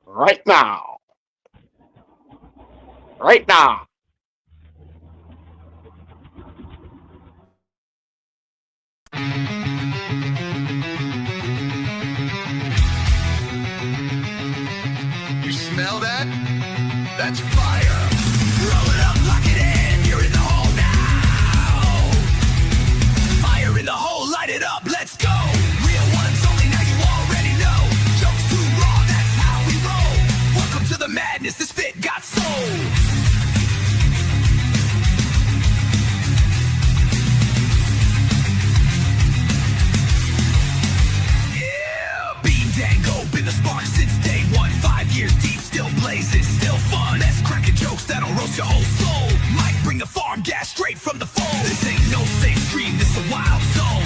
Right now. Right now. You smell that? That's fire. Roll it up, lock it in. You're in the hole now. Fire in the hole, light it up, let's go. Real ones only, now you already know. Jokes too raw, that's how we roll. Welcome to the madness, this fit got soul. Been the spark since day one. 5 years deep, still blazing, still fun. That's cracking jokes that'll roast your whole soul. Might bring the farm gas straight from the fold. This ain't no safe stream, this a wild zone.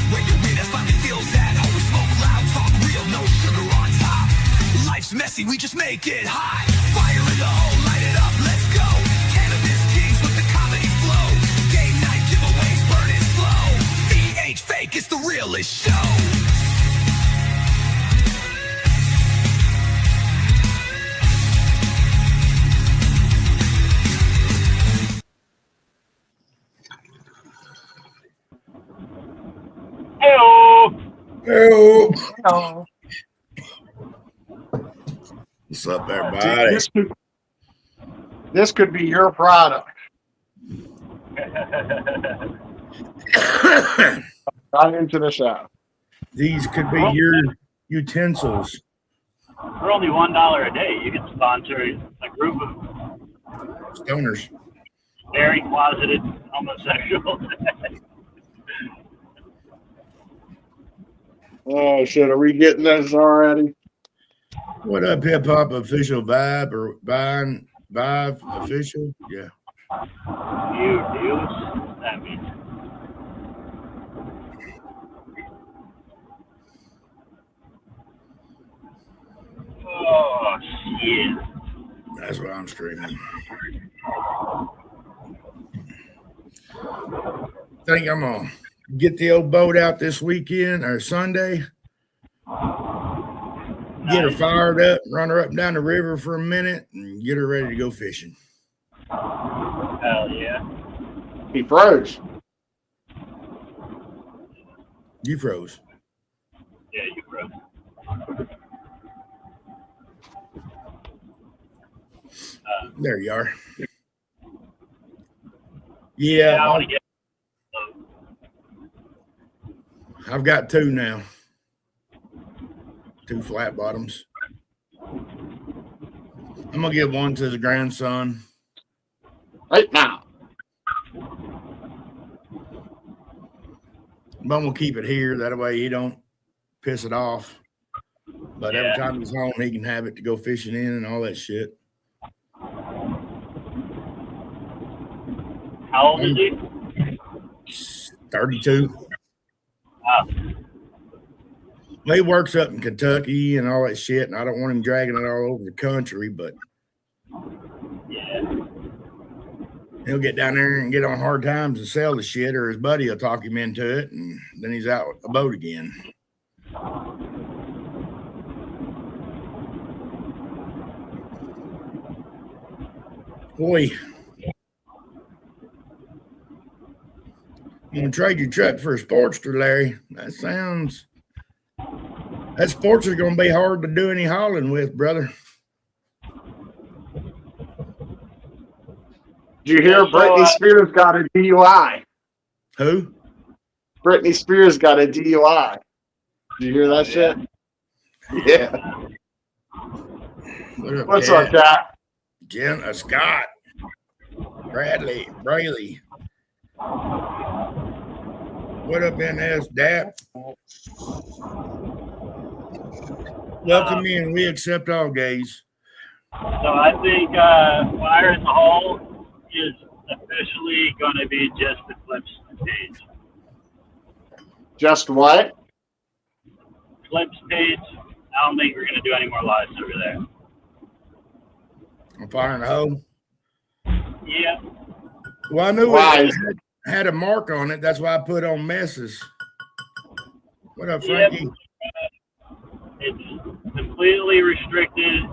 Where your weird ass finally feels at home. We smoke loud, talk real, no sugar on top. Life's messy, we just make it hot. Fire in the hole, light it up, let's go. Cannabis kings with the comedy flow. Game night giveaways, burn it slow. VH fake, it's the realest show. Hello. Hello. What's up, everybody? This could be your product. Right into the show. These could be your utensils. For only $1 a day, you can sponsor a group of Stoners. very closeted homosexuals. Oh shit! Are we getting this already? What up, hip hop official vibe or vibe official? Yeah. You deals? That means. Oh shit! That's what I'm streaming. Think I'm gonna get the old boat out this weekend or Sunday. Get her fired up, run her up and down the river for a minute, and get her ready to go fishing. Hell yeah! He froze. You froze. Yeah, you broke. There you are. Yeah, I Yeah, want to get. I've got two now. Two flat bottoms. I'm gonna give one to the grandson. Right now. But we'll keep it here. That way he don't piss it off. But every time he's home, he can have it to go fishing in and all that shit. How old is he? 32. Wow. He works up in Kentucky and all that shit, and I don't want him dragging it all over the country, but Yeah. he'll get down there and get on hard times and sell the shit, or his buddy will talk him into it, and then he's out a boat again. Boy, you gonna trade your truck for a Sportster, Larry? That Sportster's gonna be hard to do any hauling with, brother. Did you hear Britney Spears got a DUI? Who? Britney Spears got a DUI. Did you hear that shit? Yeah. What's up, Cat? Jen, Scott, Bradley, Brayley. What up, NS Dap? Welcome in. We accept all gays. So I think Fire in the Hole is officially going to be just the Clips page. Just what? Clips page. I don't think we're going to do any more lives over there. On fire in the hole. Yeah. Well, I knew Why? it had a mark on it. That's why I put on messes. What up, Yep. Frankie? It's completely restricted.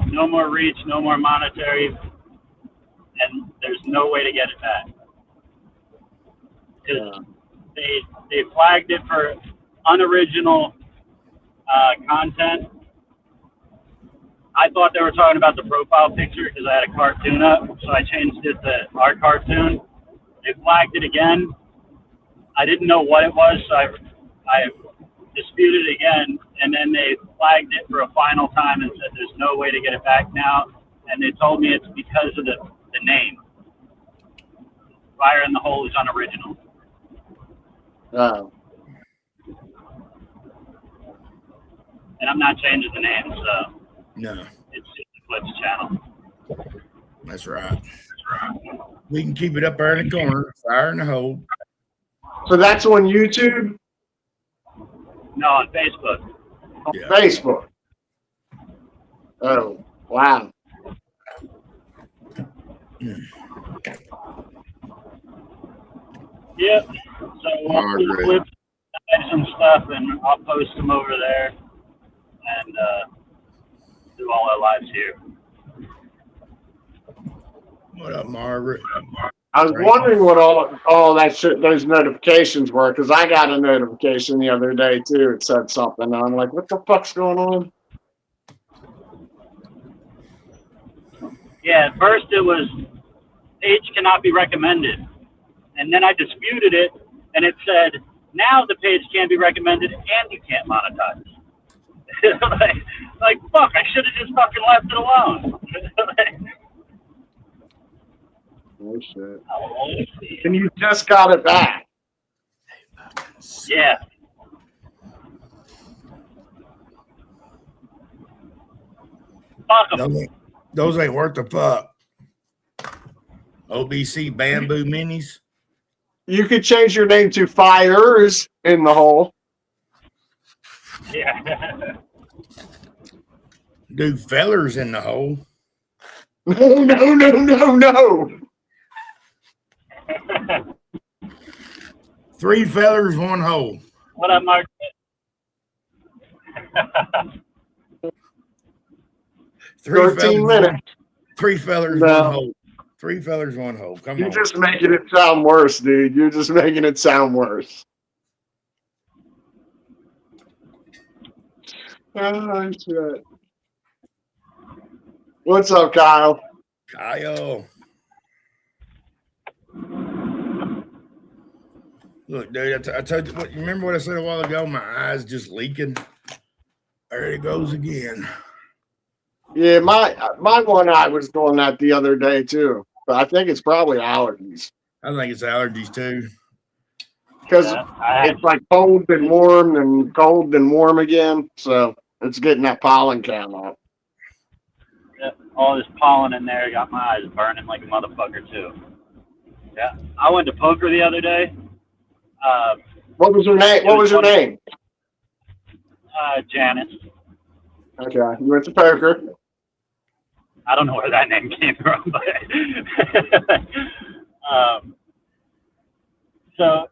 No more reach, no more monetary, and there's no way to get it back. Because they flagged it for unoriginal content. I thought they were talking about the profile picture because I had a cartoon up, so I changed it to our cartoon. They flagged it again. I didn't know what it was, so I disputed it again, and then they flagged it for a final time and said there's no way to get it back now, and they told me it's because of the name. Fire in the Hole is unoriginal. Oh. And I'm not changing the name, so No, it's just the Clips channel. that's right. We can keep it up there in the corner. Fire in the hole. So that's on YouTube? No, on Facebook. On Yeah. Facebook. Oh, wow. Yep. So we'll do clips, some stuff, and I'll post them over there, and do all our lives here. What up, Margaret? I was wondering what all that shit, those notifications were, because I got a notification the other day too. It said something, and I'm like, what the fuck's going on? Yeah, at first it was page cannot be recommended, and then I disputed it, and it said now the page can be recommended and you can't monetize. like fuck, I should have just fucking left it alone. Oh shit. And you just got it back. Yeah. Fuck 'em. Those ain't worth the fuck. OBC bamboo minis. You could change your name to Fires in the Hole. Yeah. Do fellers in the hole. No, no, no, no, no. 3 fellers, 1 hole. What up, Mark? 13 minutes. 3 fellers, No. 1 hole. 3 fellers, 1 hole. Come You're on. just making it sound worse, dude. You're just making it sound worse. Oh, shit. What's up, Kyle? Kyle. Look, dude, I told you, you remember what I said a while ago? My eyes just leaking. There it goes again. Yeah, my one eye was doing that the other day too, but I think it's probably allergies I think it's allergies too. because Yeah, it's like cold and warm and cold and warm again, so it's getting that pollen count up. all this pollen in there got my eyes burning like a motherfucker too. Yeah, I went to poker the other day. What was her name? What was her name? Janice. Okay, you went to poker. I don't know where that name came from, but so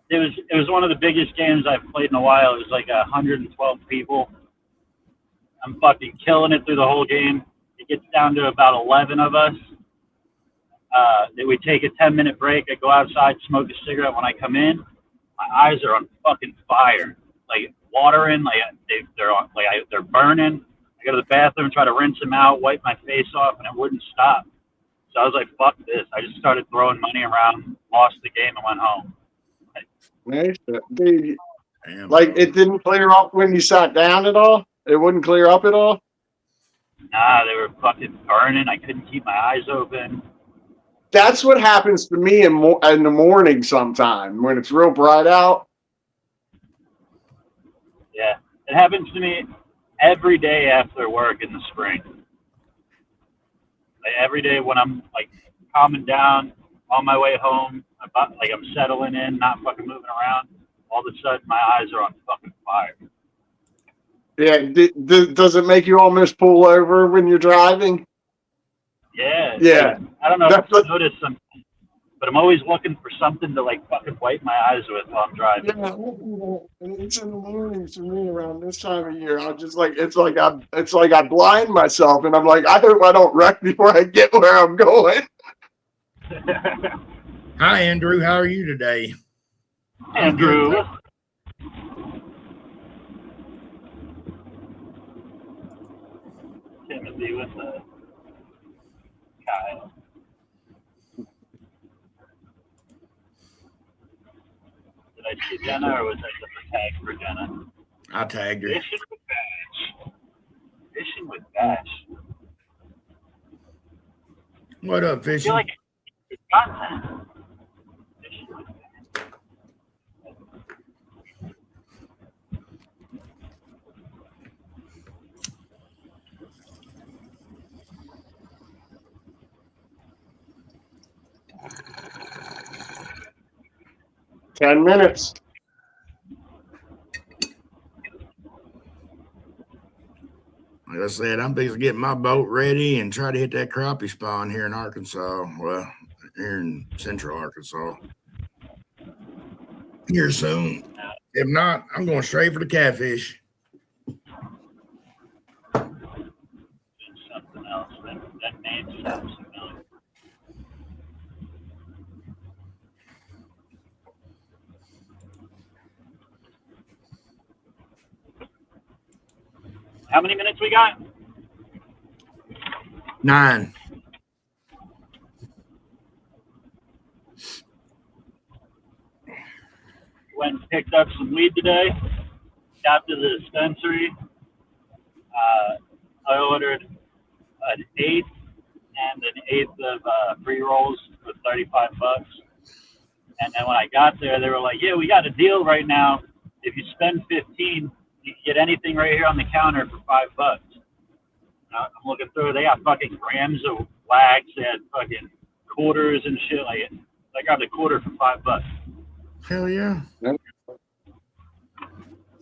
it was one of the biggest games I've played in a while. It was like 112 people. I'm fucking killing it through the whole game. It gets down to about 11 of us. Then we take a 10-minute break. I go outside, smoke a cigarette. When I come in, my eyes are on fucking fire, like watering, like they're burning. I go to the bathroom, try to rinse them out, wipe my face off, and it wouldn't stop. So I was like, fuck this. I just started throwing money around, lost the game, and went home. Nice. Dude, Damn, like it didn't clear up when you sat down at all? It wouldn't clear up at all? Nah, they were fucking burning. I couldn't keep my eyes open. That's what happens to me in the morning sometime when it's real bright out. Yeah, it happens to me every day after work in the spring. Like, every day when I'm like calming down, on my way home, like I'm settling in, not fucking moving around. All of a sudden, my eyes are on fucking fire. Yeah. Does it make you almost pull over when you're driving? Yeah. Yeah. I don't know if That's you what- noticed something, but I'm always looking for something to like fucking wipe my eyes with while I'm driving. Yeah, it's in the mornings for me around this time of year. I'm just like, it's like I blind myself, and I'm like, I hope I don't wreck before I get where I'm going. Hi, Andrew. How are you today? I'm Andrew. good. Timothy with Kyle. Did I see Jenna, or was that just a tag for Jenna? I tagged her. Fishing with Bash. Fishing with Bash. What up, I feel fishing? like it's got that. Fishing with Bash. 10 minutes. Like I said, I'm fixing to get my boat ready and try to hit that crappie spawn here in Arkansas. Well, here in central Arkansas. Here soon. If not, I'm going straight for the catfish. Something else. That name sounds familiar. How many minutes we got? 9. Went and picked up some weed today. Got to the dispensary. I ordered an eighth and an eighth of pre-rolls for $35. And then when I got there, they were like, "Yeah, we got a deal right now. If you spend 15, you can get anything right here on the counter for $5." I'm looking through. They got fucking grams of wax. They had fucking quarters and shit. Like, I grabbed a quarter for $5. Hell yeah. Yep.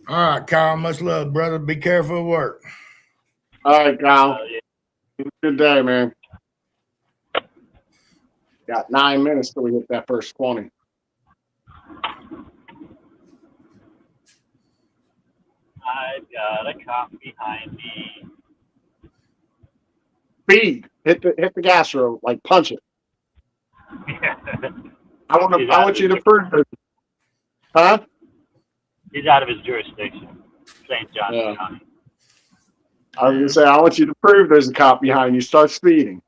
All right, Kyle. Much love, brother. Be careful at work. All right, Kyle. Yeah. Good day, man. Got 9 minutes till we hit that first 20. I've got a cop behind me. Speed. Hit the gas road. Like punch it. I want you to prove it. Huh? He's out of his jurisdiction. St. John Yeah. County. I was gonna say, I want you to prove there's a cop behind you. Start speeding.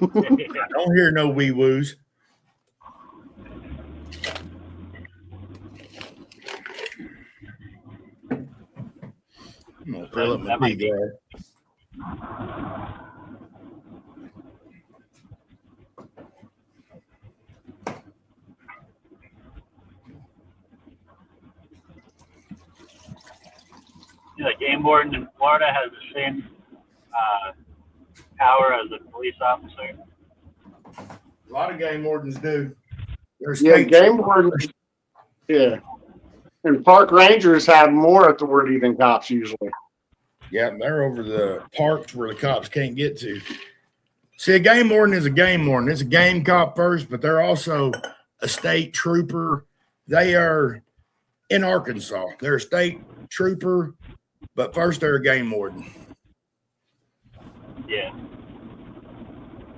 Don't hear no wee woos. I'm gonna fill up my That might tea be- glass. You know, the game warden in Florida has the same power as a police officer. A lot of game wardens do. There's Yeah, game wardens. Yeah. And park rangers have more authority than cops usually. Yeah, they're over the parks where the cops can't get to. See, a game warden is a game warden. It's a game cop first, but they're also a state trooper. They are in Arkansas. They're a state trooper, but first they're a game warden. Yeah.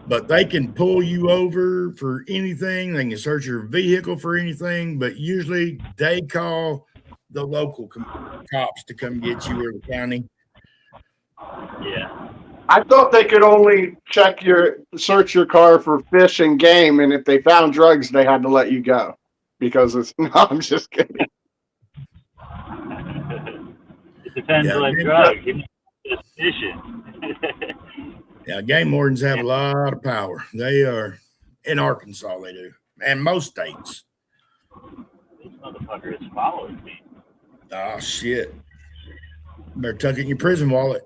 But they can pull you over for anything. They can search your vehicle for anything, but usually they call the local cops to come get you or the county. Yeah. I thought they could only search your car for fish and game, and if they found drugs, they had to let you go. Because it's no, I'm just kidding. It depends Yeah, on the game drug. It's fishing. Yeah, game wardens have a lot of power. They are in Arkansas, they do, and most states. This motherfucker is following me. Oh shit! Better tuck it in your prison wallet.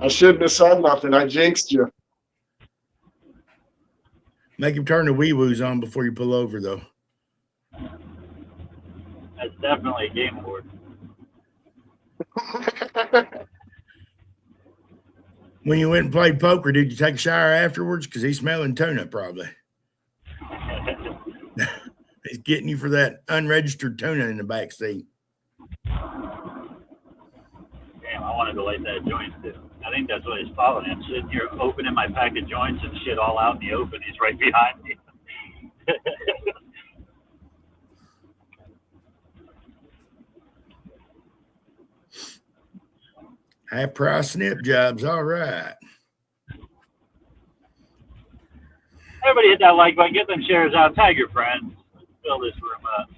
I shouldn't have said nothing. I jinxed you. Make him turn the wee woos on before you pull over, though. That's definitely a game warden. When you went and played poker, did you take a shower afterwards? Because he's smelling tuna, probably. He's getting you for that unregistered tuna in the back seat. Damn, I wanted to light that joint too. I think that's what he's following. I'm sitting here opening my pack of joints and shit all out in the open. He's right behind me. Half price snip jobs, all right. Everybody hit that like button, get them shares out, tag your friends. Let's fill this room up.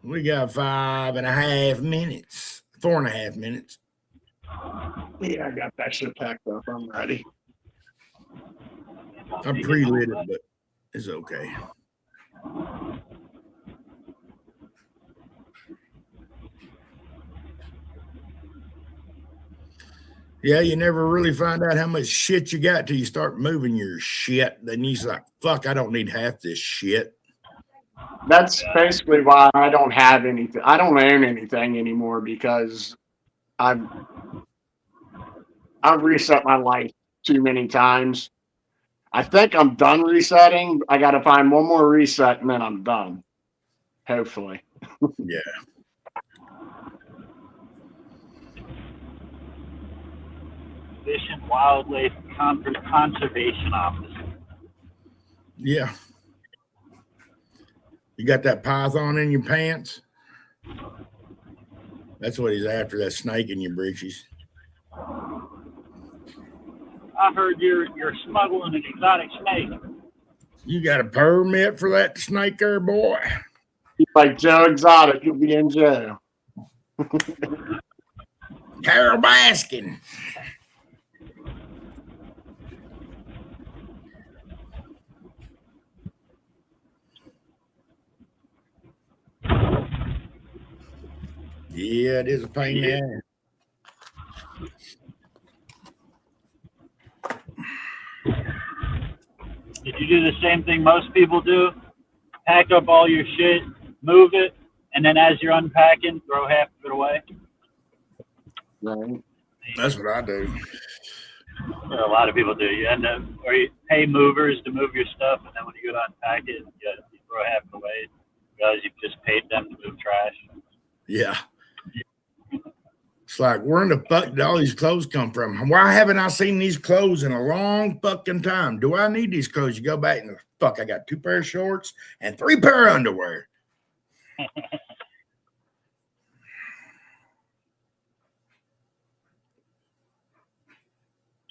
We got 5.5 minutes, 4.5 minutes. Yeah, I got that shit packed up. I'm ready. I'm pre-lit it, but it's okay. Yeah, you never really find out how much shit you got till you start moving your shit. Then you're like, fuck, I don't need half this shit. That's basically why I don't have anything. I don't own anything anymore because I've reset my life too many times. I think I'm done resetting. I got to find one more reset and then I'm done. Hopefully. Yeah. Fish and Wildlife Conservation Office. Yeah. You got that python in your pants? That's what he's after, that snake in your breeches. I heard you're smuggling an exotic snake. You got a permit for that snake there, boy? Like Joe Exotic, you'll be in jail. Carol Baskin. Yeah, it is a pain in the ass. Did you do the same thing most people do? Pack up all your shit, move it, and then as you're unpacking, throw half of it away? Right. That's what I do. A lot of people do. You end up, or you pay movers to move your stuff, and then when you go to unpack it, you throw half it away because you've just paid them to move trash. Yeah. It's like, where in the fuck did all these clothes come from? Why haven't I seen these clothes in a long fucking time? Do I need these clothes? You go back and fuck, I got 2 pair of shorts and 3 pair of underwear.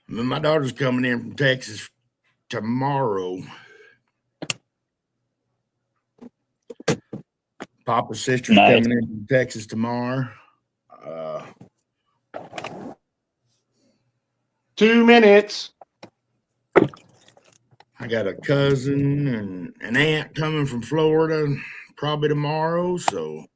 My daughter's coming in from Texas tomorrow. Papa's sister's Nice. coming in from Texas tomorrow. 2 minutes. I got a cousin and an aunt coming from Florida probably tomorrow. So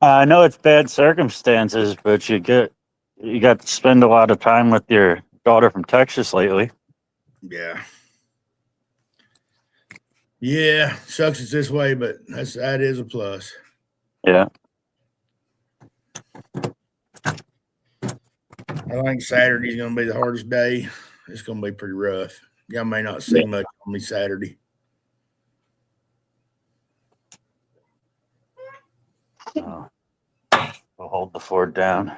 I know it's bad circumstances, but you got to spend a lot of time with your daughter from Texas lately. yeah. Yeah, sucks it's this way, but that is a plus. Yeah. I think Saturday's going to be the hardest day. It's going to be pretty rough. Y'all may not see much on me Saturday. We'll hold the fort down.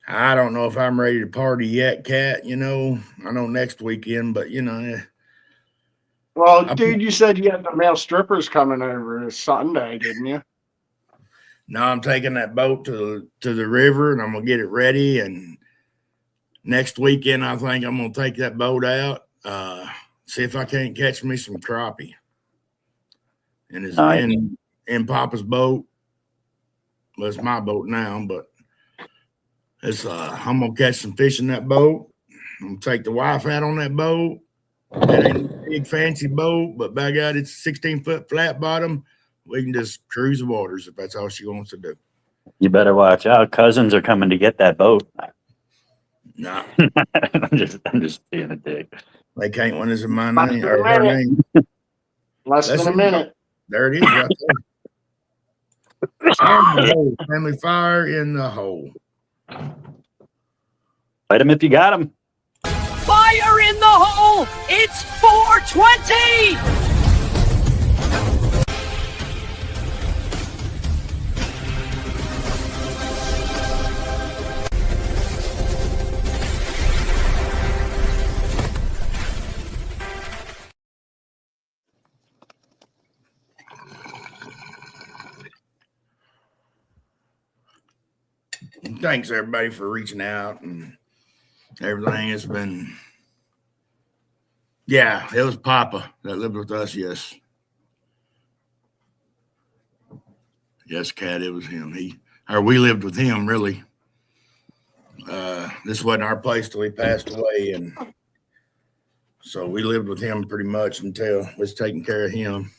I don't know if I'm ready to party yet, Kat. You know, I know next weekend, but you know. Well, dude, you said you had the male strippers coming over Sunday, didn't you? No, I'm taking that boat to the river and I'm gonna get it ready. And next weekend, I think I'm gonna take that boat out. See if I can't catch me some crappie. And it's Nice. in Papa's boat. Well, it's my boat now, but it's I'm gonna catch some fish in that boat. I'm gonna take the wife out on that boat. It ain't a big fancy boat, but by God, it's a 16-foot flat bottom. We can just cruise the waters if that's all she wants to do. You better watch out. Cousins are coming to get that boat. Nah, I'm just being a dick. they can't when it's in my Less name than or a her minute. name. Less That's than a it. minute. There it is, right there. Fire in the hole, family, fire in the hole. Fight him if you got him. Fire in the hole! It's 420! Thanks everybody for reaching out and everything. It's been, yeah, it was Papa that lived with us. Yes, Cat, it was him. We lived with him really. This wasn't our place till he passed away, and so we lived with him pretty much until we was taking care of him.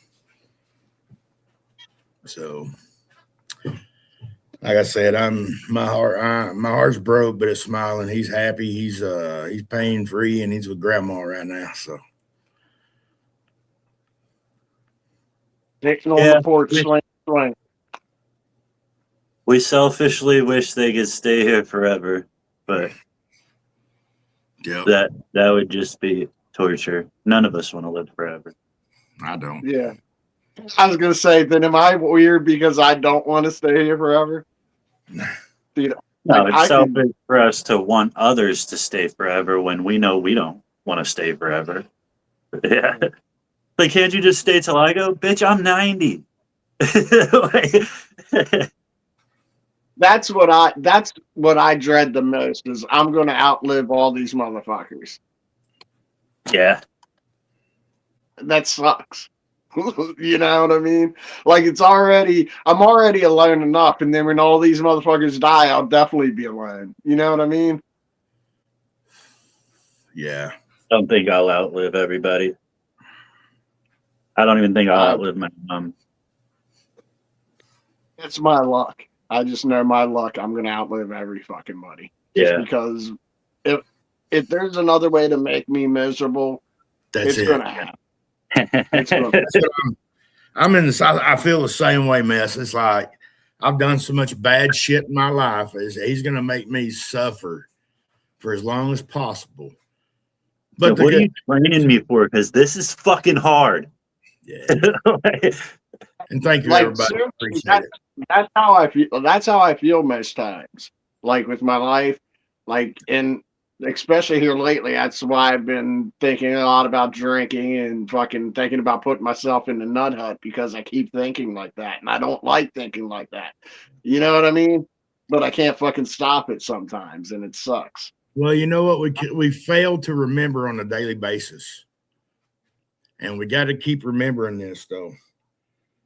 So, like I said, my heart's broke, but it's smiling. He's happy. He's pain free, and he's with Grandma right now. So, Sitting on Yeah. the porch, swing. We selfishly wish they could stay here forever, but yeah, that would just be torture. None of us want to live forever. I don't. Yeah. I was gonna say, then am I weird because I don't want to stay here forever? You know, No, Like, it's I can- selfish for us to want others to stay forever when we know we don't want to stay forever. Yeah. Like, can't you just stay till I go? Bitch, I'm 90. Like, that's what I dread the most is I'm gonna outlive all these motherfuckers. yeah. That sucks. You know what I mean? Like I'm already alone enough, and then when all these motherfuckers die, I'll definitely be alone. You know what I mean? Yeah, Don't think I'll outlive everybody. I don't even think I'll outlive my mom. It's my luck. I just know my luck. I'm gonna outlive every fucking buddy. Just Yeah. because if there's another way to make me miserable, that's it's it. gonna happen. It's gonna I'm in the South. I feel the same way, Mess. It's like I've done so much bad shit in my life. He's going to make me suffer for as long as possible. But What are you training me for? Because this is fucking hard. yeah. And thank you, Like, everybody. seriously, Appreciate it. that's how I feel. That's how I feel most times. Like with my life, like and especially here lately. That's why I've been thinking a lot about drinking and fucking thinking about putting myself in the nut hut because I keep thinking like that, and I don't like thinking like that. You know what I mean? But I can't fucking stop it sometimes, and it sucks. Well, you know what? We fail to remember on a daily basis. And we got to keep remembering this, though.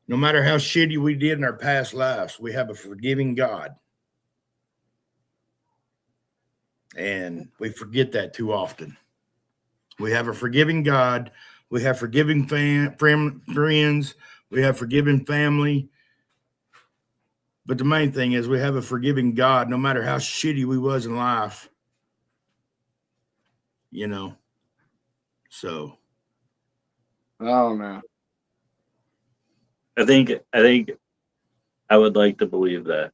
No matter how shitty we did in our past lives, we have a forgiving God. And we forget that too often. We have a forgiving God. We have forgiving friends. We have forgiving family. But the main thing is we have a forgiving God, no matter how shitty we was in life. You know, so I don't know. I think I would like to believe that.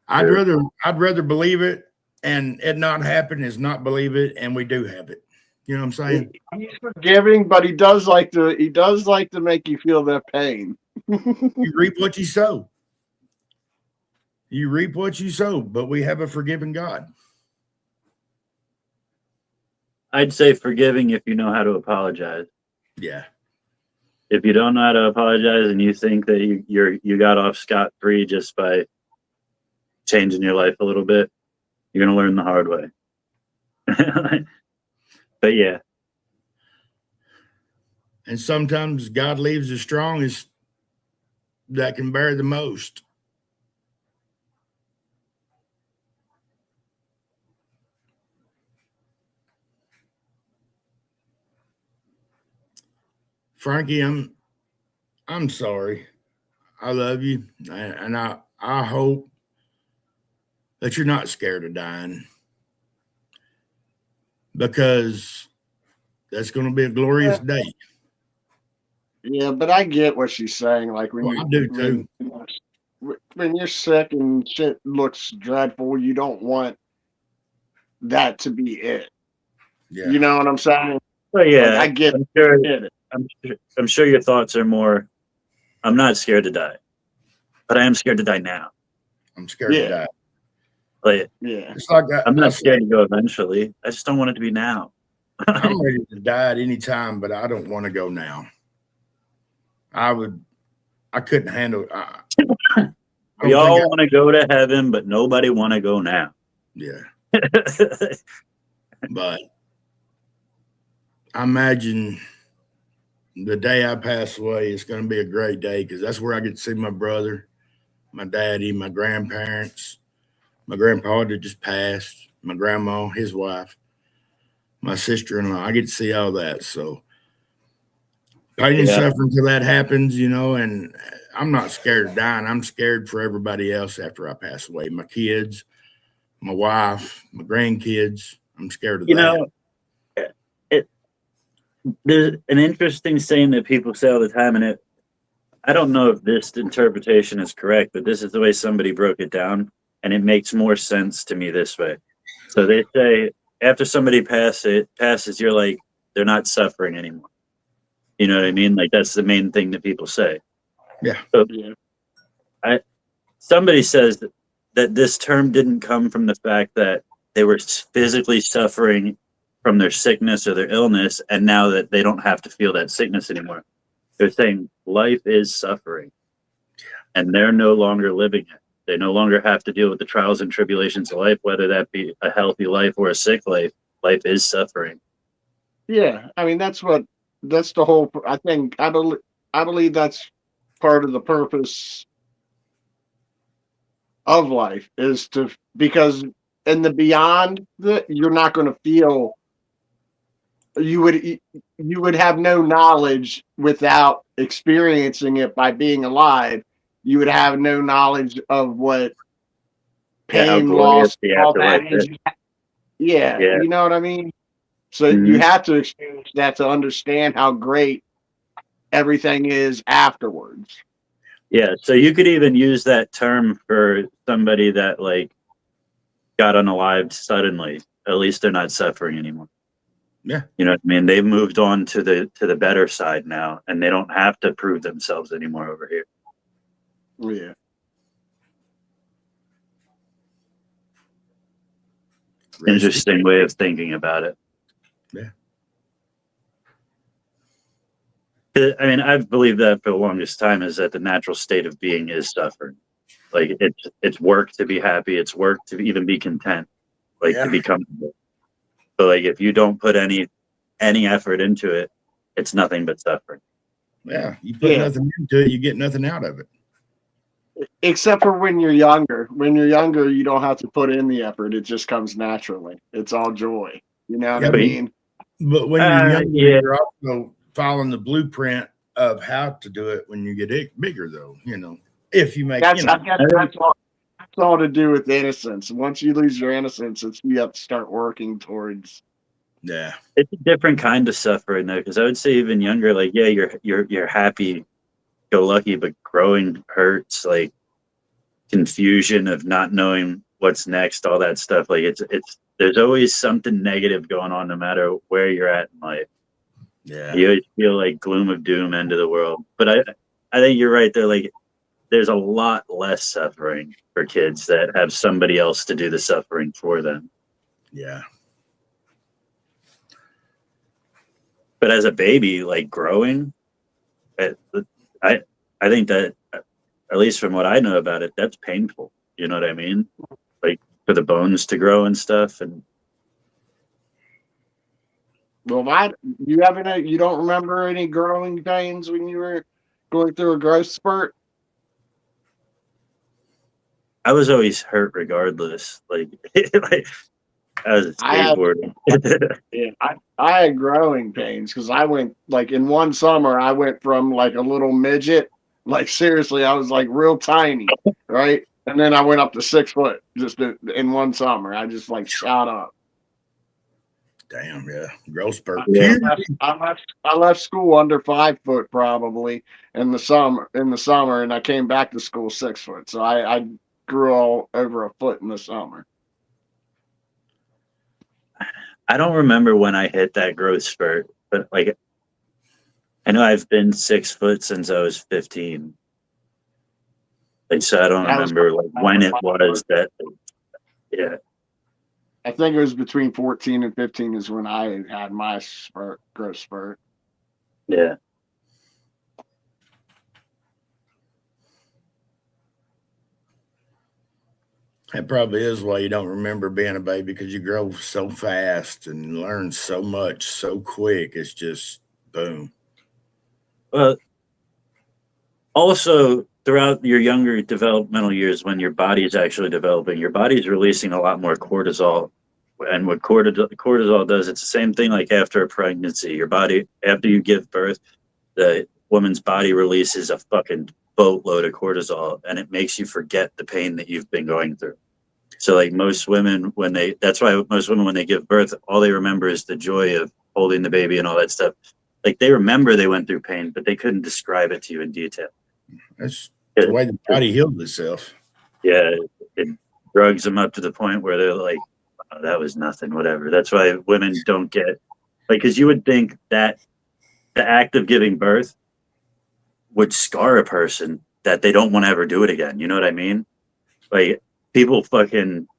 I'd rather believe it and it not happen is not believe it, and we do have it. You know what I'm saying? He's forgiving, but he does like to make you feel that pain. You reap what you sow. You reap what you sow, but we have a forgiving God. I'd say forgiving if you know how to apologize. Yeah. If you don't know how to apologize and you think that you got off scot-free just by changing your life a little bit, you're gonna learn the hard way. But yeah, And sometimes God leaves the strongest that can bear the most. Frankie, I'm sorry. I love you, and I hope that you're not scared of dying, because that's going to be a glorious day. Yeah, but I get what she's saying. Like when Well, I do too. when you're sick and shit looks dreadful, you don't want that to be it. Yeah. You know what I'm saying? But yeah, Like, I get it. I'm sure your thoughts are more, I'm not scared to die, but I am scared to die now. I'm scared to die. Like, Yeah. It's like that. I'm not scared to go eventually. I just don't want it to be now. I'm ready to die at any time, but I don't want to go now. I couldn't handle it. We all want to go to heaven, but nobody want to go now. Yeah. But I imagine the day I pass away, it's going to be a great day, because that's where I get to see my brother, my daddy, my grandparents, my grandpa that just passed, my grandma, his wife, my sister-in-law. I get to see all that. So pain and suffering till that happens, and I'm not scared of dying. I'm scared for everybody else after I pass away. My kids, my wife, my grandkids. I'm scared of that. There's an interesting saying that people say all the time, and I don't know if this interpretation is correct, but this is the way somebody broke it down, and it makes more sense to me this way. So they say after somebody passes, you're like, they're not suffering anymore. You know what I mean? Like, that's the main thing that people say. Yeah. So somebody says that this term didn't come from the fact that they were physically suffering from their sickness or their illness, and now that they don't have to feel that sickness anymore. They're saying life is suffering, and they're no longer living it. They no longer have to deal with the trials and tribulations of life, whether that be a healthy life or a sick life. Life is suffering. Yeah, I mean that's the whole. I believe that's part of the purpose of life, is because in the beyond, you're not going to feel. You would have no knowledge without experiencing it by being alive. You would have no knowledge of what pain, loss, all that is. Yeah, you know what I mean? So you have to experience that to understand how great everything is afterwards. Yeah, so you could even use that term for somebody that like got unalived suddenly. At least they're not suffering anymore. Yeah. You know what I mean? They've moved on to the better side now, and they don't have to prove themselves anymore over here. Yeah. Interesting way of thinking about it. Yeah. I mean, I've believed that for the longest time, is that the natural state of being is suffering. Like it's work to be happy. It's work to even be content, like to be comfortable. So like if you don't put any effort into it, it's nothing but suffering. Yeah, you put nothing into it, you get nothing out of it. Except for when you're younger. When you're younger, you don't have to put in the effort. It just comes naturally. It's all joy. You know what I mean? But when you're younger, you're also following the blueprint of how to do it when you get bigger, though. If you make that's all to do with innocence. Once you lose your innocence, you have to start working towards. Yeah, it's a different kind of suffering though, because I would say even younger, like you're happy go lucky, but growing hurts, like confusion of not knowing what's next, all that stuff. Like it's there's always something negative going on no matter where you're at in life. Yeah, you always feel like gloom of doom, end of the world. But I think you're right there. Like there's a lot less suffering for kids that have somebody else to do the suffering for them. Yeah. But as a baby, like growing, I think that, at least from what I know about it, that's painful. You know what I mean? Like for the bones to grow and stuff. And Well, you don't remember any growing pains when you were going through a growth spurt? I was always hurt regardless. Like, like I was I had skateboarding. Yeah, I had growing pains because I went like in one summer I went from like a little midget, like seriously, I was like real tiny, right? And then I went up to 6 foot just in one summer. I just like shot up. Damn, yeah. Growth spurt. Yeah. I left school under 5 foot probably in the summer, and I came back to school 6 foot. So I grew all over a foot in the summer. I don't remember when I hit that growth spurt, but like I know I've been 6 foot since I was 15. Like, so I don't remember like when it was that. Yeah, I think it was between 14 and 15 is when I had my growth spurt. yeah. That probably is why you don't remember being a baby, because you grow so fast and learn so much so quick. It's just boom. Well, also throughout your younger developmental years, when your body is actually developing, your body's releasing a lot more cortisol. And what cortisol does, it's the same thing like after a pregnancy. Your body, after you give birth, the woman's body releases a fucking boatload of cortisol, and it makes you forget the pain that you've been going through. So like most women, that's why most women, when they give birth, all they remember is the joy of holding the baby and all that stuff. Like they remember they went through pain, but they couldn't describe it to you in detail. That's the way the body heals itself. Yeah, it drugs them up to the point where they're like, oh, that was nothing, whatever. That's why women don't get, like, because you would think that the act of giving birth would scar a person that they don't want to ever do it again. You know what I mean? Like people fucking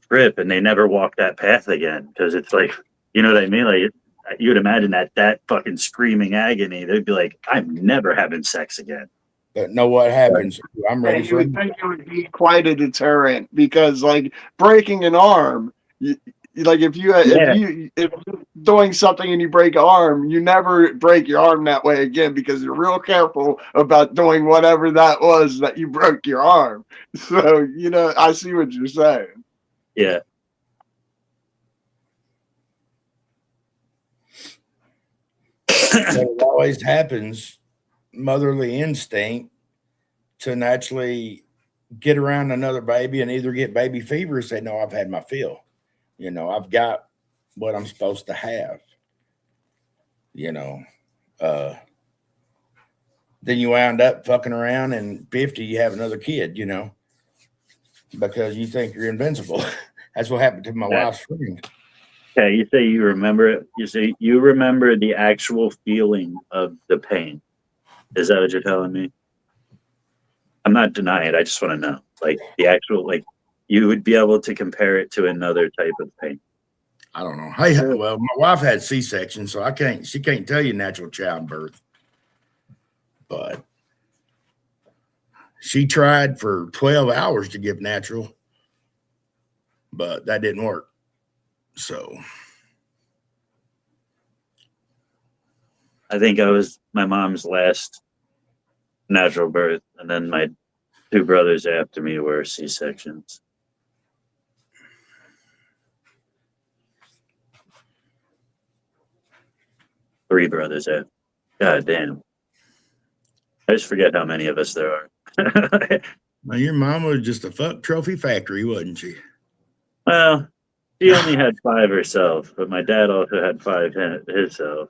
trip and they never walk that path again because it's like, you know what I mean? Like you would imagine that fucking screaming agony, they'd be like, I'm never having sex again. But know what happens? I'm ready You for would think it would be quite a deterrent because, like, breaking an arm, like if you're doing something and you break an arm, you never break your arm that way again because you're real careful about doing whatever that was that you broke your arm. So I see what you're saying. Yeah. It always happens, motherly instinct to naturally get around another baby and either get baby fever or say, no, I've had my fill. I've got what I'm supposed to have. Then you wound up fucking around and 50, you have another kid, because you think you're invincible. That's what happened to my wife's friend. Okay, you say you remember it. You say you remember the actual feeling of the pain. Is that what you're telling me? I'm not denying it. I just want to know, like the actual, like you would be able to compare it to another type of pain. I don't know. Hey, well, my wife had C-section, so she can't tell you natural childbirth, but she tried for 12 hours to give natural, but that didn't work. So I think I was my mom's last natural birth, and then my two brothers after me were C-sections. Three brothers after. God damn. I just forget how many of us there are. Well, your mom was just a fuck trophy factory, wasn't she? Well, she only had 5 herself, but my dad also had 5 himself.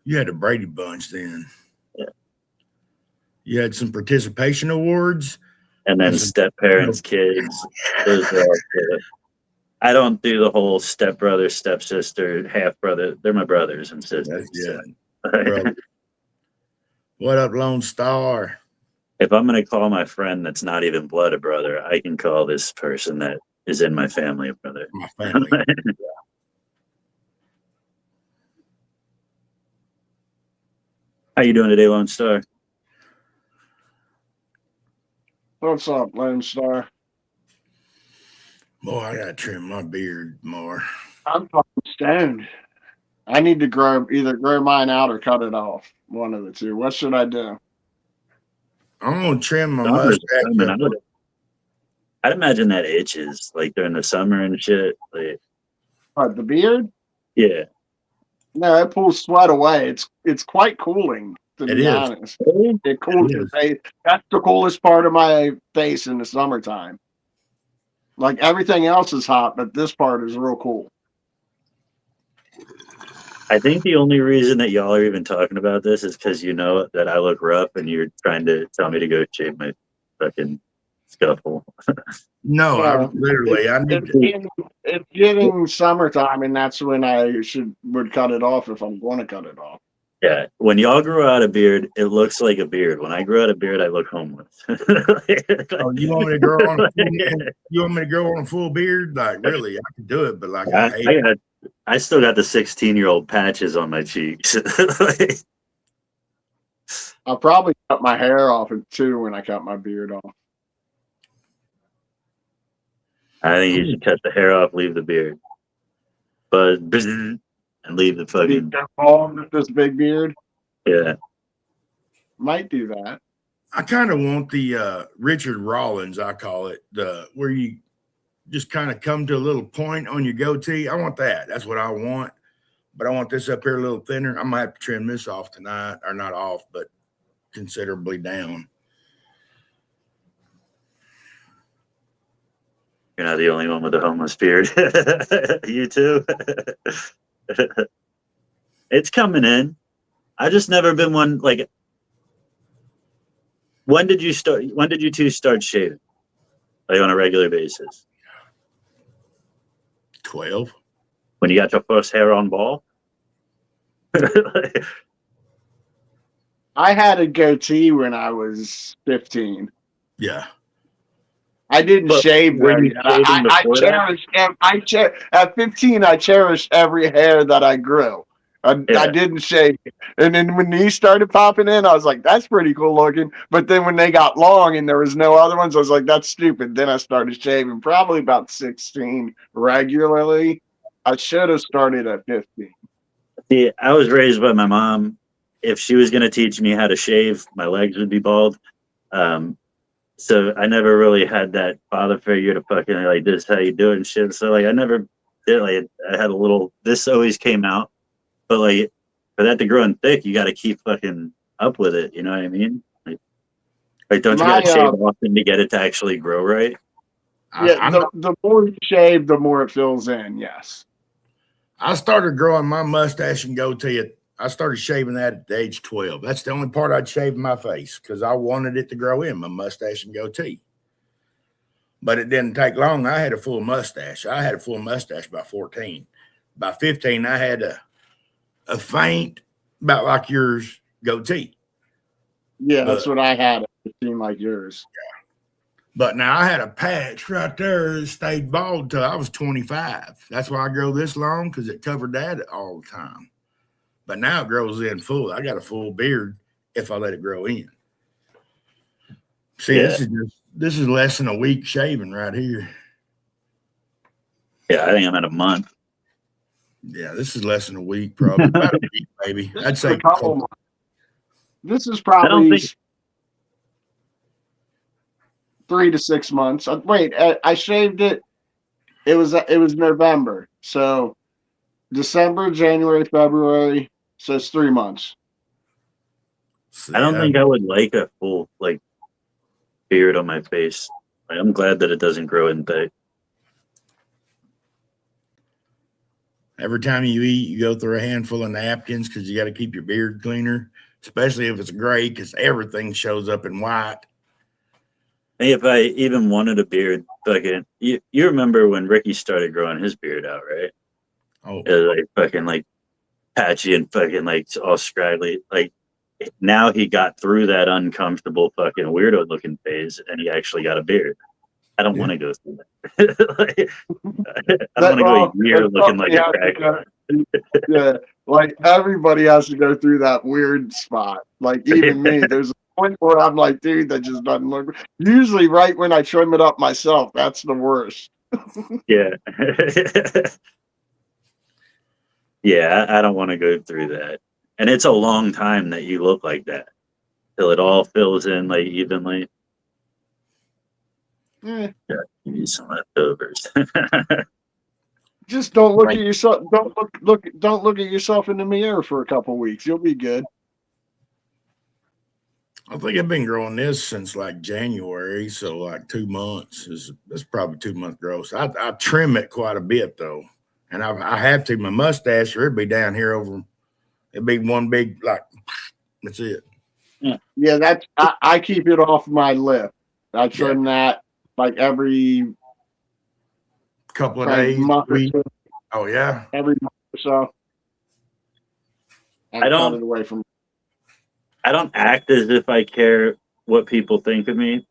You had a Brady Bunch then. Yeah. You had some participation awards. And then step parents, kids. Those are all good. I don't do the whole step brother, stepsister, half brother. They're my brothers and sisters. Yeah. What up, Lone Star? If I'm going to call my friend that's not even blood a brother, I can call this person that is in my family a brother. My family. How you doing today, Lone Star? What's up, Lone Star? Boy, I gotta trim my beard more. I'm fucking stoned. I need to either grow mine out or cut it off. One of the two. What should I do? I'm gonna trim my Summer's mustache. coming. up. I'd imagine that itches like during the summer and shit. Like, What, the beard? yeah. No, it pulls sweat away. It's quite cooling, to It be is. honest. It cools It your is. face. That's the coolest part of my face in the summertime. Like everything else is hot, but this part is real cool. I think the only reason that y'all are even talking about this is because you know that I look rough and you're trying to tell me to go shave my fucking scuffle. No, I Well, literally, I need to. It's getting summertime, and that's when I would cut it off if I'm going to cut it off. Yeah, when y'all grow out a beard, it looks like a beard. When I grow out a beard, I look homeless. Oh, you want me to grow on? You want me to grow on a full beard? Like, really, I can do it, but like, I hate it. I still got the 16-year-old patches on my cheeks. I'll probably cut my hair off too when I cut my beard off. I think you should cut the hair off, leave the beard, but and leave the Be fucking bald with this big beard. yeah. Might do that. I kind of want the Richard Rollins, I call it, the where you just kind of come to a little point on your goatee. I want that. That's what I want. But I want this up here a little thinner. I might have to trim this off tonight, or not off, but considerably down. You're not the only one with a homeless beard. You too. It's coming in. I just never been one like. When did you start? When did you two start shaving, like on a regular basis? 12. When you got your first hair on ball? I had a goatee when I was 15. Yeah. I didn't But shave were very you good. shaving I before that? cherished. At 15, I cherished every hair that I grew. I Yeah. didn't shave, and then when these started popping in, I was like, "That's pretty cool looking." But then when they got long and there was no other ones, I was like, "That's stupid." Then I started shaving, probably about 16 regularly. I should have started at 15. See, I was raised by my mom. If she was going to teach me how to shave, my legs would be bald. So I never really had that father figure to fucking like, this is how you do it and shit. So like, I never did like, I had a little, this always came out, but like for that to grow in thick, you got to keep fucking up with it. You know what I mean? Like don't you got to shave often to get it to actually grow right? Yeah, the more you shave, the more it fills in. Yes. I started growing my mustache and goatee. I started shaving that at the age 12. That's the only part I'd shave in my face because I wanted it to grow in, my mustache and goatee. But it didn't take long. I had a full mustache. I had a full mustache by 14. By 15, I had a faint, about like yours, goatee. Yeah, that's what I had. It seemed like yours. But now I had a patch right there that stayed bald till I was 25. That's why I grow this long, because it covered that all the time. But now it grows in full. I got a full beard if I let it grow in. See, Yeah. this is less than a week shaving right here. Yeah, I think I'm at a month. Yeah, this is less than a week, probably. About a week, maybe. This I'd is say a couple months. This is I don't probably think 3 to 6 months. Wait, I shaved it. It was November, so December, January, February. So it's 3 months. I don't think I would like a full like beard on my face. Like, I'm glad that it doesn't grow in thick. Every time you eat, you go through a handful of napkins because you got to keep your beard cleaner, especially if it's gray, because everything shows up in white. Hey, if I even wanted a beard, fucking, you remember when Ricky started growing his beard out, right? Oh, It was like fucking like patchy and fucking like all scraggly. Like now he got through that uncomfortable fucking weirdo looking phase and he actually got a beard. I don't want to go through that. Like, I don't want to go a year looking like a crack. Yeah, like everybody has to go through that weird spot. Like even me, there's a point where I'm like, dude, that just doesn't look. Usually, right when I trim it up myself, that's the worst. Yeah. Yeah, I don't want to go through that. And it's a long time that you look like that till it all fills in like evenly. Eh, Yeah, you need some leftovers. just don't look Right. at yourself. Don't look at yourself in the mirror for a couple weeks. You'll be good. I think I've been growing this since like January, so like 2 months it's probably 2 month growth. So I trim it quite a bit though, and I have to. My mustache, or it'd be down here over. It'd be one big like. That's it. Yeah, that's I keep it off my lip. I trim that like every Couple of like, days. month or week. so. Oh yeah. Every month or so. And I don't- cut it away from. I don't act as if I care what people think of me,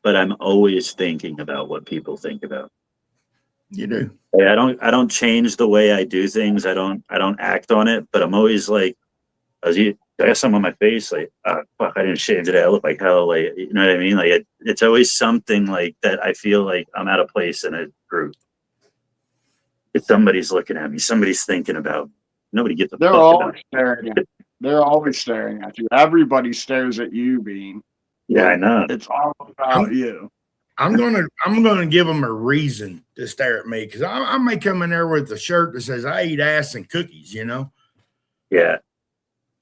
but I'm always thinking about what people think about. You do. Like, I don't change the way I do things. I don't act on it, but I'm always like, I got some on my face, like, fuck, I didn't shave today. I look like hell. Like, you know what I mean? Like, it's always something like that. I feel like I'm out of place in a group. If somebody's looking at me, somebody's thinking about me. Nobody gets a They're fuck always about it. staring at you. They're always staring at you. Everybody stares at you, Bean. Yeah, I know. It's all about you. I'm gonna give them a reason to stare at me because I may come in there with a shirt that says I eat ass and cookies, you know. Yeah.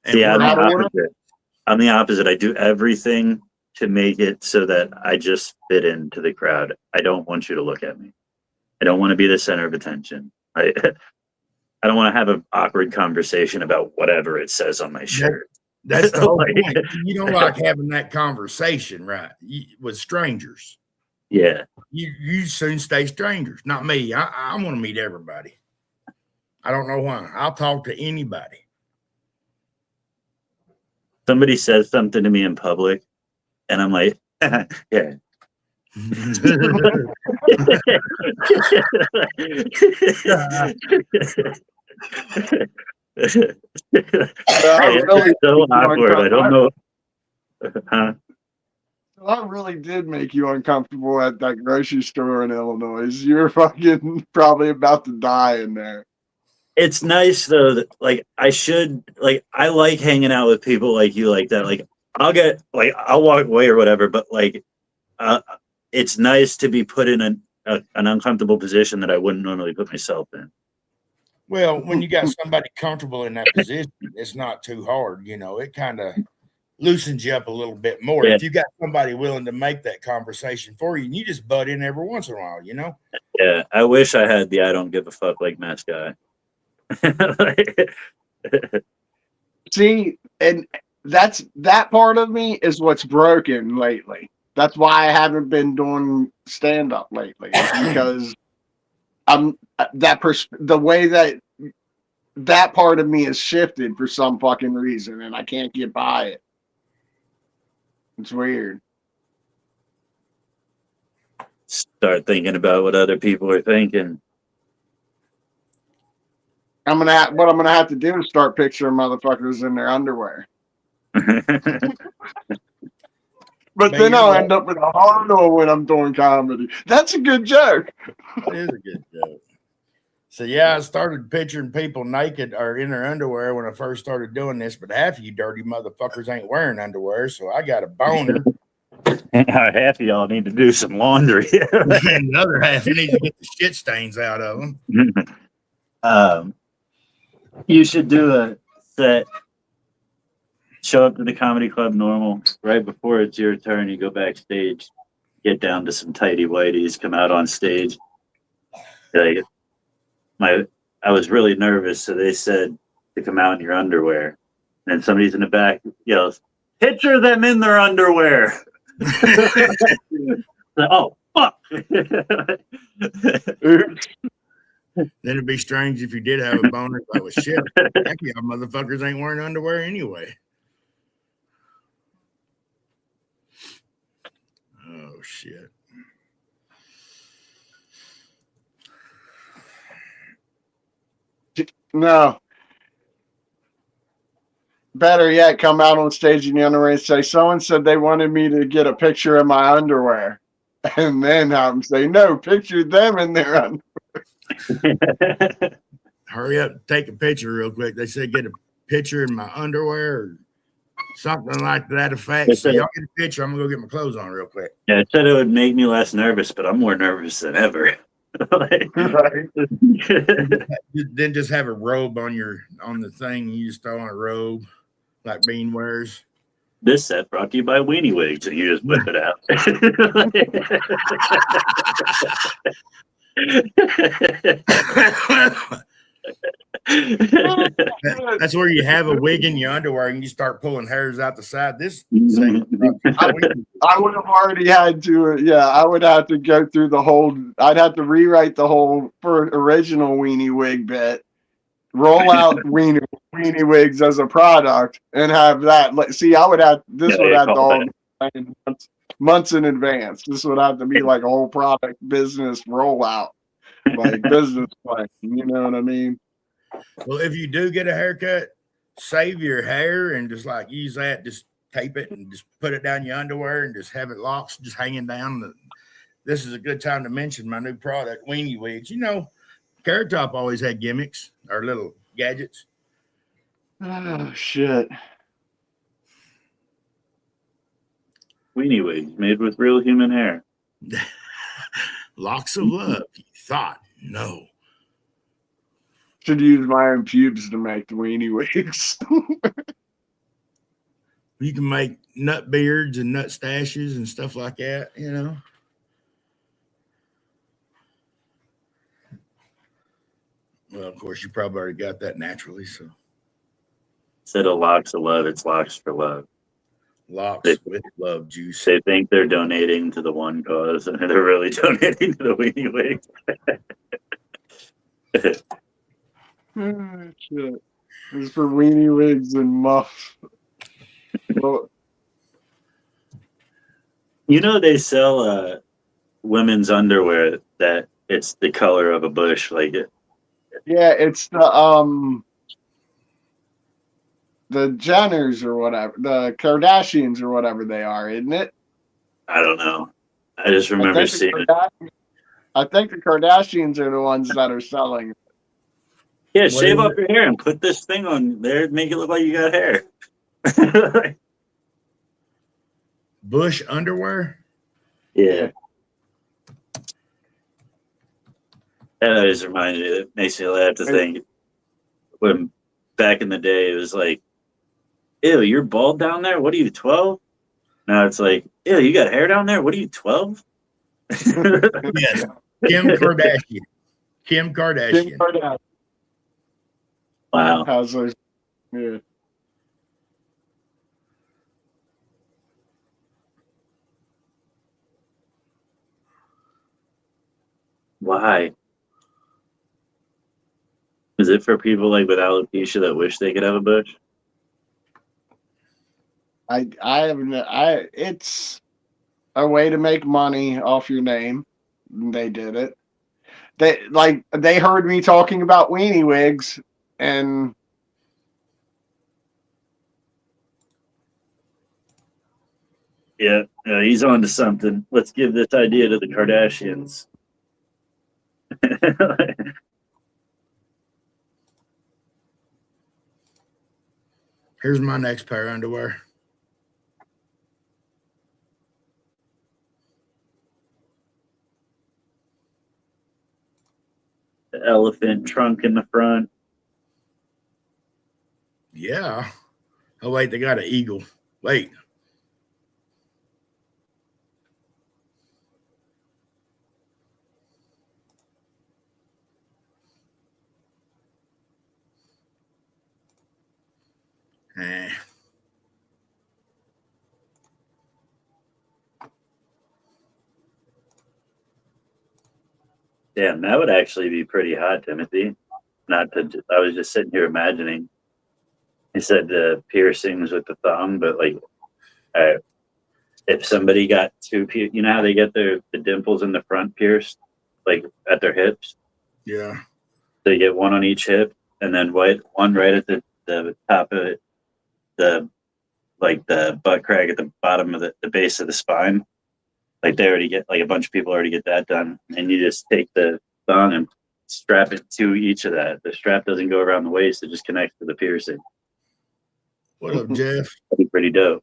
And Yeah, I'm we're the all- opposite. I'm the opposite. I do everything to make it so that I just fit into the crowd. I don't want you to look at me. I don't want to be the center of attention. I don't want to have an awkward conversation about whatever it says on my shirt. That's the whole Like- point. You don't like having that conversation, right? With strangers. Yeah. You soon stay strangers. Not me. I want to meet everybody. I don't know why. I'll talk to anybody. Somebody says something to me in public, and I'm like, yeah. really- It's so awkward. I don't know. Huh? I really did make you uncomfortable at that grocery store in Illinois. You were fucking probably about to die in there. It's nice though that like I like hanging out with people like you like that. Like I'll walk away or whatever, but like it's nice to be put in an uncomfortable position that I wouldn't normally put myself in. Well, when you got somebody comfortable in that position, it's not too hard. You know, it kind of loosens you up a little bit more. Yeah. If you got somebody willing to make that conversation for you, and you just butt in every once in a while, you know. Yeah, I wish I had the I don't give a fuck like Matt's guy. See, and that part of me is what's broken lately. That's why I haven't been doing stand up lately. It's because I'm the way that part of me has shifted for some fucking reason, and I can't get by it. It's weird. Start thinking about what other people are thinking. What I'm gonna have to do is start picturing motherfuckers in their underwear. But Man, then you I'll know- end up with a hard on when I'm doing comedy. That's a good joke. It is a good joke. So yeah, I started picturing people naked or in their underwear when I first started doing this, but half of you dirty motherfuckers ain't wearing underwear, so I got a boner. Half of y'all need to do some laundry. And the other half needs to get the shit stains out of them. You should do a set. Show up to the comedy club normal. Right before it's your turn, you go backstage, get down to some tighty whities, come out on stage. Like I was really nervous, so they said to come out in your underwear. And then somebody's in the back yells, "Picture them in their underwear." Oh fuck. Then it'd be strange if you did have a boner. That was shit. Heck, y'all motherfuckers ain't wearing underwear anyway. Oh shit. No. Better yet, come out on stage in the underwear and say, someone said they wanted me to get a picture of my underwear. And then I'm saying, no, picture them in their underwear. hurry up, take a picture real quick. They said get a picture in my underwear or something like that effect. So y'all get a picture. I'm gonna go get my clothes on real quick. Yeah, it said it would make me less nervous, but I'm more nervous than ever. Like, Right. Then just have a robe on the thing. You just throw on a robe like Bean wears. this set brought to you by Weenie Wigs, and you just whip it out. That's where you have a wig in your underwear and you start pulling hairs out the side. This I would have already had to, I would have to go through the whole, I'd have to rewrite the whole for original Weenie Wig bit, roll out Weenie Wigs as a product, and have that. See, I would have, this would have to all be months in advance. This would have to be like a whole product business rollout, like business plan. You know what I mean? Well, if you do get a haircut, save your hair and just like use that, just tape it and just put it down your underwear and just have it locks just hanging down. This is a good time to mention my new product, Weenie Wigs. You know, Carrot Top always had gimmicks or little gadgets. Oh shit! Weenie Wigs made with real human hair. Locks of love. You thought no. Should use my own pubes to make the Weenie Wigs. You can make nut beards and nut stashes and stuff like that, you know. Well, of course, you probably already got that naturally. So Instead of locks of love, it's locks for love. locks with love juice. They think they're donating to the one cause, and they're really donating to the Weenie Wigs. Oh, shit. It's for Weenie Wigs and Muff. Well, You know they sell women's underwear that it's the color of a bush, like it. yeah, it's the Jenners or whatever, the Kardashians or whatever they are, isn't it? I don't know. I just remember seeing it. I think the Kardashians are the ones that are selling it. Yeah, What shave is off your hair and put this thing on there, make it look like you got hair. Bush underwear. Yeah. That always reminds me. It makes me laugh to think when back in the day it was like, "Ew, you're bald down there. What are you, 12?" Now it's like, "Ew, you got hair down there. What are you, 12?" Yes, Kim Kardashian. Kim Kardashian. Kim Kardashian Wow. has those. Yeah. Why? Is it for people like with alopecia that wish they could have a bush? It's a way to make money off your name. They did it. They heard me talking about Weenie Wigs, and Yeah, he's on to something. Let's give this idea to the Kardashians. Here's my next pair of underwear. The elephant trunk in the front. Yeah. Oh, wait, they got an eagle. Wait. Damn, that would actually be pretty hot, Timothy. Not to, I was just sitting here imagining. He said the piercings with the thumb, but like, if somebody got two, you know how they get the dimples in the front pierced, like at their hips. Yeah. They get one on each hip, and then one right at the top of it, the butt crack at the bottom of the base of the spine. Like they already get, like a bunch of people already get that done, and you just take the thong and strap it to each of that. The strap doesn't go around the waist; it just connects to the piercing. What up, Jeff? That'd be pretty dope.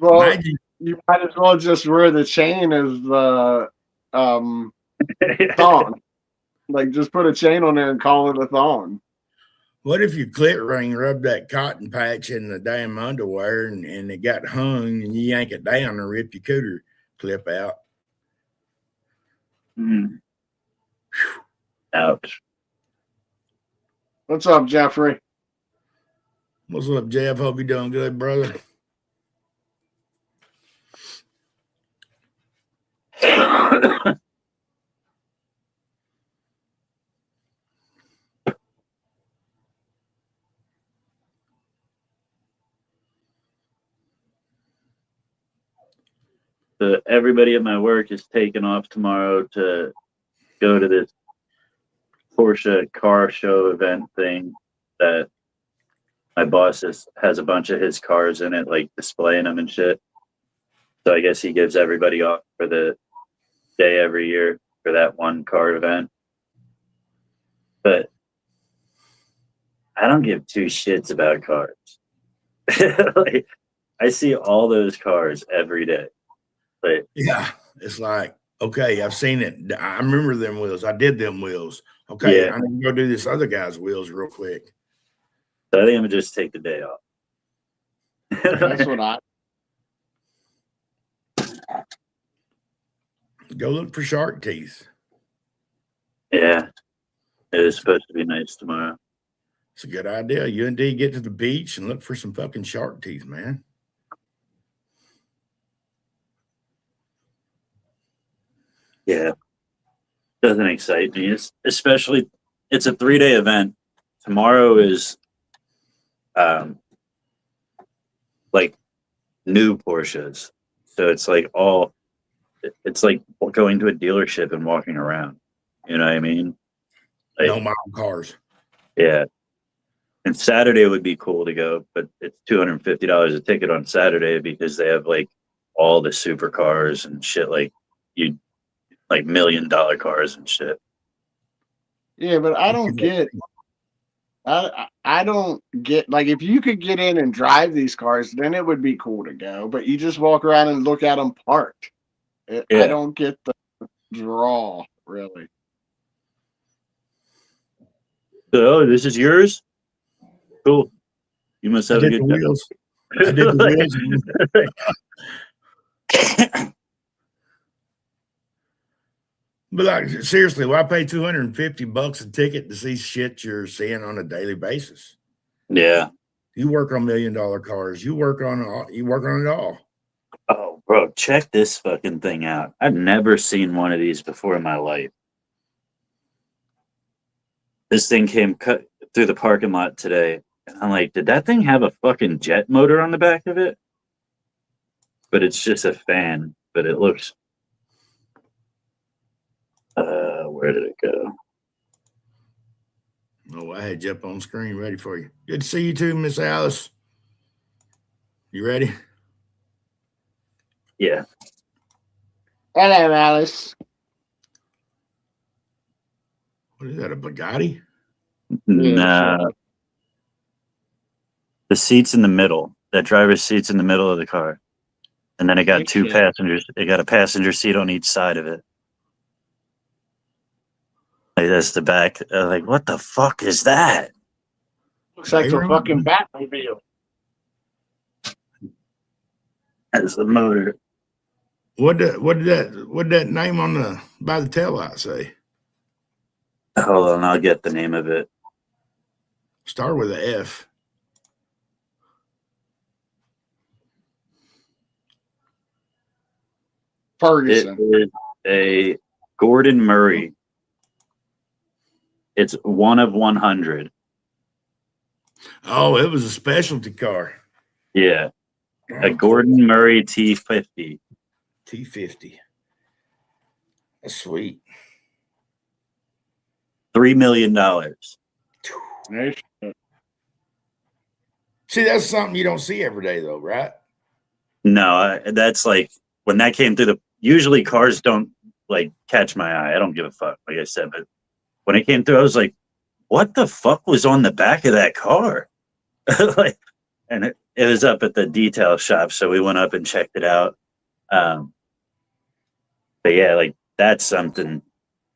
Well, Imagine, you might as well just wear the chain as the thong. Like, just put a chain on there and call it a thong. what if your clit ring rubbed that cotton patch in the damn underwear and it got hung and you yank it down and rip your cooter clip out? Mm. Ouch. What's up, Jeffrey? What's up, Jeff? Hope you're doing good, brother. So everybody at my work is taking off tomorrow to go to this Porsche car show event thing that my boss has a bunch of his cars in it, like displaying them and shit. So I guess he gives everybody off for the day every year for that one car event. But I don't give two shits about cars. Like, I see all those cars every day. But Yeah, it's like, okay, I've seen it. I remember them wheels. I did them wheels. Okay, Yeah. I need to go do this other guy's wheels real quick. so I think I'm gonna just take the day off. That's what I. Go look for shark teeth. Yeah, it is supposed to be nice tomorrow. It's a good idea. You indeed get to the beach and look for some fucking shark teeth, man. Yeah, doesn't excite me. Especially it's a 3-day event. Tomorrow is like new Porsches, so it's like it's like going to a dealership and walking around. You know what I mean? Like, No model cars. yeah. And Saturday would be cool to go, but it's $250 a ticket on Saturday because they have like all the supercars and shit, like $1 million cars and shit. Yeah, but I don't get. I don't get, like, if you could get in and drive these cars, then it would be cool to go. But you just walk around and look at them parked. Yeah. I don't get the draw, really. So, oh, this is yours? Cool. You must I have a did the good time. wheels. I did the wheels. But like, seriously, why pay $250 a ticket to see shit you're seeing on a daily basis? Yeah. You work on $1 million cars. You work on it all. Oh, bro, check this fucking thing out. I've never seen one of these before in my life. This thing came cut through the parking lot today. I'm like, did that thing have a fucking jet motor on the back of it? But it's just a fan. But it looks. Where did it go? Oh, I had you up on screen ready for you. Good to see you too, Miss Alice. You ready? Yeah. Hello, Alice. What is that, a Bugatti? Nah. The seat's in the middle. That driver's seat's in the middle of the car. And then it got two Okay. passengers. It got a passenger seat on each side of it. Like, that's the back. Like, what the fuck is that? Looks like the fucking Batmobile. That's the motor. What did that name on the by the taillight say? Hold on, I'll get the name of it. Start with a F. It Ferguson. is a Gordon Murray. It's 1 of 100. Oh, it was a specialty car. Yeah, a Gordon Murray T50. T50. That's sweet. $3 million. Nice. See, that's something you don't see every day, though, right? No, that's like when that came through the. Usually, cars don't like catch my eye. I don't give a fuck, like I said. But when it came through, I was like, "What the fuck was on the back of that car?" Like, and it was up at the detail shop, so we went up and checked it out. But yeah, like that's something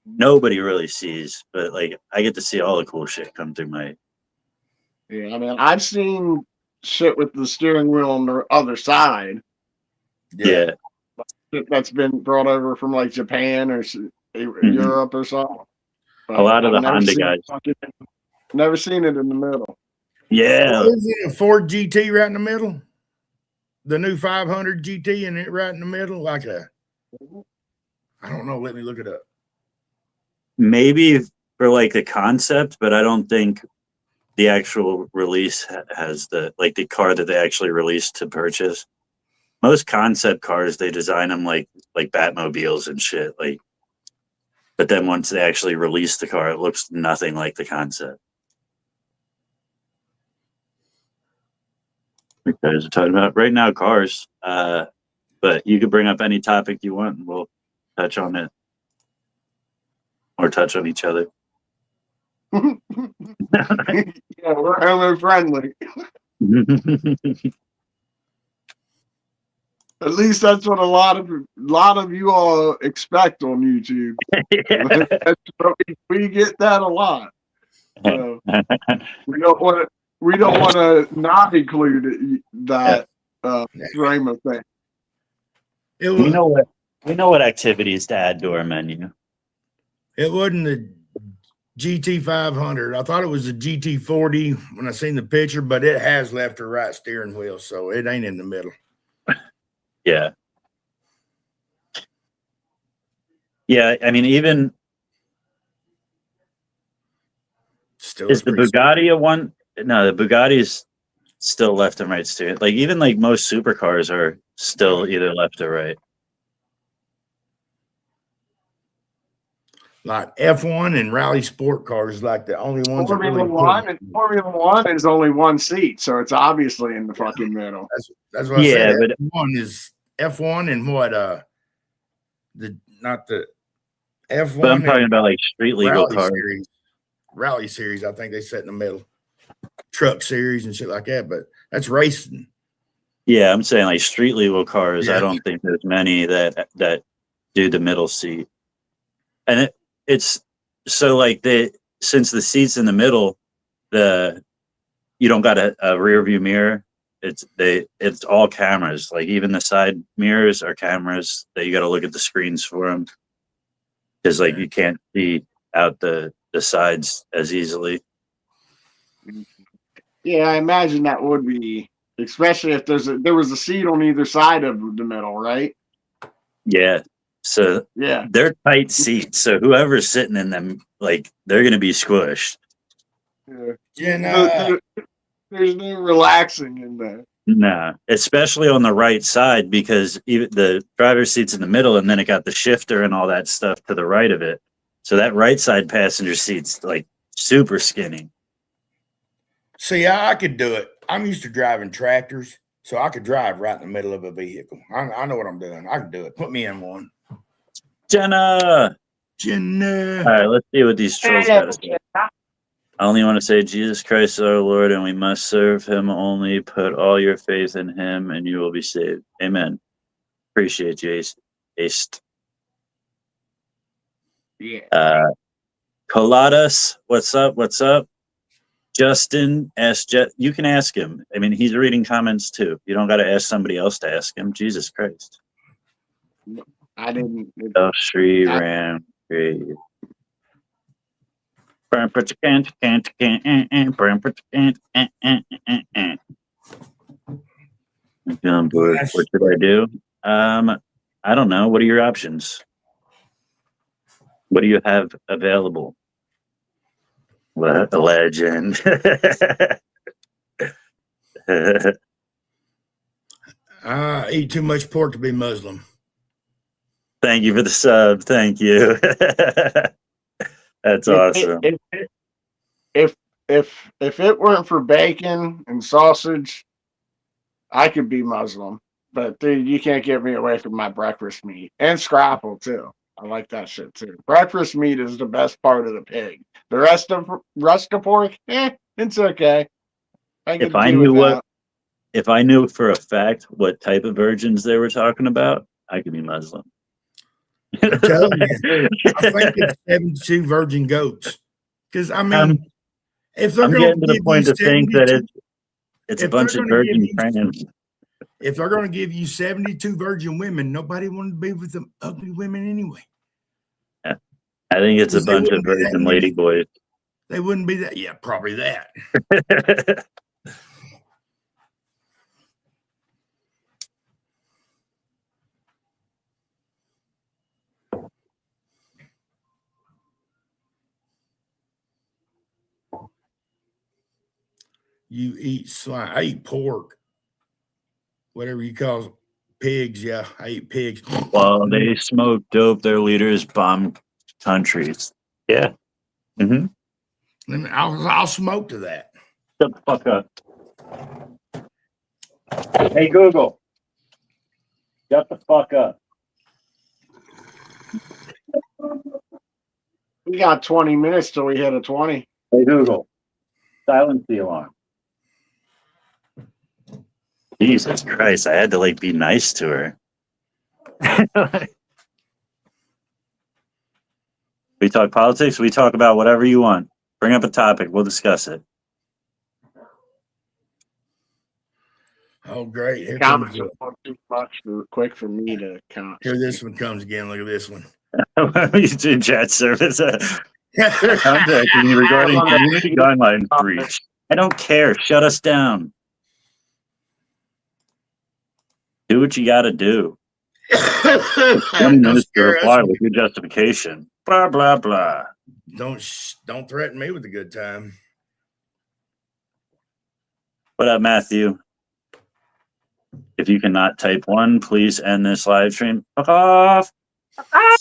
nobody really sees, but like I get to see all the cool shit come through my. Yeah, I mean, I've seen shit with the steering wheel on the other side Yeah, that's been brought over from like Japan or Europe or something. But a lot of the I've never Honda seen guys. never seen it in the middle. Yeah, Is it a Ford GT right in the middle? The new 500 GT and it right in the middle, like a. I don't know. Let me look it up. maybe for like the concept, but I don't think the actual release has the car that they actually released to purchase. Most concept cars, they design them like Batmobiles and shit. Like, but then once they actually release the car, it looks nothing like the concept. You guys are talking about right now cars, but you could bring up any topic you want, and we'll touch on it or touch on each other. Yeah, we're homo friendly. At least that's what a lot of you all expect on YouTube. We get that a lot. So we don't want to not include that frame of thing. We know what activities to add to our menu. It wasn't the GT500. I thought it was a GT40 when I seen the picture, but it has left or right steering wheel, so it ain't in the middle. Yeah. Yeah, I mean, even Still is the Bugatti a one? No, the Bugatti is still left and right steering. Like even like most supercars are still either left or right. like F1 and rally sport cars, like the only ones. Formula One is only one seat, so it's obviously in the fucking middle. That's what I said. But F1 is F1 and what? Not the F1. But I'm talking about like street legal cars. Rally series, I think they set in the middle. Truck series and shit like that, but that's racing. Yeah, I'm saying like street legal cars. Yeah. I don't think there's many that do the middle seat, and it's so like since the seat's in the middle, you don't got a rear view mirror. It's all cameras. Like even the side mirrors are cameras that you got to look at the screens for them, because like you can't see out the sides as easily. Yeah, I imagine that would be, especially if there was a seat on either side of the middle, right? Yeah. So yeah, they're tight seats. So whoever's sitting in them, like they're gonna be squished. Yeah. There's no relaxing in there. Nah, especially on the right side, because even the driver's seat's in the middle, and then it got the shifter and all that stuff to the right of it. So that right side passenger seat's like super skinny. See, I could do it. I'm used to driving tractors, so I could drive right in the middle of a vehicle. I know what I'm doing. I can do it. Put me in one. Jenna. All right, let's see what these trolls got to say. I only want to say Jesus Christ is our Lord, and we must serve him only. Put all your faith in him, and you will be saved. Amen. Appreciate you, Ace. Yeah. Coladas, what's up? What's up? Justin, you can ask him. I mean, he's reading comments too. You don't got to ask somebody else to ask him. Jesus Christ. I didn't. Sri Ram. What should I do? I don't know. What are your options? What do you have available? What a legend. I eat too much pork to be Muslim. Thank you for the sub. Thank you. That's awesome. If it weren't for bacon and sausage, I could be Muslim. But dude, you can't get me away from my breakfast meat and scrapple too. I like that shit too. Breakfast meat is the best part of the pig. The rest of pork, it's okay. I If can I do knew with what, that. if I knew for a fact what type of virgins they were talking about, I could be Muslim. I'm telling you, I think it's 72 virgin goats. Because I mean, if they're I'm going getting to to the give you point to think that 72, it's a if they're bunch of going to give virgin you, trans. if they're going to give you 72 virgin women, nobody wanted to be with the ugly women anyway. I think it's a 'Cause they bunch of wouldn't be that virgin many. lady boys. They wouldn't be that. Yeah, probably that. You eat swine. I eat pork. Whatever you call pigs. Yeah, I eat pigs. While they smoke dope, their leaders bomb countries. Yeah. Mm-hmm. I'll smoke to that. Shut the fuck up. Hey, Google. Shut the fuck up. We got 20 minutes till we hit a 20. Hey, Google. Silence the alarm. Jesus Christ, I had to like be nice to her. We talk politics, we talk about whatever you want. Bring up a topic, we'll discuss it. Oh, great. Here comes Comments the, are too much quick for me to count. here this one comes again. Look at this one. You do chat service. Contacting you regarding community guideline breach. I don't care. Shut us down. Do what you got to do. 20 minutes to reply with your justification. Blah blah blah. Don't threaten me with a good time. What up, Matthew? If you cannot type one, please end this live stream. Fuck off. I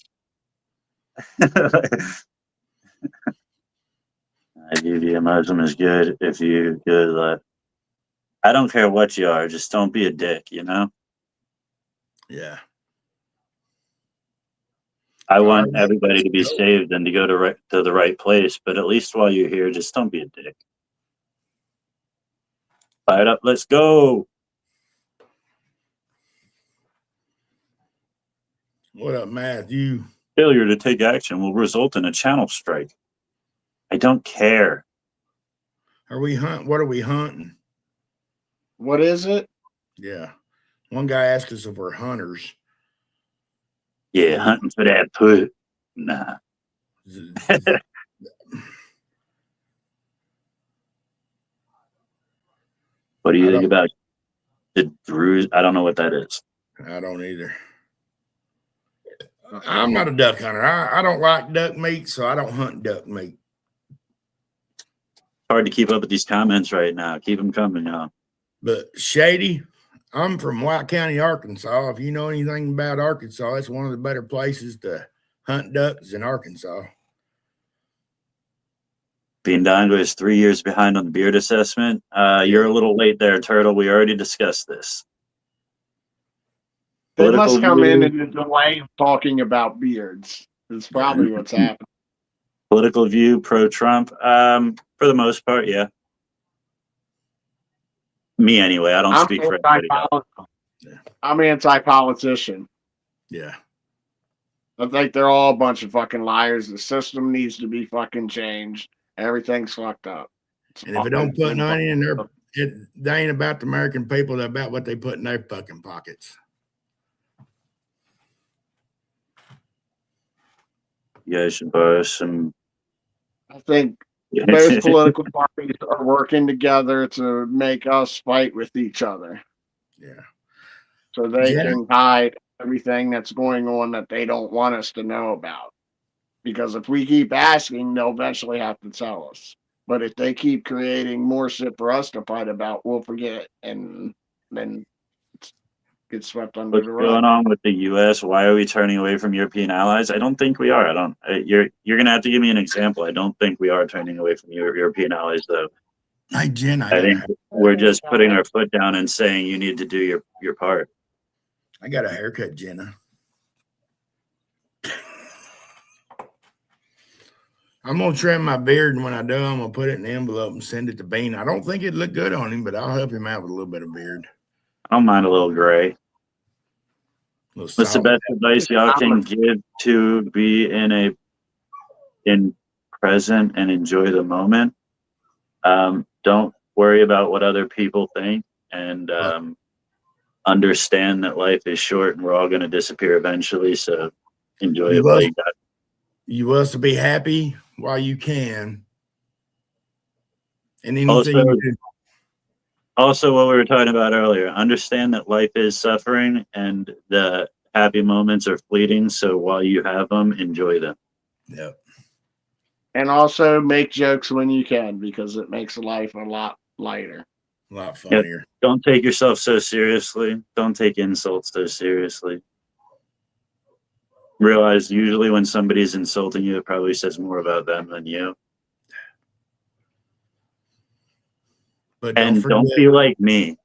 view you a Muslim is good if you good. I don't care what you are, just don't be a dick, you know? Yeah. I want everybody to be saved and to go to the right place, but at least while you're here, just don't be a dick. Fire it up, let's go. What up, Matthew? Failure to take action will result in a channel strike. I don't care. Are we hunt? What are we hunting? What is it? Yeah. One guy asked us if we're hunters. Yeah, hunting for that put. Nah. What do you think about the Druze? I don't know what that is. I don't either. I'm not a duck hunter. I don't like duck meat, so I don't hunt duck meat. Hard to keep up with these comments right now. Keep them coming, y'all. But Shady, I'm from White County, Arkansas. If you know anything about Arkansas, it's one of the better places to hunt ducks in Arkansas. Biendango is 3 years behind on the beard assessment. You're a little late there, Turtle. We already discussed this. They Political must come view. in and delay talking about beards. That's probably what's happening. Political view pro-Trump. For the most part, yeah. Me anyway. I don't speak for anybody else. I'm anti-politician. Yeah. I think they're all a bunch of fucking liars. The system needs to be fucking changed. Everything's fucked up. And if it don't put money in their, they ain't about the American people. They're about what they put in their fucking pockets. You guys should borrow some. I think both political parties are working together to make us fight with each other. Yeah. So they can hide everything that's going on that they don't want us to know about. Because if we keep asking, they'll eventually have to tell us. But if they keep creating more shit for us to fight about, we'll forget and then get swept under What's the rug. going on with the U.S.? Why are we turning away from European allies? I don't think we are. You're gonna have to give me an example. I don't think we are turning away from European allies, though. Hey, Jen, I think we're just putting our foot down and saying you need to do your part. I got a haircut, Jenna. I'm gonna trim my beard, and when I do, I'm gonna put it in an envelope and send it to Bean. I don't think it'd look good on him, but I'll help him out with a little bit of beard. I don't mind a little gray. Little What's the salt. best advice y'all can give to be in present and enjoy the moment? Don't worry about what other people think, and understand that life is short and we're all going to disappear eventually. So enjoy it while you got it. You want us to be happy while you can. And anything Also, you do. Also, what we were talking about earlier, understand that life is suffering and the happy moments are fleeting. So while you have them, enjoy them. Yep. And also make jokes when you can, because it makes life a lot lighter. A lot funnier. Don't take yourself so seriously. Don't take insults so seriously. Realize usually when somebody's insulting you, it probably says more about them than you. But And don't be like me.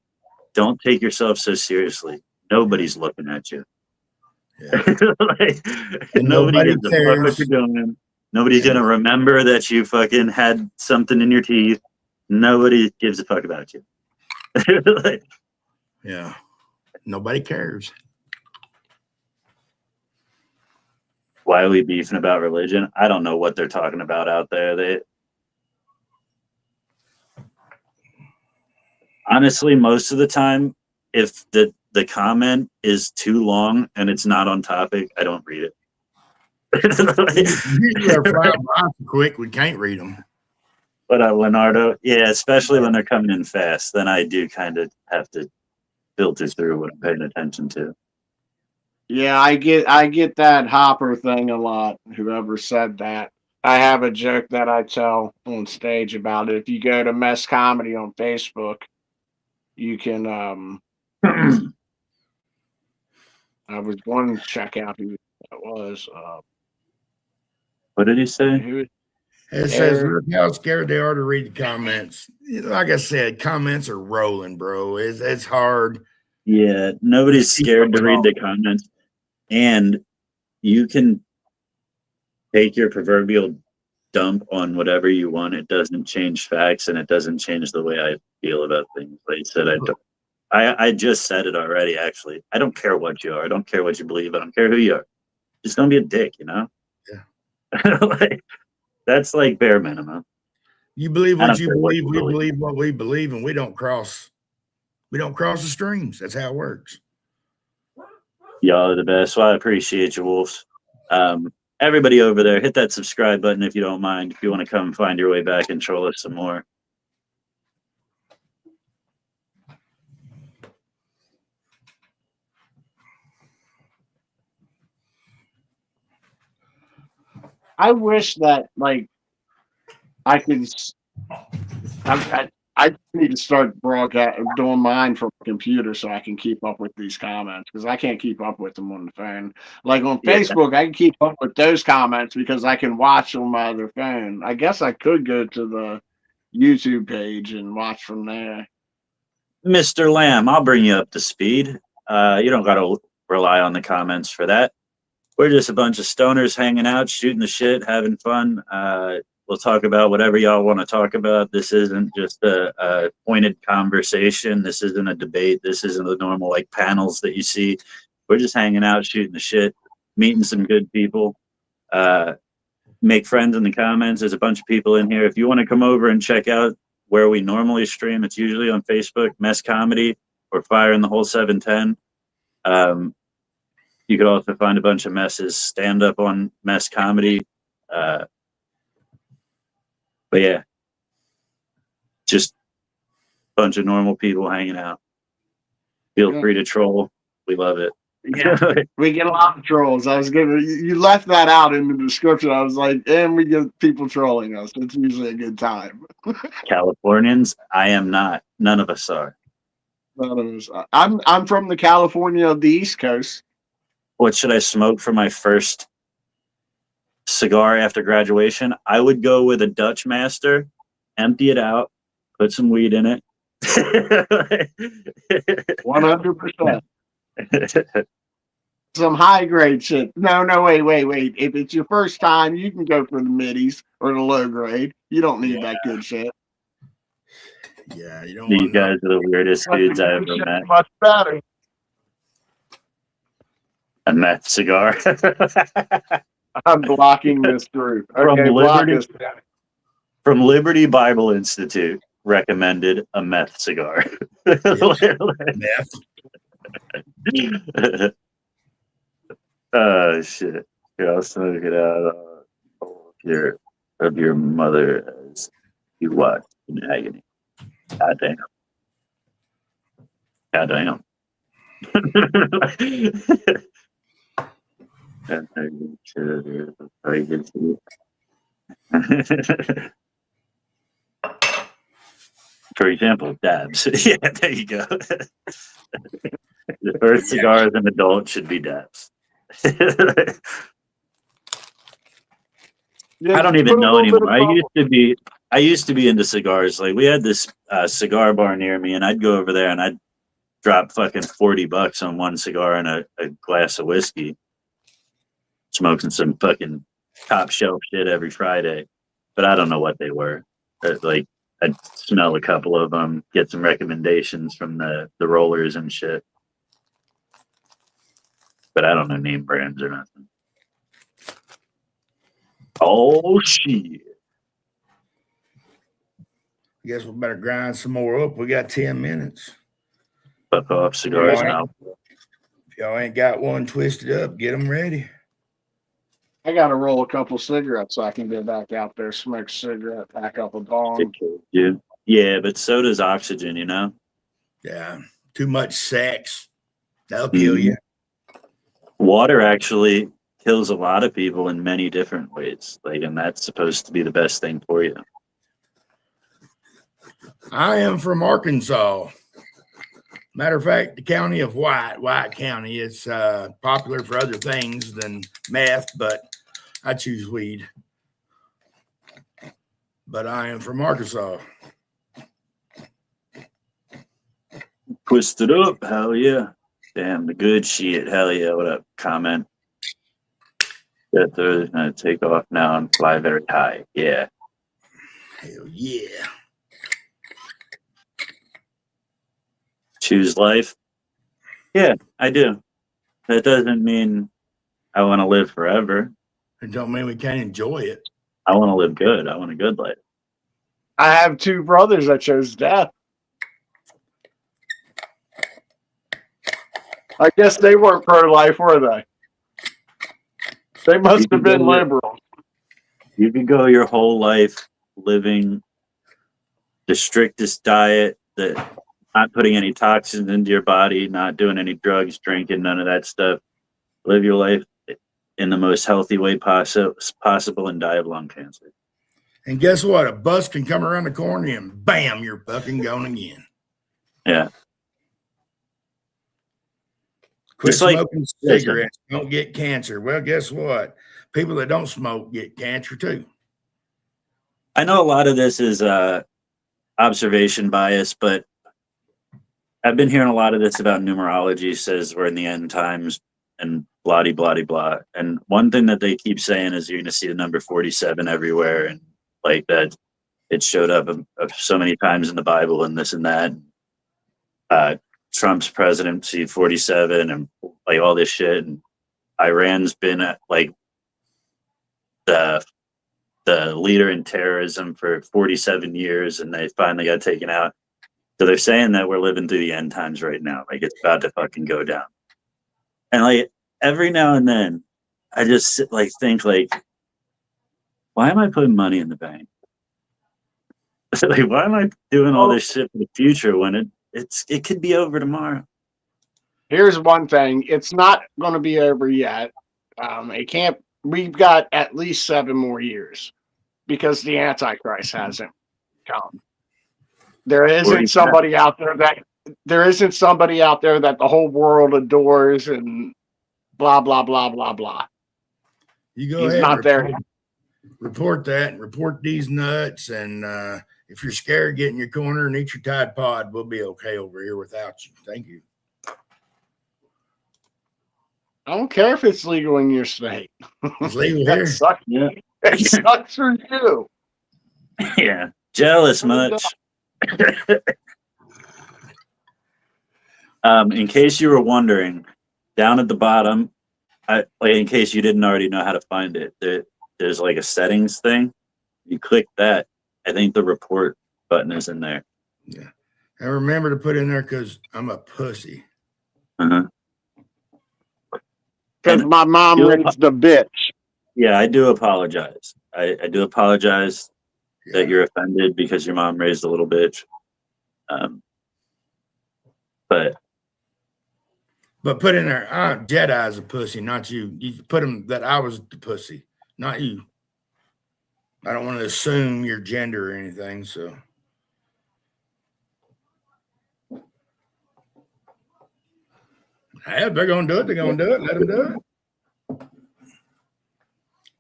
Don't take yourself so seriously. Nobody's looking at you. Yeah. Like, And nobody nobody gives a fuck what cares. you're doing. Nobody's gonna remember that you fucking had something in your teeth. Nobody gives a fuck about you. Like, Yeah. Nobody cares. why are we beefing about religion? I don't know what they're talking about out there. Honestly, most of the time, if the comment is too long and it's not on topic, I don't read it. Usually they're flying by so quick, we can't read them. But Leonardo, yeah, especially when they're coming in fast, then I do kind of have to filter through what I'm paying attention to. Yeah, I get that Hopper thing a lot. Whoever said that. I have a joke that I tell on stage about it. If you go to Mess Comedy on Facebook, you can I was going to check out who that was. What did he say? Who It says, look how scared they are to read the comments. Like I said, comments are rolling, bro. It's hard. Yeah, nobody's scared to read the comments. And you can take your proverbial dump on whatever you want. It doesn't change facts, and it doesn't change the way I feel about things. Like I said, I just said it already, actually. I don't care what you are. I don't care what you believe. I don't care who you are. Just don't be a dick, you know? Yeah. Like, that's like bare minimum. You believe I what don't you care what believe, you we believe. believe what we believe, and we don't cross the streams. That's how it works. Y'all are the best. Well, I appreciate you, Wolves. Everybody over there, hit that subscribe button if you don't mind. If you want to come find your way back and troll us some more. I wish that like I could. I need to start doing mine from a computer so I can keep up with these comments, because I can't keep up with them on the phone. Like on Yeah. Facebook, I can keep up with those comments because I can watch on my other phone. I guess I could go to the YouTube page and watch from there. Mr. Lamb, I'll bring you up to speed. You don't got to rely on the comments for that. We're just a bunch of stoners hanging out, shooting the shit, having fun. We'll talk about whatever y'all want to talk about. This isn't just a pointed conversation. This isn't a debate. This isn't the normal like panels that you see. We're just hanging out, shooting the shit, meeting some good people. Make friends in the comments. There's a bunch of people in here. If you want to come over and check out where we normally stream, it's usually on Facebook, Mess Comedy, or Fire in the Hole 710. You could also find a bunch of messes stand up on Mess Comedy. But yeah, just a bunch of normal people hanging out. Feel free to troll. We love it. Yeah, we get a lot of trolls. I was gonna, you left that out in the description. I was like, and we get people trolling us. It's usually a good time. Californians, I am not. None of us are. I'm from the California of the East Coast. What should I smoke for my first cigar after graduation? I would go with a Dutch Master, empty it out, put some weed in it. 100%. some high grade shit. No, wait. If it's your first time, you can go for the middies or the low grade. You don't need that good shit. Yeah, you don't These want to know. guys are the weirdest dudes I ever met. Much better. A meth cigar. I'm blocking this group. From Okay, block Liberty. this. From Liberty Bible Institute, recommended a meth cigar. Meth. Oh shit! Here, I'll smoke it out of your mother as you watch in agony. God damn. God damn. For example, dabs. Yeah, there you go. The first cigar as an adult should be dabs. I don't even know anymore. I used to be into cigars. Like we had this cigar bar near me, and I'd go over there and I'd drop fucking $40 on one cigar and a glass of whiskey, smoking some fucking top shelf shit every Friday. But I don't know what they were. Like I'd smell a couple of them, get some recommendations from the rollers and shit. But I don't know name brands or nothing. Oh shit! I guess we better grind some more up. We got 10 minutes. Fuck off cigars Yeah. now. If y'all ain't got one twisted up, get them ready. I got to roll a couple cigarettes so I can get back out there, smoke a cigarette, pack up a bong. Yeah, but so does oxygen, you know? Yeah, too much sex. That'll kill you. Water actually kills a lot of people in many different ways. Like, and that's supposed to be the best thing for you. I am from Arkansas. Matter of fact, the county of White County, it's popular for other things than meth, but I choose weed. But I am from Arkansas. Twisted up, hell yeah. Damn, the good shit, hell yeah. What up? Comment. That Thursday's gonna take off now and fly very high. Yeah. Hell yeah. Choose life. Yeah, I do. That doesn't mean I want to live forever. It don't mean we can't enjoy it. I want to live good. I want a good life. I have two brothers that chose death. I guess they weren't pro-life, were they? They must have been liberal. You could go your whole life living the strictest diet, that not putting any toxins into your body, not doing any drugs, drinking, none of that stuff. Live your life in the most healthy way possible and die of lung cancer. And guess what? A bus can come around the corner and bam, you're fucking gone again. Yeah. Quit Just like- smoking cigarettes. Don't get cancer. Well, guess what? People that don't smoke get cancer too. I know a lot of this is observation bias, but I've been hearing a lot of this about numerology, says we're in the end times and blah, blah, blah. And one thing that they keep saying is you're going to see the number 47 everywhere, and like that it showed up so many times in the Bible and this and that. Trump's presidency 47 and like all this shit. And Iran's been like the leader in terrorism for 47 years, and they finally got taken out. So they're saying that we're living through the end times right now. Like it's about to fucking go down. And like every now and then I just think why am I putting money in the bank? Like, why am I doing all this shit for the future when it could be over tomorrow? Here's one thing. It's not going to be over yet. It can't. We've got at least 7 more years because the Antichrist hasn't come. There isn't somebody out there that the whole world adores and blah blah blah blah blah. You go He's ahead. not there. Report that and report these nuts. And if you're scared, get in your corner and eat your Tide Pod. We'll be okay over here without you. Thank you. I don't care if it's legal in your state. It's legal That here. sucks. Yeah. It sucks for you. Yeah. Jealous much. In case you were wondering, down at the bottom, in case you didn't already know how to find it, there's like a settings thing. You click that. I think the report button is in there. Yeah. And remember to put in there because I'm a pussy. Uh-huh. Because And my mom you- raised a bitch. Yeah, I do apologize. I do apologize Yeah. that you're offended because your mom raised a little bitch. But But put in there, Jedi's a pussy, not you. You put him that I was the pussy, not you. I don't want to assume your gender or anything. So, hey, if they're gonna do it, they're gonna do it. Let them do it.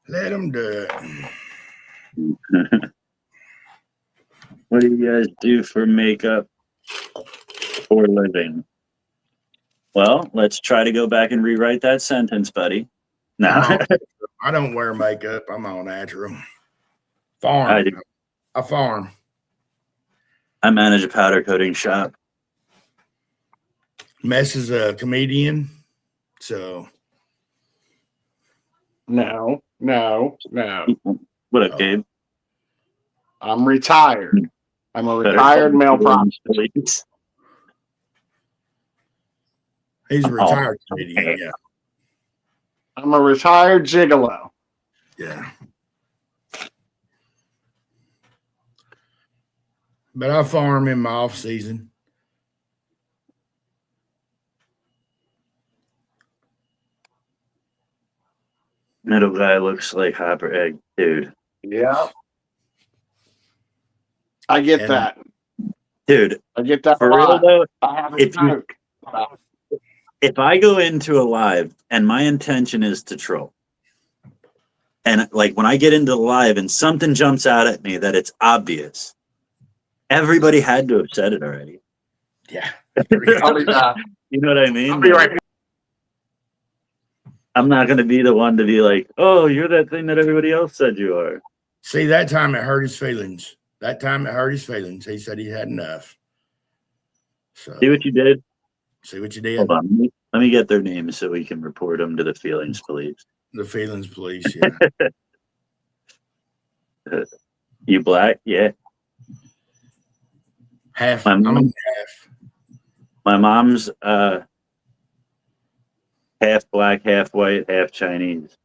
Let them do it. what do you guys do for makeup for a living? Well, let's try to go back and rewrite that sentence, buddy. No. I don't wear makeup. I'm all natural. Farm. I do. I farm. I manage a powder coating shop. Mess is a comedian, so No. What up, Oh. Gabe? I'm retired. I'm a Better retired call male me prostitute. please. he's a Oh, retired comedian. okay. Yeah, I'm a retired gigolo. yeah. But I farm in my off season. Middle guy looks like Hopper Egg. Dude. Yeah. I get And- that. Dude, I get that for a real lot. though, I have a if you- joke. if I go into a live and my intention is to troll, and like when I get into the live and something jumps out at me that it's obvious, everybody had to have said it already. Yeah. I'll be back. You know what I mean? I'll be right back. I'm not going to be the one to be like, oh, you're that thing that everybody else said you are. See, that time it hurt his feelings. That time it hurt his feelings. He said he had enough. So See what you did? see what you did. Hold on. Let me get their names so we can report them to the feelings police. The feelings police. Yeah. You black? Yeah. Half. My I'm mom- half. My mom's half black, half white, half Chinese.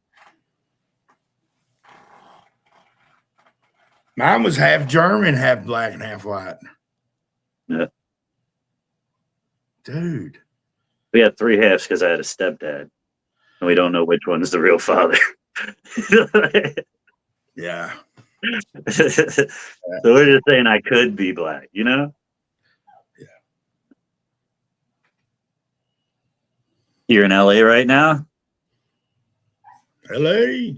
Mine was half German, half black, and half white. Yeah. Dude. We had three halves because I had a stepdad. And we don't know which one's the real father. Yeah. So we're just saying I could be black, you know? Yeah. You're in LA right now? LA.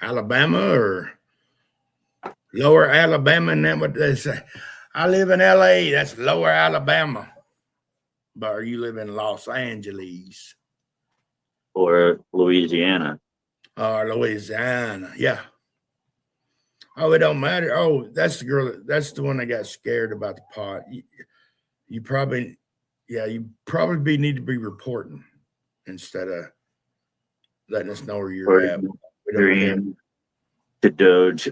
Alabama or lower Alabama, and that what they say. I live in LA, that's lower Alabama. But you live in Los Angeles Or Louisiana? or Louisiana. Yeah. Oh, it don't matter. Oh, that's the girl. That's the one that got scared about the pot. You probably, yeah, you probably need to be reporting instead of letting us know where you're Or at. We don't care. Dream to Doge.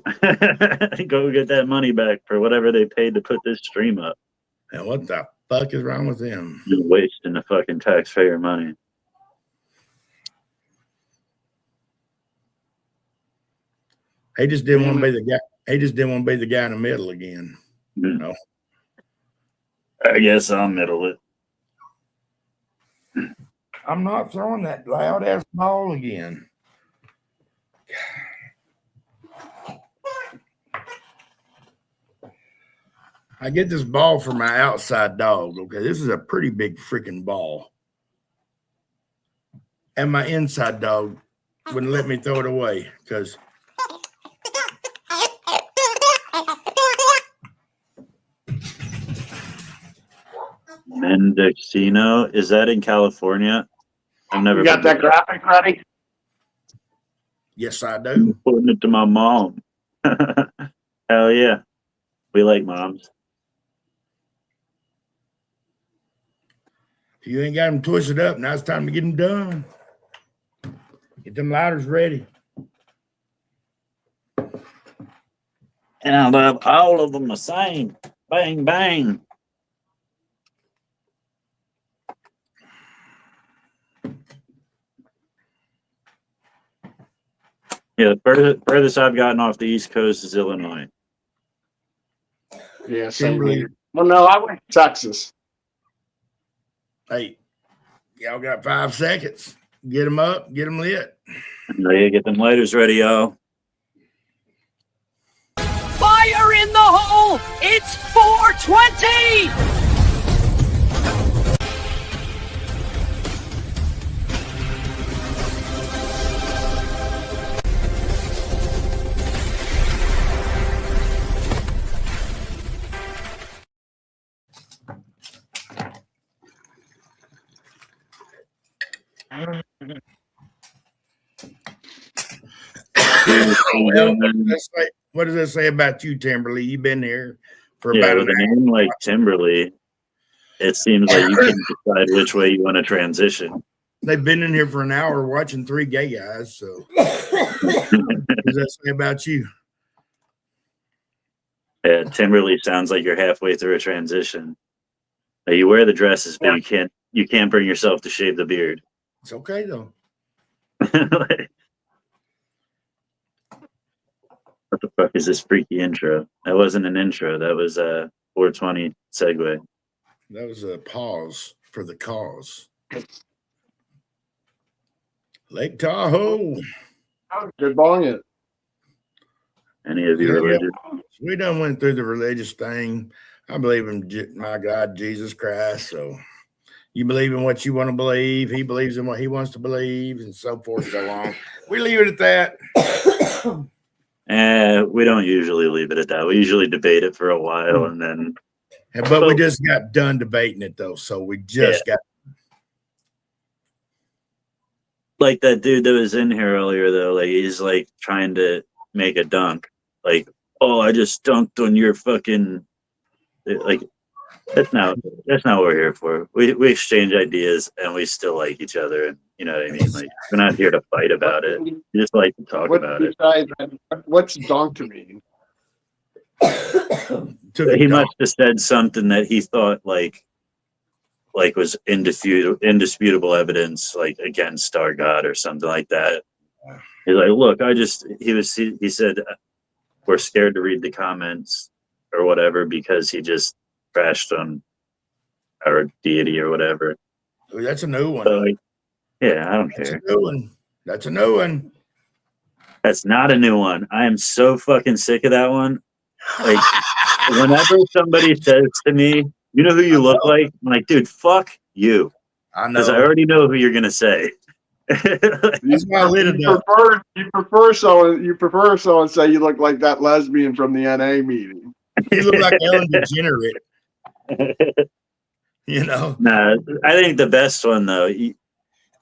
Go get that money back for whatever they paid to put this stream up. And what the fuck is wrong with them? You're wasting the fucking taxpayer money. He just didn't want to be the guy. He just didn't want to be the guy in the middle again. Mm. No. I guess I'll middle it. I'm not throwing that loud ass ball again. I get this ball for my outside dog. Okay, this is a pretty big freaking ball. And my inside dog wouldn't let me throw it away because Mendocino, is that in California? I've never You got been that graphic ready? Yes, I do. putting it to my mom. Hell yeah. We like moms. If you ain't got them twisted up, now it's time to get them done. Get them lighters ready. And I love all of them the same. Bang, bang. Yeah, the furthest I've gotten off the East Coast is Illinois. Yeah, same Kimberly. here. Well, no, I went to Texas. Hey, y'all got 5 seconds. Get them up, get them lit. Ready to get them lighters ready, y'all. Fire in the hole! It's 420! What does that say about you, Timberly? You've been here for Yeah, about with an a hour. name like Timberly, it seems like you can decide which way you want to transition. They've been in here for an hour watching 3 gay guys. So, what does that say about you? Yeah, Timberly sounds like you're halfway through a transition. You wear the dresses, but you can't bring yourself to shave the beard. It's okay though. What the fuck is this freaky intro? That wasn't an intro. That was a 420 segue. That was a pause for the cause. Lake Tahoe. Good bong it. Any of you Yeah. religious? We done went through the religious thing. I believe in my God, Jesus Christ. So you believe in what you want to believe. He believes in what he wants to believe, and so forth and so on. We leave it at that. We don't usually leave it at that. We usually debate it for a while and then. But we just got done debating it though. So we just got. Like that dude that was in here earlier, though, like he's like trying to make a dunk. Like, oh, I just dunked on your fucking. Like, that's not what we're here for. We exchange ideas and we still like each other, and you know what I mean. Like, we're not here to fight about it. We just like to talk about it. What's dunk to mean? He must have said something that he thought like was indisputable evidence, like against our God or something like that. He's like, look, he said, we're scared to read the comments or whatever because he just crashed on our deity or whatever. That's a new one. So, like, yeah, I don't care. That's a new one. That's not a new one. I am so fucking sick of that one. Like, whenever somebody says to me, you know who you look like? I'm like, dude, fuck you. I know. Because I already know who you're going to say. That's why I lit it up. You prefer someone say you look like that lesbian from the NA meeting. You look like Ellen DeGenerate. You know? Nah, I think the best one, though, DH,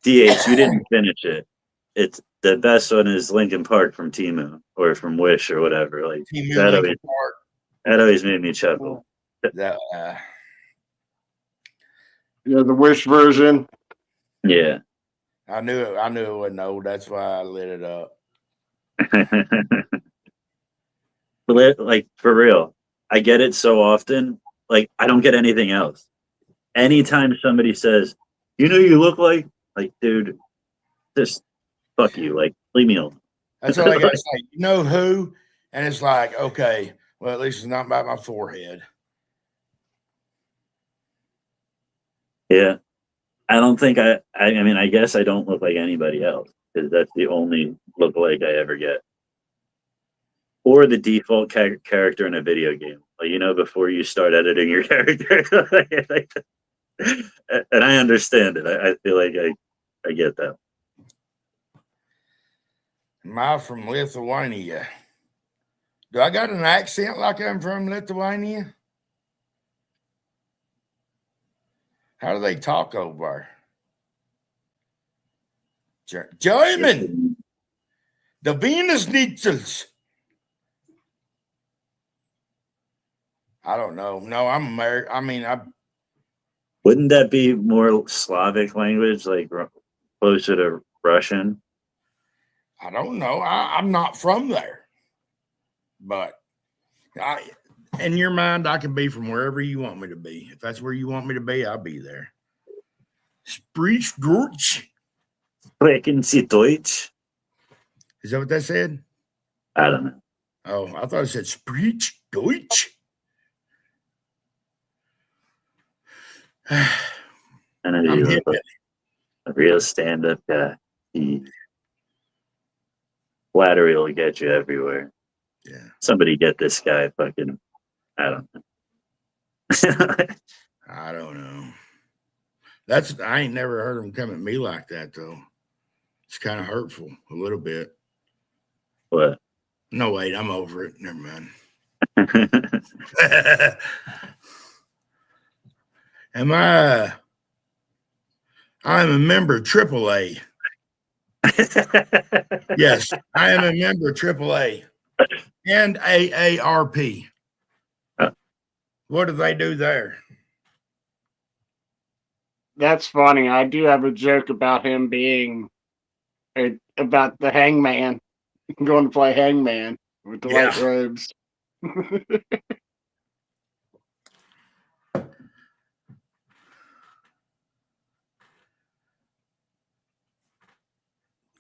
you didn't finish it. It's the best one is Linkin Park from Temu or from Wish or whatever. Like that always made me chuckle. That, Yeah, the Wish version. Yeah. I knew it wasn't old. That's why I lit it up. But like, for real, I get it so often. Like, I don't get anything else. Anytime somebody says, you know, you look like, dude, just fuck you. Like, leave me alone. That's all I got to say. You know who? And it's like, okay, well, at least it's not by my forehead. Yeah. I don't think I mean, I guess I don't look like anybody else because that's the only lookalike I ever get. Or the default character in a video game. Like, you know, before you start editing your character. And I understand it. I feel like I get that. Am I from Lithuania? Do I got an accent like I'm from Lithuania? How do they talk over there? German, the Venus Schnitzels. I don't know. No, I'm American. I mean, Wouldn't that be more Slavic language, like closer to Russian? I don't know. I'm not from there, but in your mind, I can be from wherever you want me to be. If that's where you want me to be, I'll be there. Sprich Deutsch. Sprechen Sie Deutsch? Is that what that said? I don't know. Oh, I thought it said Sprich Deutsch. I know I'm you hip. look like a real stand-up guy. Flattery will get you everywhere. Yeah. Somebody get this guy fucking, I don't know. I don't know. I ain't never heard him come at me like that though. It's kind of hurtful a little bit. What? No, wait, I'm over it. Never mind. I'm a member of AAA. Yes, I am a member of AAA and AARP. What do they do there? That's funny. I do have a joke about him being about the hangman, going to play hangman with the white robes.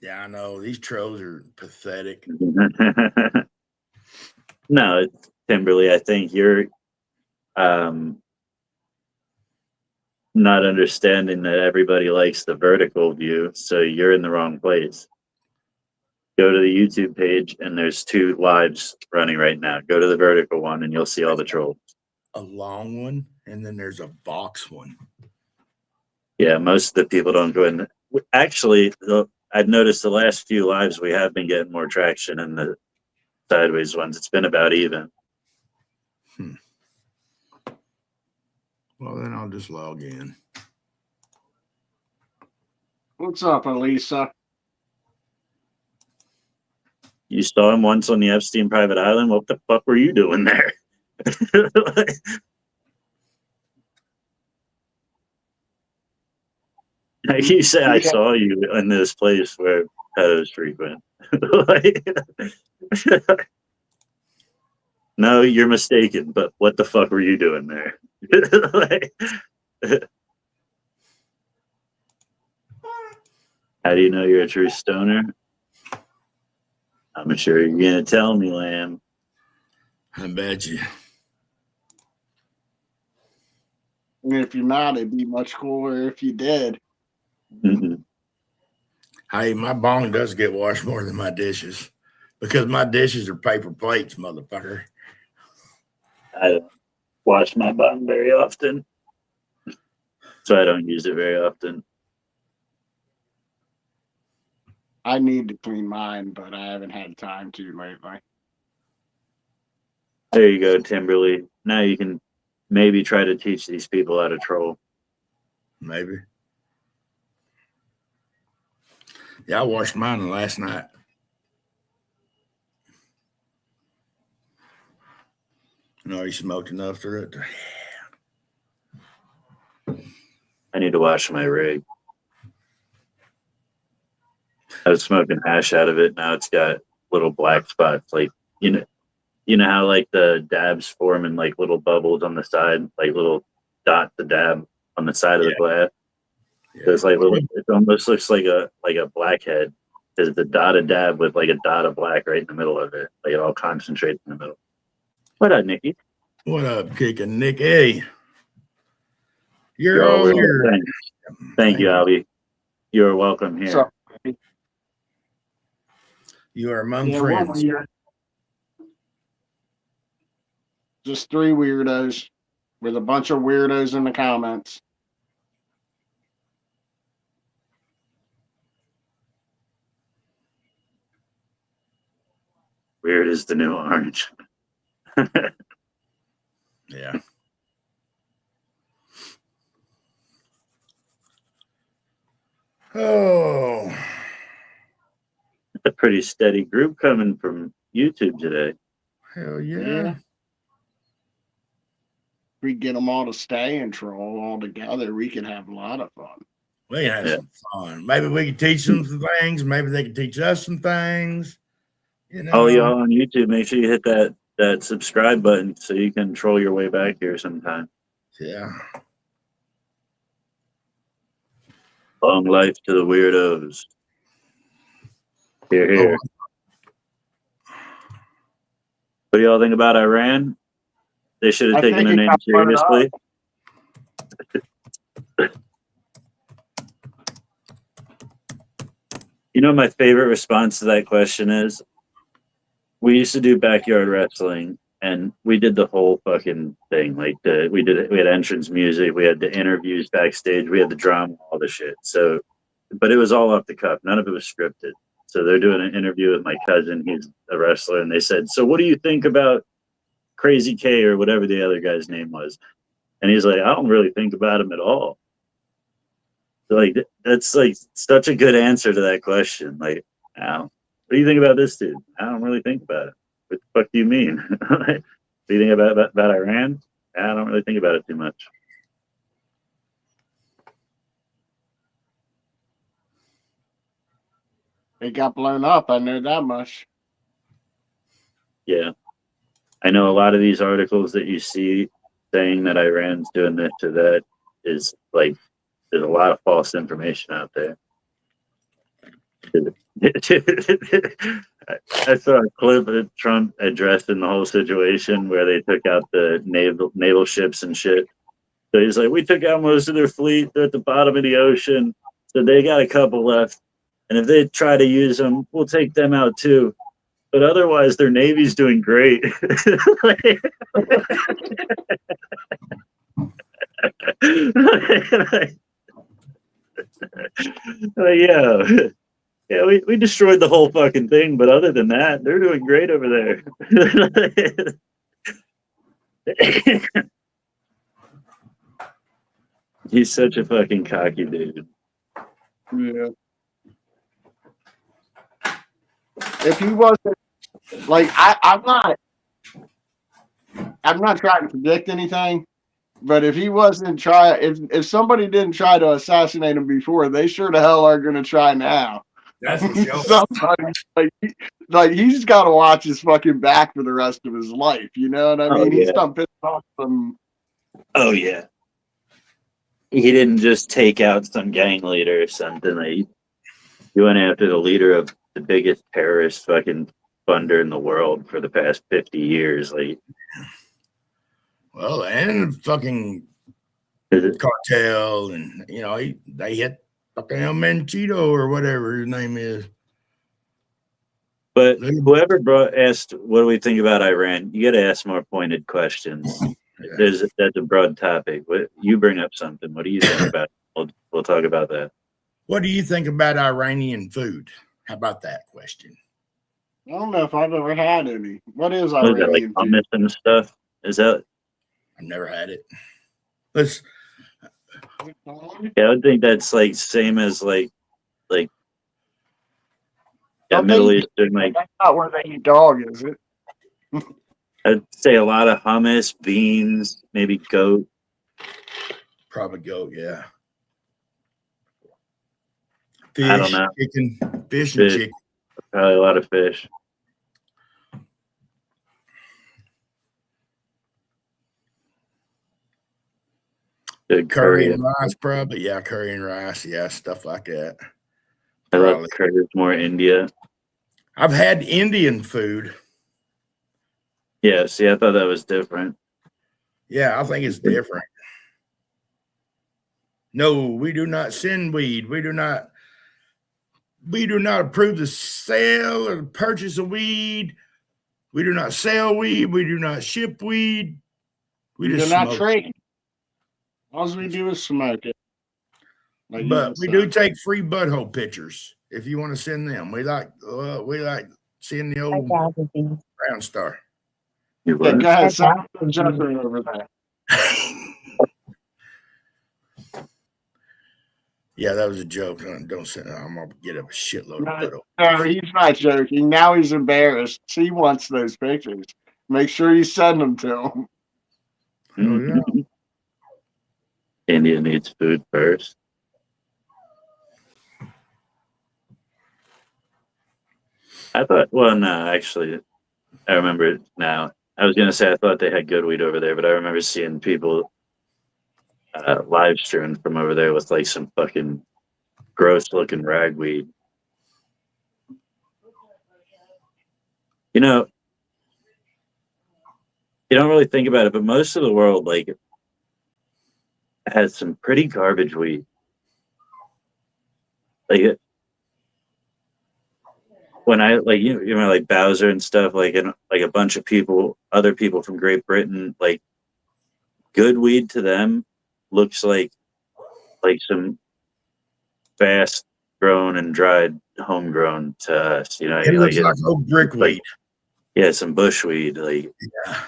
Yeah, I know. These trolls are pathetic. No, Timberly, I think you're not understanding that everybody likes the vertical view, so you're in the wrong place. Go to the YouTube page, and there's 2 lives running right now. Go to the vertical one, and you'll see all the trolls. A long one, and then there's a box one. Yeah, most of the people don't go in. Actually, I've noticed the last few lives we have been getting more traction in the sideways ones. It's been about even. Well, then I'll just log in. What's up, Elisa? You saw him once on the Epstein private island. What the fuck were you doing there? Like you say, I saw you in this place where pedos frequent. No, you're mistaken. But what the fuck were you doing there? How do you know you're a true stoner? I'm sure you're gonna tell me, Lamb. I bet you. And if you're not, it'd be much cooler if you did. Mm-hmm. Hey, my bong does get washed more than my dishes because my dishes are paper plates, motherfucker. I don't wash my bum very often, so I don't use it very often. I need to clean mine, but I haven't had time to lately. There you go, Timberly. Now you can maybe try to teach these people how to troll. Maybe. Yeah, I washed mine last night. No, you smoked enough through it. I need to wash my rig. I was smoking hash out of it. Now it's got little black spots. Like you know how like the dabs form in like little bubbles on the side, like little dots of dab on the side of the glass. Yeah. There's like little. It almost looks like a blackhead. There's the dot of dab with like a dot of black right in the middle of it. Like it all concentrates in the middle. What up, Nikki? What up, kicking Nick? Hey, you're all here. Thank you, Albie. You're welcome here. So, you are among friends. Just 3 weirdos with a bunch of weirdos in the comments. Weird is the new orange. Yeah. Oh, A pretty steady group coming from YouTube today. hell yeah. Yeah. If we get them all to stay and troll all together, we could have a lot of fun. We can have Yeah. some fun. Maybe we can teach them some things. Maybe they can teach us some things. You know. All y'all on YouTube, make sure you hit that subscribe button so you can troll your way back here sometime. Yeah. Long life to the weirdos. Here, here. What do y'all think about Iran? They should have I taken think their it name got burned up. seriously. You know, my favorite response to that question is, we used to do backyard wrestling, and we did the whole fucking thing. Like we had entrance music, we had the interviews backstage, we had the drama, all the shit. So, but it was all off the cuff. None of it was scripted. So they're doing an interview with my cousin. He's a wrestler, and they said, "So what do you think about Crazy K or whatever the other guy's name was?" And he's like, "I don't really think about him at all." So like that's like such a good answer to that question. Like, what do you think about this dude? I don't really think about it. What the fuck do you mean? What do you think about Iran? I don't really think about it too much. It got blown up. I know that much. Yeah. I know a lot of these articles that you see saying that Iran's doing this or that is like, there's a lot of false information out there. I saw a clip of Trump addressing the whole situation where they took out the naval ships and shit. So he's like, we took out most of their fleet. They're at the bottom of the ocean. So they got a couple left. And if they try to use them, we'll take them out too. But otherwise, their Navy's doing great. Yeah, we destroyed the whole fucking thing, but other than that, they're doing great over there. He's such a fucking cocky dude. Yeah. If he wasn't like I'm not trying to predict anything, but if he wasn't if somebody didn't try to assassinate him before, they sure the hell are gonna try now. That's for sure. Somebody, like he's got to watch his fucking back for the rest of his life. You know what I mean? He's done pissed off some. Oh yeah. He didn't just take out some gang leader or something. Like, he went after the leader of the biggest terrorist fucking funder in the world for the past 50 years. Like, well, and fucking cartel, and you know, they hit fucking El Menchito or whatever his name is. but whoever asked, what do we think about Iran? You got to ask more pointed questions. That's a broad topic. You bring up something. What do you think about it? We'll talk about that. What do you think about Iranian food? How about that question? I don't know if I've ever had any. What is What is that, like Iranian hummus food? and stuff? Is that? I've never had it. Let's. Yeah, I would think that's like same as like yeah, Don't Middle they- Eastern. Like, That's not where they eat dog, is it? I'd say a lot of hummus, beans, maybe goat. Probably goat, yeah. Fish, I don't know. chicken, fish Fish. and chicken. Probably a lot of fish. Good Curry curry. and rice, probably. Yeah, curry and rice. Yeah, stuff like that. I love Probably. curry. It's more India. I've had Indian food. Yeah, see, I thought that was different. Yeah, I think it's different. No, we do not send weed. We do not approve the sale or the purchase of weed. We do not sell weed. We do not ship weed. We We're just not smoke. trading. All we do is smoke it. Like you But just we said. do take free butthole pictures if you want to send them. We like seeing the old brown star. You Yeah, what? go ahead. Sound Jeffrey over there. Yeah, that was a joke. Don't say that. I'm gonna get up a shitload of No, butt. no, he's not joking. Now he's embarrassed. He wants those pictures. Make sure you send them to him. Oh yeah. India needs food first. I thought, well, no, actually, I remember it now. I was going to say I thought they had good weed over there, but I remember seeing people live streaming from over there with like some fucking gross looking ragweed. You know, you don't really think about it, but most of the world like has some pretty garbage weed. Like when I like you know like Bowser and stuff like and like a bunch of people, other people from Great Britain, like good weed to them looks like some fast grown and dried homegrown to us. You know, what I It mean? looks Like like old brickweed. yeah, some bushweed, like Yeah.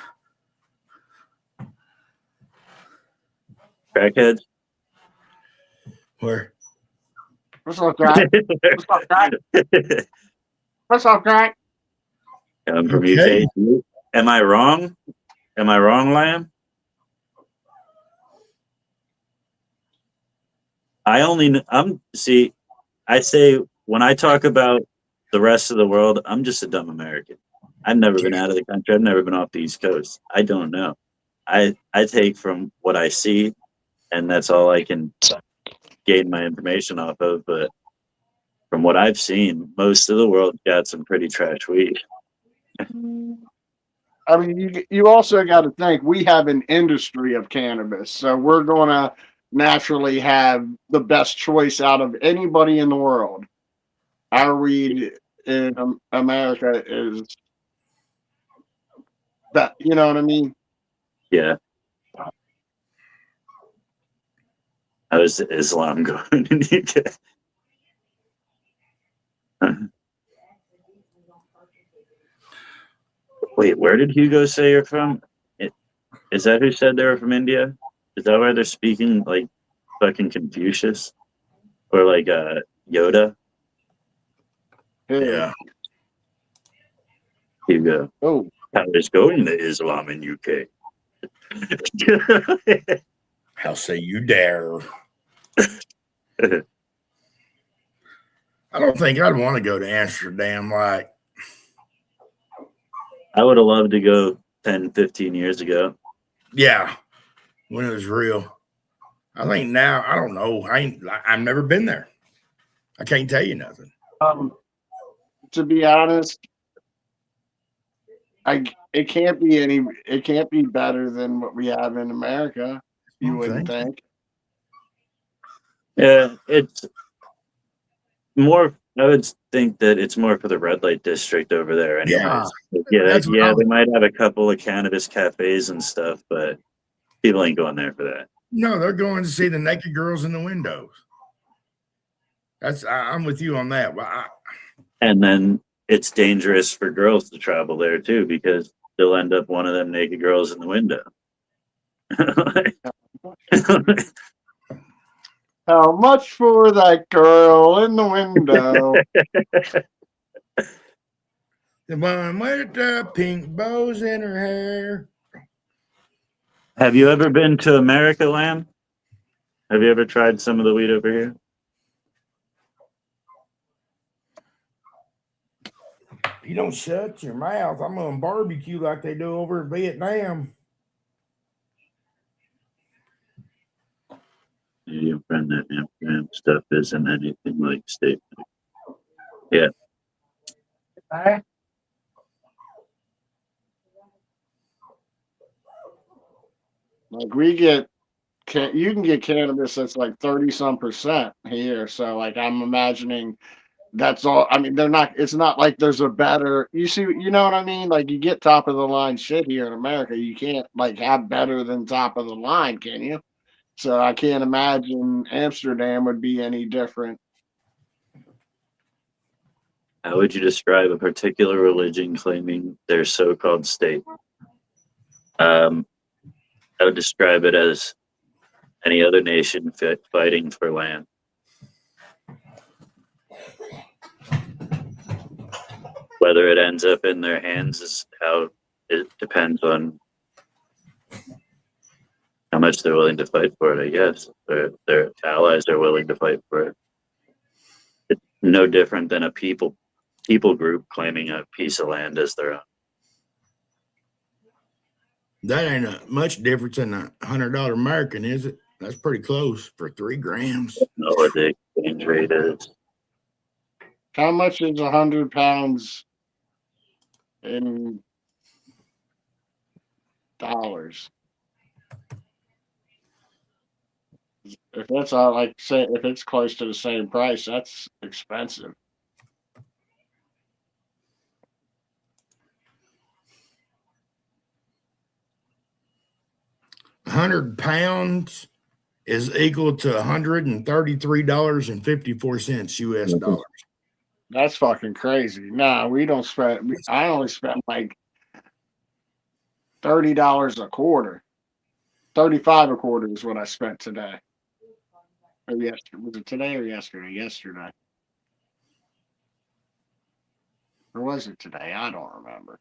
crackheads. Where? What's up, Crack? What's up, Crack? What's up, Crack? I'm from Okay. UK. Am I wrong? Am I wrong, Lamb? I say when I talk about the rest of the world, I'm just a dumb American. I've never been out of the country. I've never been off the East Coast. I don't know. I take from what I see, and that's all I can gain my information off of. But from what I've seen, most of the world got some pretty trash weed. I mean, you also got to think we have an industry of cannabis, so we're going to naturally have the best choice out of anybody in the world. Our weed in America is that, you know what I mean? Yeah. How is Islam going in the UK? Wait, where did Hugo say you're from? Is that who said they were from India? Is that why they're speaking like fucking Confucius? Or like Yoda? Yeah. Hugo. Oh, How is going to Islam in UK? How say you dare? I don't think I'd want to go to Amsterdam. Like, I would have loved to go 10, 15 years ago. yeah, when it was real. I think now, I don't know. I've never been there. I can't tell you nothing. to be honest, it can't be better than what we have in America. You wouldn't think. Yeah, it's more. I would think that it's more for the red light district over there. Anyways. Yeah. Yeah, they might have a couple of cannabis cafes and stuff, but people ain't going there for that. No, they're going to see the naked girls in the windows. I'm with you on that. And then it's dangerous for girls to travel there too because they'll end up one of them naked girls in the window. How much for that girl in the window? The one with the pink bows in her hair. Have you ever been to America, Lamb? Have you ever tried some of the weed over here? You don't shut your mouth. I'm on barbecue like they do over in Vietnam. Your friend that Amsterdam stuff isn't anything like state. Yeah. Like you can get cannabis that's like 30-some% here. So like I'm imagining that's all. I mean, it's not like there's a better, you know what I mean? Like you get top of the line shit here in America. You can't like have better than top of the line, can you? So I can't imagine Amsterdam would be any different. How would you describe a particular religion claiming their so-called state? I would describe it as any other nation fighting for land. Whether it ends up in their hands is how it depends on how much they're willing to fight for it, I guess. Or their allies are willing to fight for it. It's no different than a people group claiming a piece of land as their own. That ain't a much difference in $100 American, is it? That's pretty close for 3 grams. Know what the exchange rate is. How much is 100 pounds in dollars? If that's all, like, say, if it's close to the same price, that's expensive. £100 is equal to $133.54 US dollars. That's fucking crazy. Nah, we don't spend. I only spend like $30 a quarter. 35 a quarter is what I spent today. Or yesterday. Was it today or yesterday? Yesterday. Or was it today? I don't remember.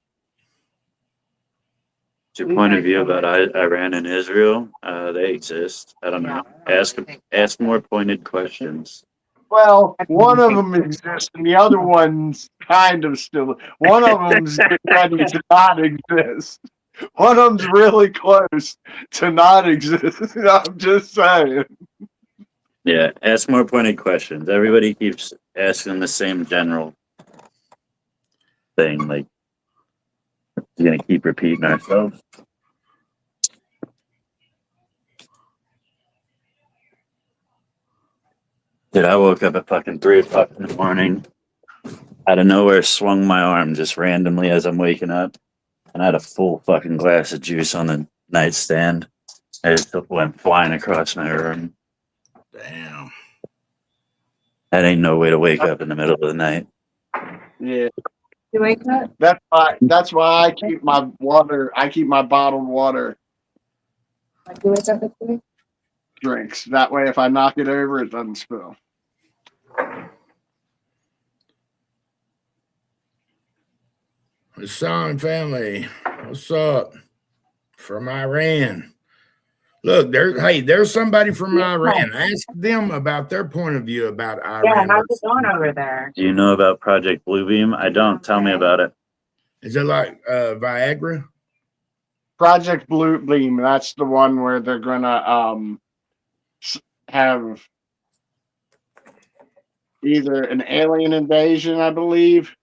What's your point of view about Iran and Israel? They exist. I don't know. Ask more pointed questions. Well, one of them exists, and the other one's kind of still. One of them's ready to not exist. One of them's really close to not exist. I'm just saying. Yeah, ask more pointed questions. Everybody keeps asking the same general thing. Like, you're gonna keep repeating ourselves. Dude, I woke up at fucking 3 o'clock in the morning. Out of nowhere, swung my arm just randomly as I'm waking up, and I had a full fucking glass of juice on the nightstand. It just went flying across my room. Damn. That ain't no way to wake up in the middle of the night. Yeah, You wake up? that's why I keep my water. I keep my bottled water Like you wake up at 3? drinks. That way, if I knock it over, it doesn't spill. Hassan family, what's up? From Iran. Look, there's somebody from Iran. Ask them about their point of view about Yeah, Iran. how's it going over there? Do you know about Project Bluebeam? I don't. Tell me about it. Is it like Viagra? Project Blue Beam. That's the one where they're gonna have either an alien invasion, I believe,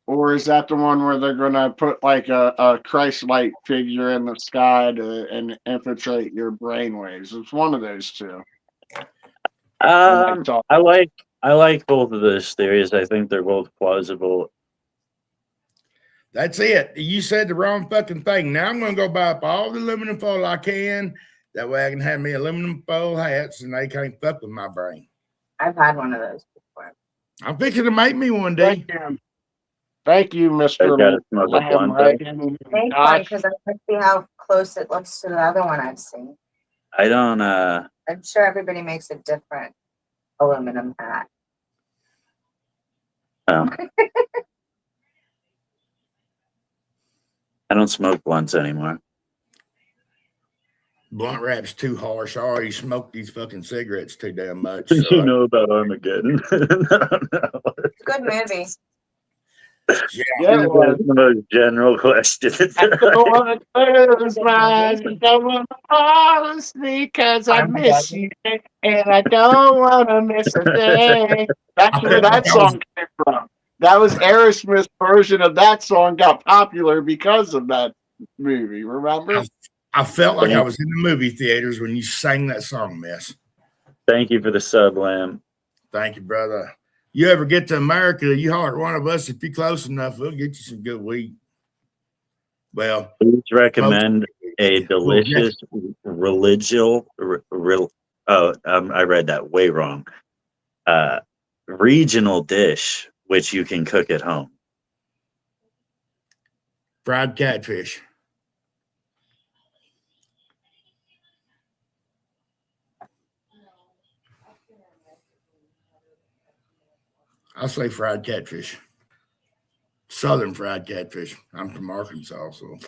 or is that the one where they're gonna put like a Christ-like figure in the sky and infiltrate your brainwaves? It's one of those two. I like both of those theories. I think they're both plausible. That's it. You said the wrong fucking thing. Now I'm gonna go buy up all the aluminum foil I can. That way I can have me aluminum foil hats and they can't fuck with my brain. I've had one of those before. I'm fixing to make me one day. Thank you, Mr. I gotta smoke a Lamb blunt, Reagan. Thank one because I want to see how close it looks to the other one I've seen. I don't. I'm sure everybody makes a different aluminum hat. Oh. I don't smoke blunts anymore. Blunt wrap's too harsh. I already smoked these fucking cigarettes too damn much. Did so you know about Armageddon? No. Good movie. Yeah, That's the most general question. I don't want to lose mine. I don't want to fall asleep because I miss you, and I don't want to miss a thing. That's where that song came from. That was Aerosmith's version of that song got popular because of that movie. Remember? I felt like I was in the movie theaters when you sang that song, Miss. Thank you for the sub, Lamb. Thank you, brother. You ever get to America, you holler at one of us. If you're close enough, we'll get you some good weed. Well, Please recommend a delicious I read that way wrong. Regional dish which you can cook at home. fried catfish. I'll say fried catfish. Southern fried catfish. I'm from Arkansas, so.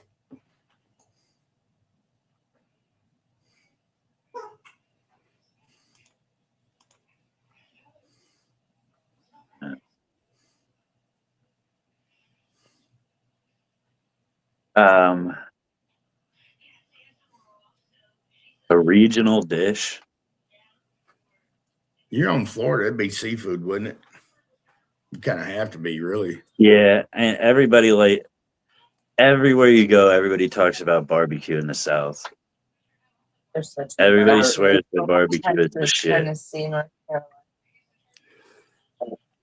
A regional dish. You're on Florida, it'd be seafood, wouldn't it? You kind of have to be, really. Yeah, and everybody like everywhere you go, everybody talks about barbecue in the South. There's such Everybody a- swears that barbecue is the Texas, shit. Tennessee, North Carolina.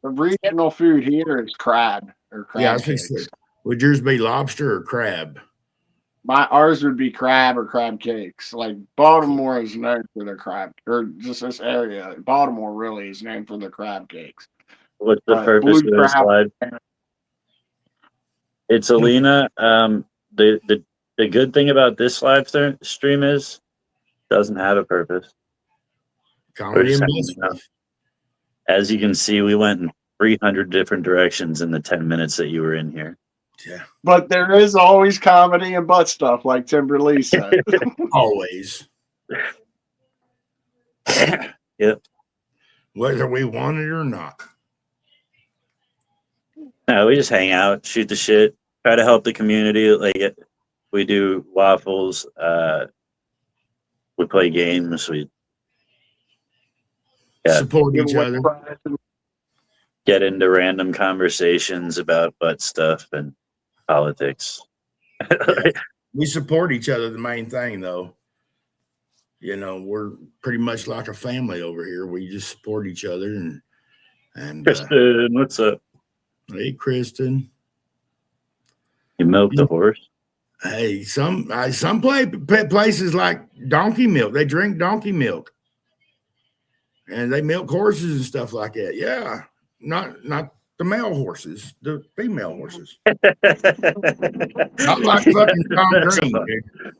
The regional food here is crab or crab Yeah, I was cakes. thinking, would yours be lobster or crab? Ours would be crab or crab cakes. Like Baltimore is known for their crab, or just this area. Baltimore really is known for their crab cakes. What's the purpose blue of this crab- slide? It's Alina. The good thing about this live stream is doesn't have a purpose. Comedy and Or stuff. As you can see, we went in 300 different directions in the 10 minutes that you were in here. Yeah, But there is always comedy and butt stuff, like Timber Lee said. always. Yep. Whether we want it or not. No, we just hang out, shoot the shit, try to help the community. Like we do waffles. We play games. We Yeah. Support each other. get into random conversations about butt stuff and politics. We support each other, the main thing, though. You know, we're pretty much like a family over here. We just support each other and Kristen, what's up? hey, Kristen. You milked the horse? Hey, some places like donkey milk. They drink donkey milk, and they milk horses and stuff like that. Yeah, not the male horses, the female horses. Not like fucking Tom That's Green. fun. Dude.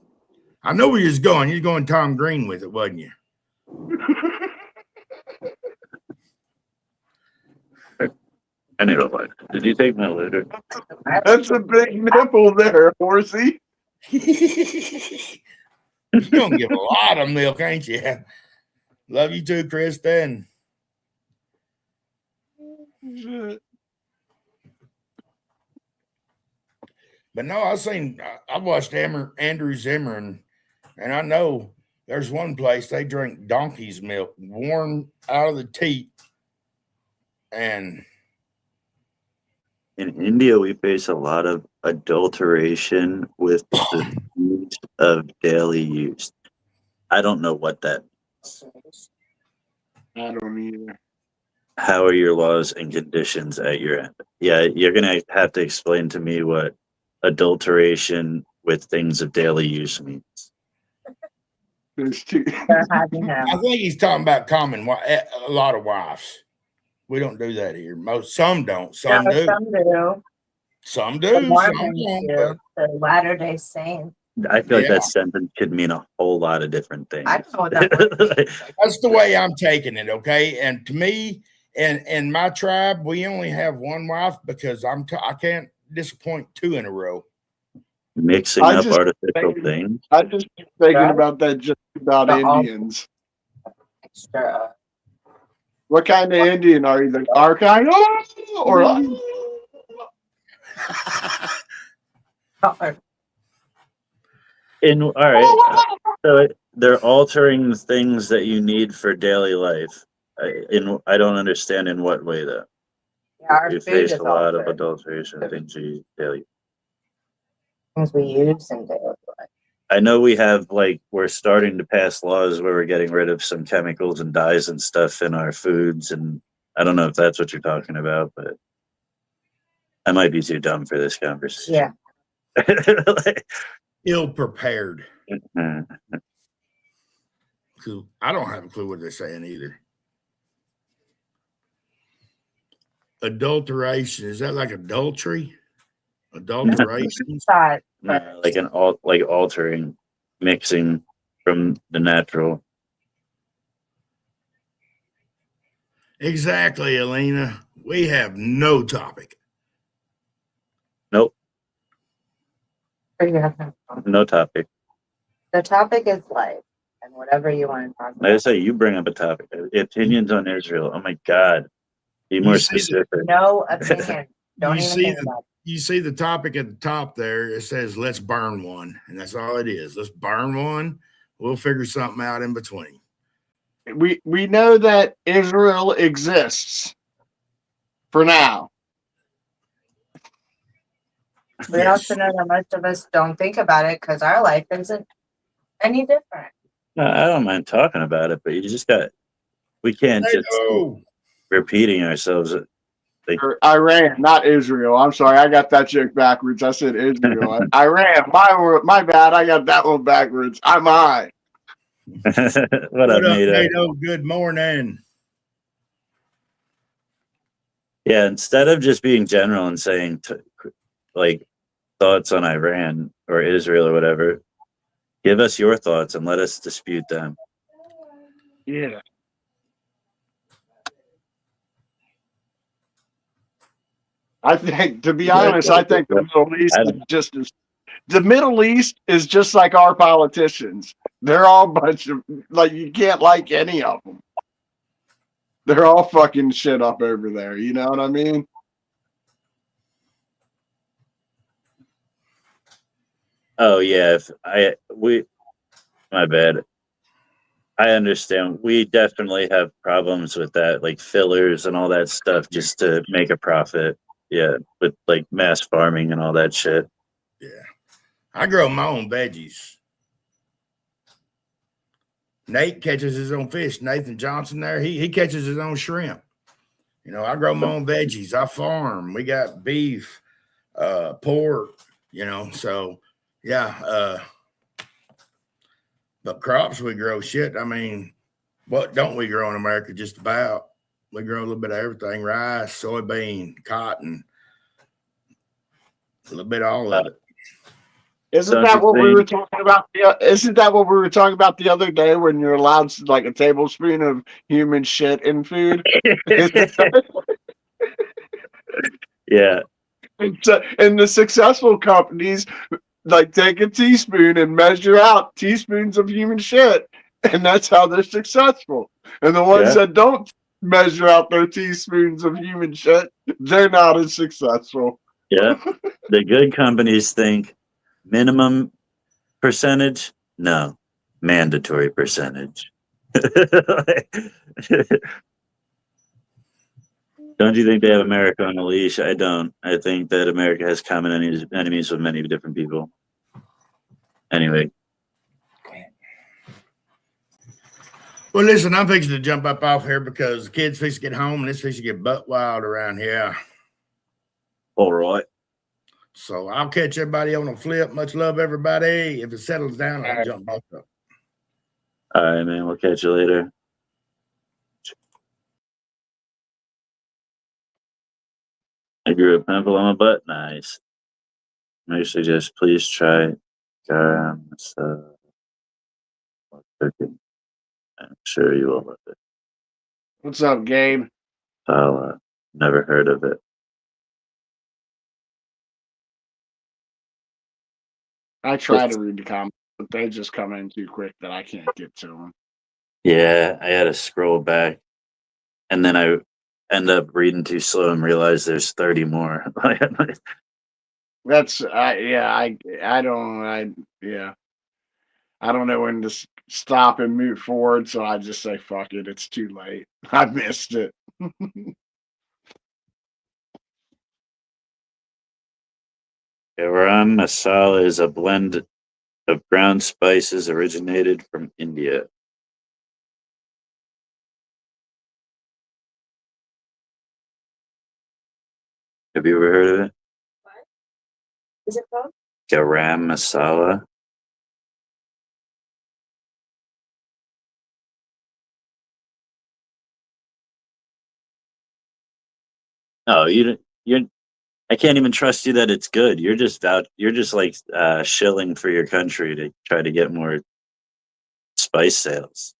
I know where you're going. You're going Tom Green with it, wasn't you? I need a light. Did you take my lighter? That's a big nipple there, horsey. You're gonna give a lot of milk, ain't you? Love you too, Kristen. But no, I watched Andrew Zimmern, and I know there's one place they drink donkey's milk, warm out of the teat, and In India, we face a lot of adulteration with the foods of daily use. I don't know what that means. I don't either. How are your laws and conditions at your end? Yeah, you're going to have to explain to me what adulteration with things of daily use means. There's two. I think he's talking about a lot of wives. We don't do that here. Some don't. Some do. Some do. Some The do. Some Mormons don't. do. The Latter-day Saints. I feel like Yeah. that sentence could mean a whole lot of different things. I don't know what that word means. That's the way I'm taking it, okay? And to me, in my tribe, we only have one wife because I can't disappoint two in a row. Mixing I up just artificial think- things. I just keep thinking Yeah. about that just about The all- Indians. Extra. What kind of Indian are you? Our kind? Or color. All right, so they're altering the things that you need for daily life. I don't understand in what way though. Yeah, our You food face is a lot of altered. adulteration things you use daily. Things we use in daily life. I know we're starting to pass laws where we're getting rid of some chemicals and dyes and stuff in our foods, and I don't know if that's what you're talking about, but I might be too dumb for this conversation. Yeah. Ill prepared. uh, I don't have a clue what they're saying either. Adulteration. Is that like adultery? Adulteration? Thought, like altering, mixing from the natural. Exactly, Elena. We have no topic. Nope. Or you have no- No topic. The topic is life and whatever you want to talk Like I about. say, you bring up a topic. Opinions on Israel. Oh my God. Be more You see the- specific. No opinion. Don't You even see think the- about it. You see the topic at the top there. It says, let's burn one. And that's all it is. Let's burn one. We'll figure something out in between. We know that Israel exists for now. We also know that most of us don't think about it because our life isn't any different. No, I don't mind talking about it, but you just we can't just keep Oh, repeating ourselves. Or Iran, not Israel. I'm sorry, I got that joke backwards. I said Israel. Iran. My bad. I got that one backwards. I'm high. What up, what up, NATO? NATO? Good morning. Yeah, instead of just being general and saying like thoughts on Iran or Israel or whatever, give us your thoughts and let us dispute them. Yeah. I think, to be honest, I think the Middle East is just as the Middle East is just like our politicians. They're all a bunch of like you can't like any of them. They're all fucking shit up over there. You know what I mean? Oh yeah, my bad. I understand. We definitely have problems with that, like fillers and all that stuff, just to make a profit. Yeah, with like mass farming and all that shit. Yeah. I grow my own veggies. Nate catches his own fish. Nathan Johnson there, he catches his own shrimp. You know, I grow my own veggies. I farm. We got beef, pork, you know, so yeah. But crops we grow shit. I mean, what don't we grow in America? Just about. We grow a little bit of everything: rice, soybean, cotton, a little bit of all of it. Isn't that what we were talking about? Isn't that what we were talking about the other day when you're allowed like a tablespoon of human shit in food? Yeah. And the successful companies like take a teaspoon and measure out teaspoons of human shit, and that's how they're successful. And the ones that don't measure out their teaspoons of human shit, they're not as successful. Yeah. The good companies think minimum percentage, no, mandatory percentage. Don't you think they have America on a leash? I don't. I think that America has common enemies with many different people. Anyway. Well, listen, I'm fixing to jump up off here because the kids fixing to get home and it's fixing to get butt wild around here. All right. So I'll catch everybody on a flip. Much love, everybody. If it settles down, I'll jump back up. All right, man. We'll catch you later. I grew a pimple on my butt. Nice. Make sure just please try garam cooking. I'm sure you will love it. What's up, Gabe? Never heard of it. I try to read the comments, but they just come in too quick that I can't get to them. Yeah, I had to scroll back, and then I end up reading too slow and realize there's 30 more. That's I don't know when to stop and move forward, so I just say fuck it. It's too late. I missed it. Garam masala is a blend of ground spices originated from India. Have you ever heard of it? What is it called? Garam masala. Oh, you're. I can't even trust you that it's good. You're just out. You're just like shilling for your country to try to get more spice sales.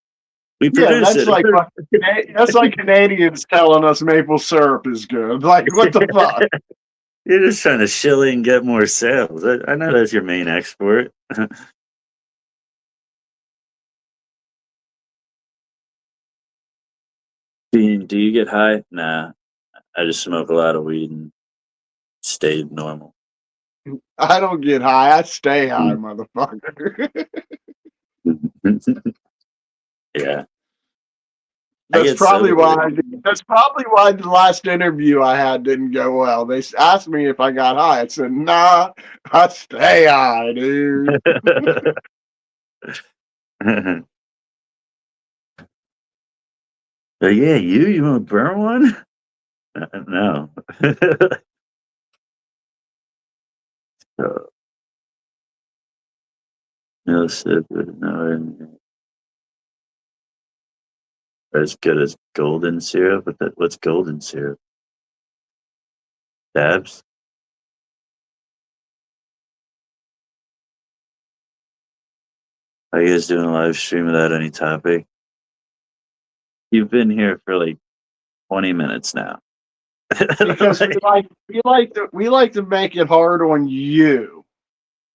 We produce that's it. That's like Canadians telling us maple syrup is good. Like what the fuck? You're just trying to shilly and get more sales. I know that's your main export. Do you get high? Nah, I just smoke a lot of weed and stay normal. I don't get high. I stay high, motherfucker. Yeah. That's get probably sober. why. That's probably why the last interview I had didn't go well. They asked me if I got high. I said, "Nah, I stay high, dude." But yeah, you want to burn one? No. So, no sip, no. As good as golden syrup. What's golden syrup? Dabs? Are you guys doing a live stream without any topic? You've been here for like 20 minutes now. Because we like to make it hard on you.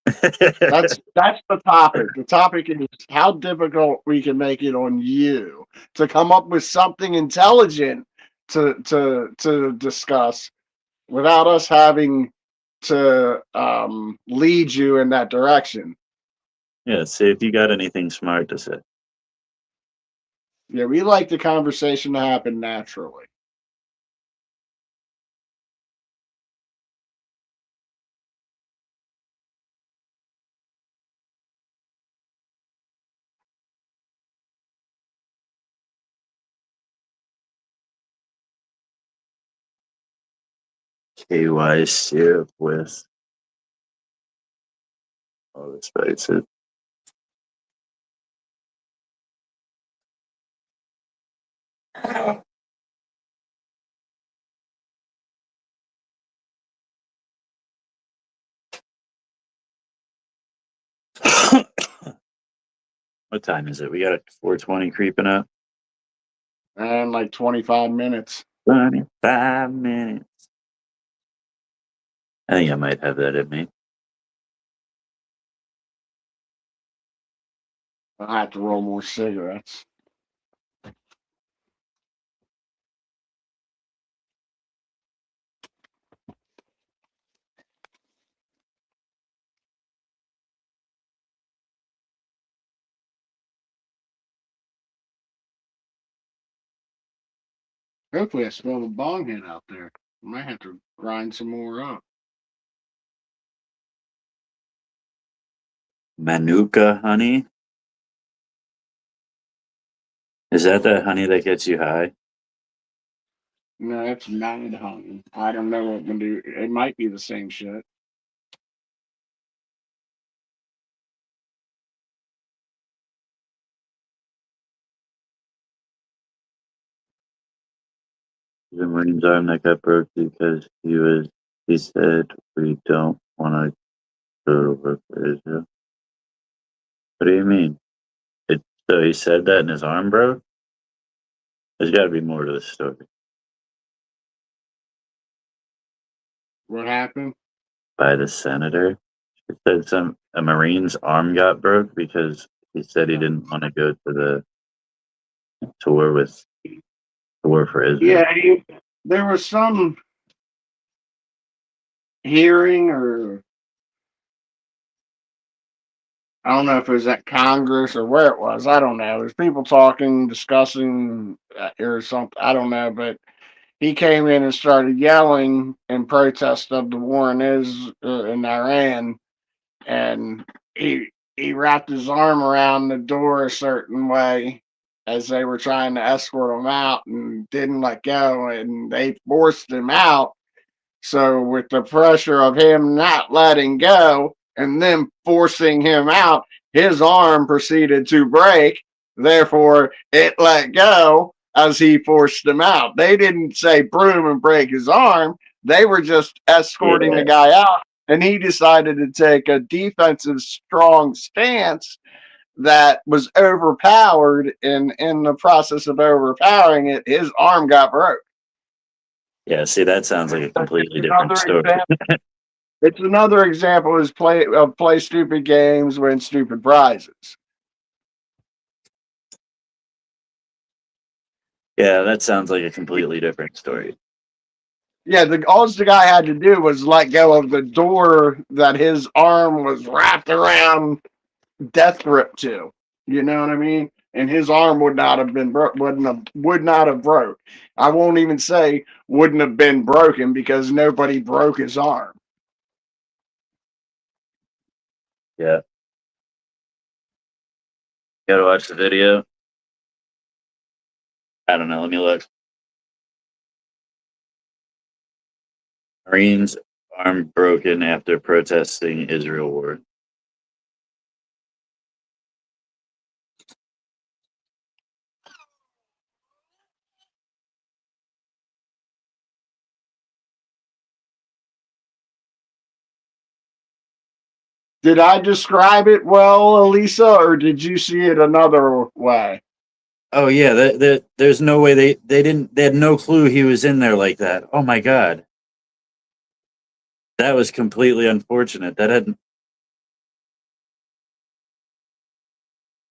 That's the topic. The topic is how difficult we can make it on you to come up with something intelligent to discuss without us having to lead you in that direction. Yeah, see if you got anything smart to say. Yeah, we like the conversation to happen naturally. KY syrup with all the spices. What time is it? We got a 4:20 creeping up. And like 25 minutes. 25 minutes. I think I might have that in me. I'll have to roll more cigarettes. Hopefully I smell the bong hit out there. I might have to grind some more up. Manuka honey. Is that the honey that gets you high? No, that's mad honey. I don't know what Manuka. It might be the same shit. The Marine's arm that got broke because he said we don't want to go to work for Israel. What do you mean? So he said that and his arm broke? There's got to be more to the story. What happened? By the senator. He said a Marine's arm got broke because he said he didn't want to go to the tour for Israel. Yeah, there was some hearing, or I don't know if it was at Congress or where it was. I don't know. There's people talking, discussing, or something. I don't know, but he came in and started yelling in protest of the war in Iran, and he wrapped his arm around the door a certain way as they were trying to escort him out, and didn't let go, and they forced him out. So with the pressure of him not letting go and then forcing him out, his arm proceeded to break. Therefore, it let go as he forced him out. They didn't say broom and break his arm. They were just escorting the guy out, and he decided to take a defensive, strong stance that was overpowered. In the process of overpowering it, his arm got broke. Yeah, see, that sounds like a completely different story. It's another example is play stupid games, win stupid prizes. Yeah, that sounds like a completely different story. Yeah, all the guy had to do was let go of the door that his arm was wrapped around death grip to. You know what I mean? And his arm would not have been would not have broke. I won't even say wouldn't have been broken because nobody broke his arm. Yeah. Gotta watch the video. I don't know. Let me look. Marines arm broken after protesting Israel war. Did I describe it well, Elisa, or did you see it another way? Oh yeah, there's no way they had no clue he was in there like that. Oh my god, that was completely unfortunate. That hadn't.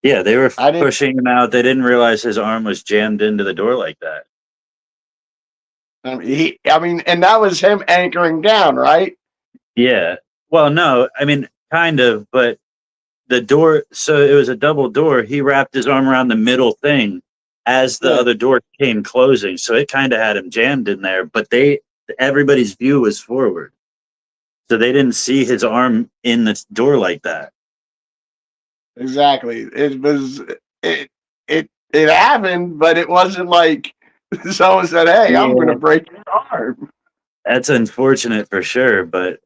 Yeah, they were I didn't. pushing him out. They didn't realize his arm was jammed into the door like that. I mean, and that was him anchoring down, right? Yeah. Well, no, I mean, kind of, but the door. So it was a double door. He wrapped his arm around the middle thing as the Yeah. other door came closing. So it kind of had him jammed in there. But everybody's view was forward, so they didn't see his arm in the door like that. Exactly. It happened, but it wasn't like someone said, "Hey, I'm going to break your arm." That's unfortunate for sure, but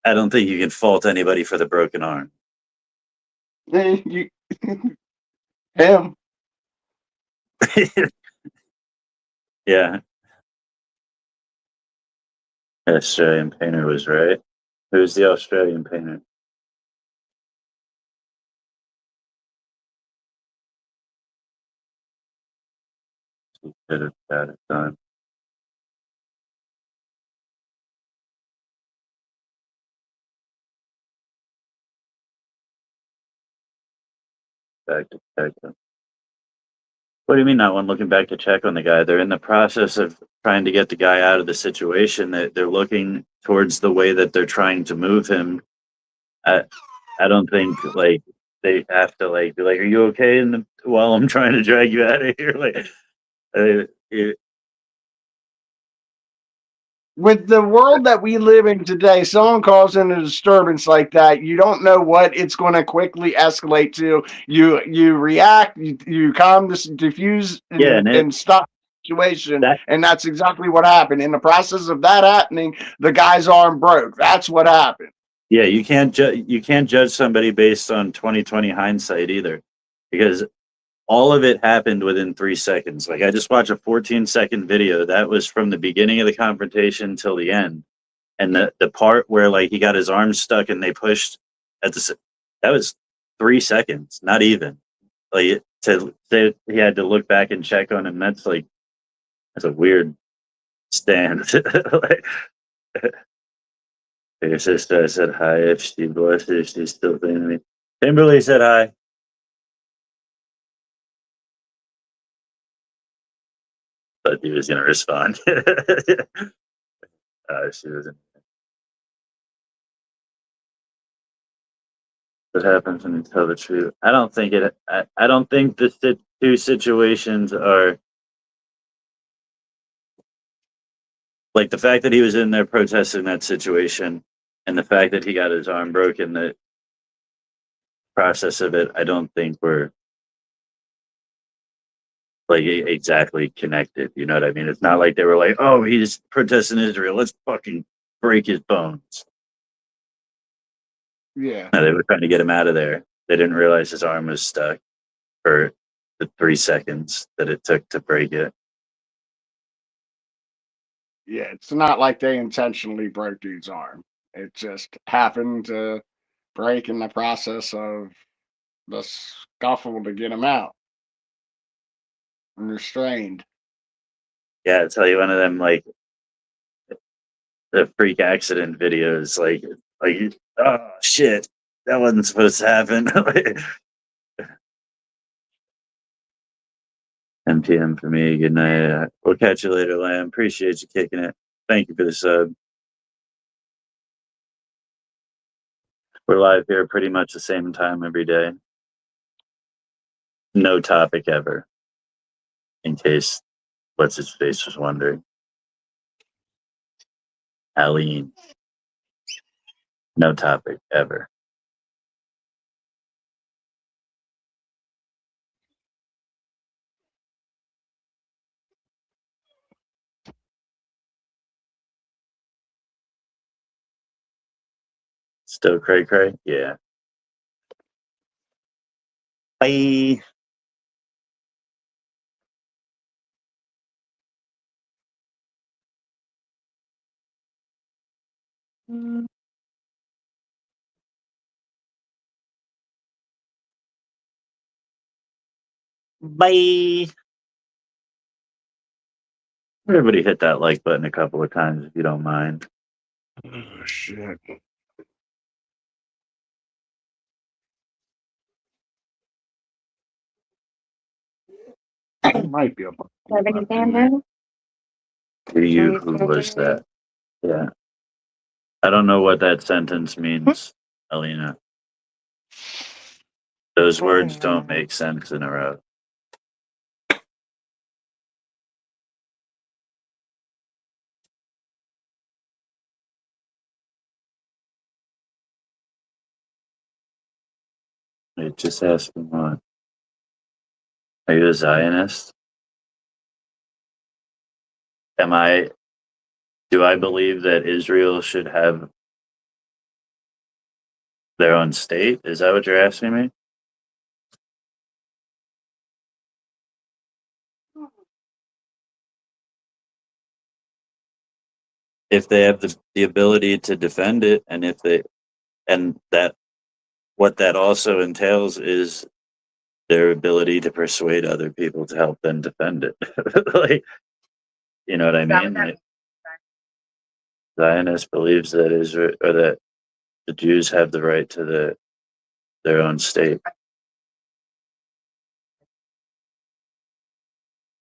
I don't think you can fault anybody for the broken arm. Him. Yeah. Australian painter was right. Who's the Australian painter? He could have got it done. Back to check him. What do you mean not one looking back to check on the guy? They're in the process of trying to get the guy out of the situation. That they're looking towards the way that they're trying to move him. I don't think like they have to like be like, "Are you okay?" While I'm trying to drag you out of here, like, With the world that we live in today, someone calls in a disturbance like that, you don't know what it's going to quickly escalate to. You react, you calm, diffuse, and stop the situation, and that's exactly what happened. In the process of that happening, the guy's arm broke. That's what happened. Yeah, you can't judge somebody based on 2020 hindsight either, because all of it happened within 3 seconds. Like I just watched a 14-second video that was from the beginning of the confrontation till the end, and the part where like he got his arm stuck and they pushed that was 3 seconds, not even. Like to say he had to look back and check on him, that's a weird stand. Like, your sister said hi. If she was, if she's still thinking me. Kimberly said hi. But he was going to respond. She wasn't. What happens when you tell the truth? I don't think it. I don't think the two situations are like the fact that he was in there protesting that situation, and the fact that he got his arm broken. The process of it, I don't think we're like exactly connected. You know what I mean? It's not like they were like, "Oh, he's protesting Israel. Let's fucking break his bones." Yeah. No, they were trying to get him out of there. They didn't realize his arm was stuck for the 3 seconds that it took to break it. Yeah, it's not like they intentionally broke dude's arm. It just happened to break in the process of the scuffle to get him out and restrained. Yeah, I'll tell you one of them like the freak accident videos, like oh shit, that wasn't supposed to happen. 10 p.m. for me. Good night. We'll catch you later, Lamb. Appreciate you kicking it. Thank you for the sub. We're live here pretty much the same time every day. No topic ever, in case what's his face was wondering. Aline. No topic ever. Still cray cray? Yeah. Bye. Bye. Everybody hit that like button a couple of times if you don't mind. Oh, shit. It might be a Have any bamboo? To you, who was that? Yeah. I don't know what that sentence means, Alina. Those words don't make sense in a row. Wait, just asking what? Are you a Zionist? Do I believe that Israel should have their own state? Is that what you're asking me? If they have the ability to defend it, and that what that also entails is their ability to persuade other people to help them defend it. Like, you know what I Is that mean? what that Like, Zionist believes that Israel or that the Jews have the right to their own state. I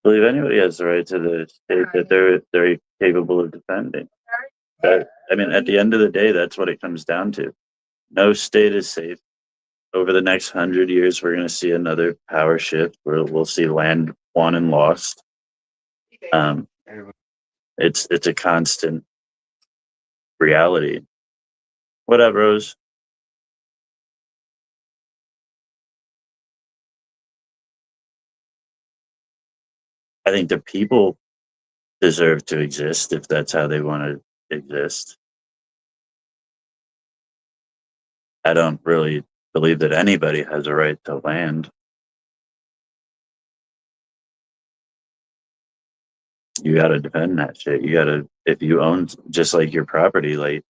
believe anybody has the right to the state that they're capable of defending. That, I mean, at the end of the day, that's what it comes down to. No state is safe. Over the next 100 years, we're going to see another power shift where we'll see land won and lost. It's a constant reality. What up, Rose? I think the people deserve to exist if that's how they want to exist. I don't really believe that anybody has a right to land. You got to defend that shit. You got to, if you own just like your property, like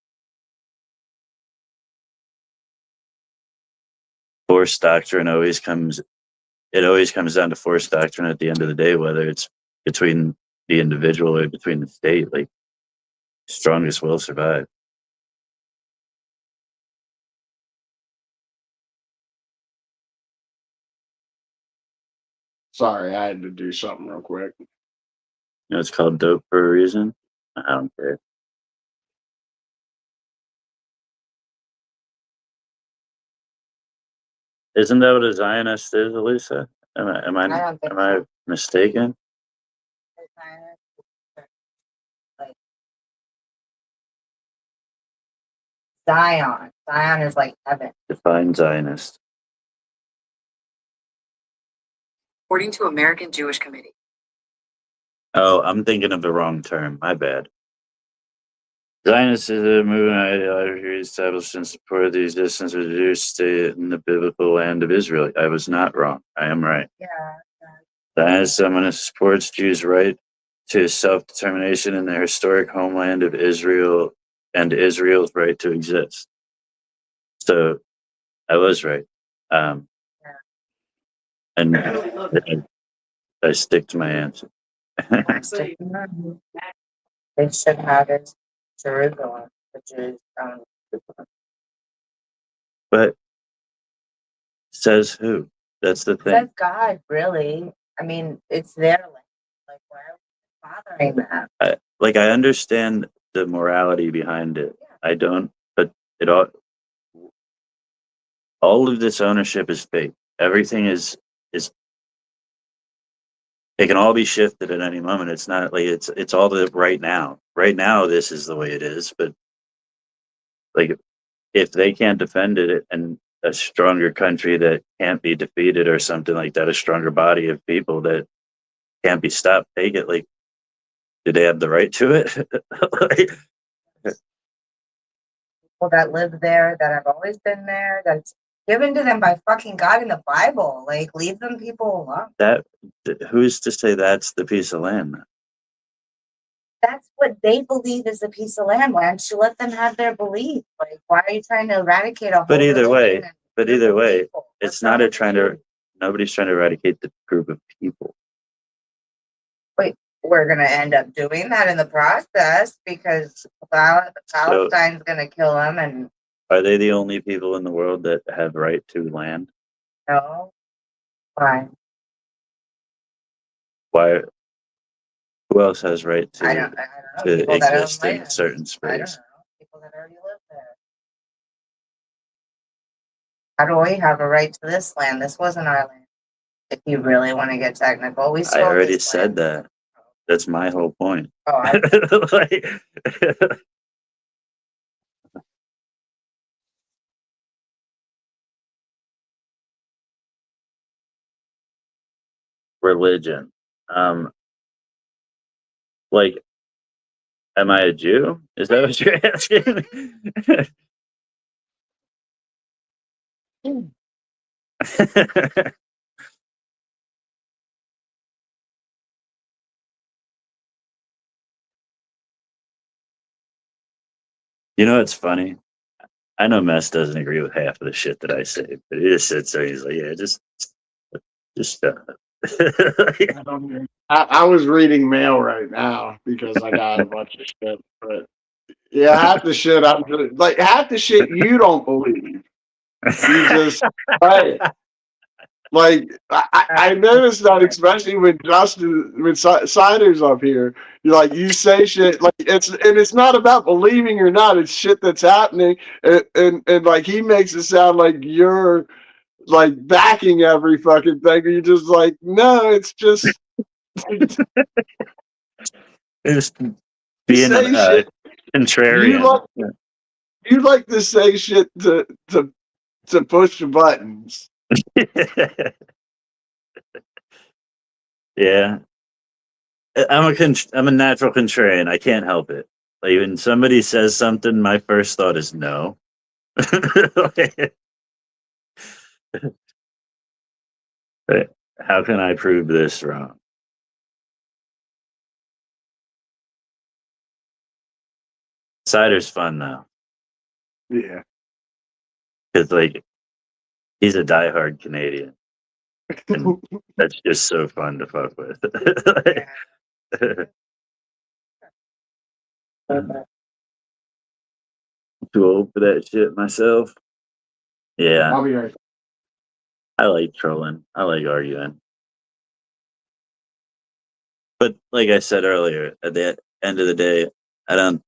force doctrine always comes down to force doctrine at the end of the day, whether it's between the individual or between the state. Like, strongest will survive. Sorry, I had to do something real quick. You know, it's called dope for a reason. I don't care. Isn't that what a Zionist is, Elisa? Am I don't think I so. mistaken? Like Zion. Zion is like heaven. Define Zionist. According to American Jewish Committee. Oh, I'm thinking of the wrong term. My bad. Zionist is a movement ideology established in support of the existence of the Jewish state in the biblical land of Israel. I was not wrong. I am right. Yeah. Zionist supports Jews' right to self-determination in their historic homeland of Israel and Israel's right to exist. So I was right. And I stick to my answer. They should have it Jerusalem, which is But says who? That's the thing. says God, really. I mean, it's their land. Like, why are we bothering them? I understand the morality behind it. I don't, but it all of this ownership is fake. Everything is it can all be shifted at any moment. It's not like it's all the right now. Right now, this is the way it is. But like, if they can't defend it, and a stronger country that can't be defeated or something like that, a stronger body of people that can't be stopped, take it. Like, do they have the right to it? Like, People that live there, that have always been there, that's given to them by fucking God in the Bible. Like, leave them people alone. that who's to say that's the piece of land? That's what they believe is a piece of land. Why don't you let them have their belief? Like, why are you trying to eradicate a whole But either way, religion and group of people? it's What's not wrong a with trying you? to. Nobody's trying to eradicate the group of people. We're gonna end up doing that in the process because Palestine's gonna kill them, and Are they the only people in the world that have right to land? no, why? Why? Who else has right I don't know. to People that own exist in a land. certain I don't know. space? People that already live there. How do we have a right to this land? This wasn't our land. If you really want to get technical, we I stole already this said land. that. That's my whole point. Oh, Like, religion. Like, am I a Jew? Is that what you're asking? You know, it's funny. I know Mess doesn't agree with half of the shit that I say, but he just sits there. He's like, "Yeah, just shut up." I was reading mail right now because I got a bunch of shit. But yeah, half the shit like half the shit you don't believe. You just right. Like I noticed that especially with Justin with Siders up here. You say shit like it's not about believing or not. It's shit that's happening, and like he makes it sound like you're like backing every fucking thing. You're just like, no, it's just Just you being say shit. You contrarian. like you like to say shit to push the buttons. Yeah, I'm a natural contrarian. I can't help it. Like, when somebody says something, my first thought is no. Like, how can I prove this wrong? Cider's fun though, Yeah. because like he's a diehard Canadian, and that's just so fun to fuck with. I'm too old for that shit myself. Yeah, I'll be right. I like trolling. I like arguing. But like I said earlier, at the end of the day, I don't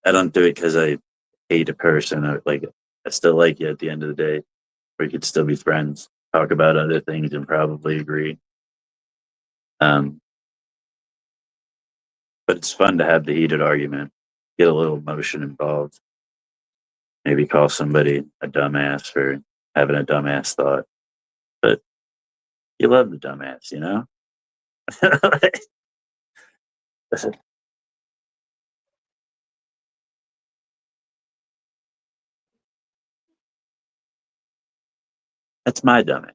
I don't do it because I hate a person, or like, I still like you at the end of the day. We could still be friends, talk about other things, and probably agree. Um, but it's fun to have the heated argument, get a little emotion involved. Maybe call somebody a dumbass for having a dumbass thought, but you love the dumbass, you know? That's my dumbass.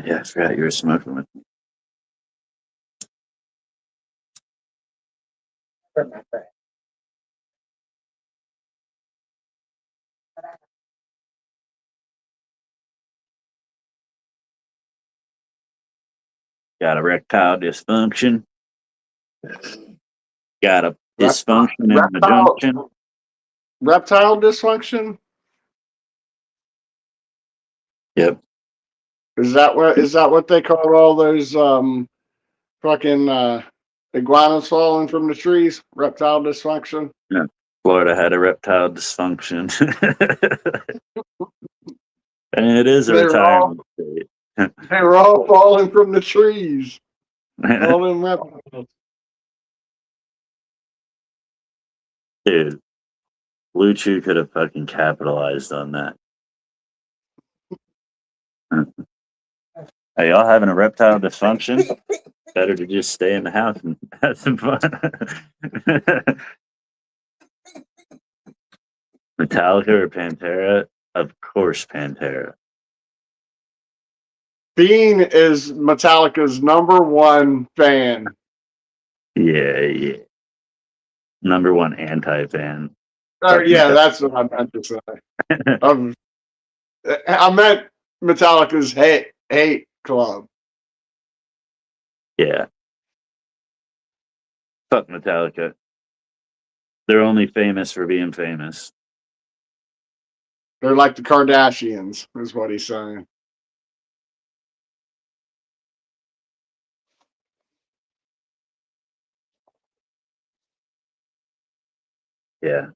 Yeah, I forgot you were smoking with me. remember. got erectile dysfunction, got a Reptile, dysfunction in the junction. reptile dysfunction. Yep. Is that what they call all those fucking iguanas falling from the trees? Reptile dysfunction. Yeah. Florida had a reptile dysfunction. And it is a They were all- retirement state. They were all falling from the trees. All them reptiles. Dude, Blue Chew could have fucking capitalized on that. Hey, y'all having a reptile dysfunction? Better to just stay in the house and have some fun. Metallica or Pantera? Of course, Pantera. Bean is Metallica's #1 fan. Yeah. Number one anti-fan. Oh yeah, that's what I meant to say. I meant Metallica's hate club. Yeah. Fuck Metallica. They're only famous for being famous. They're like the Kardashians, is what he's saying. Yeah.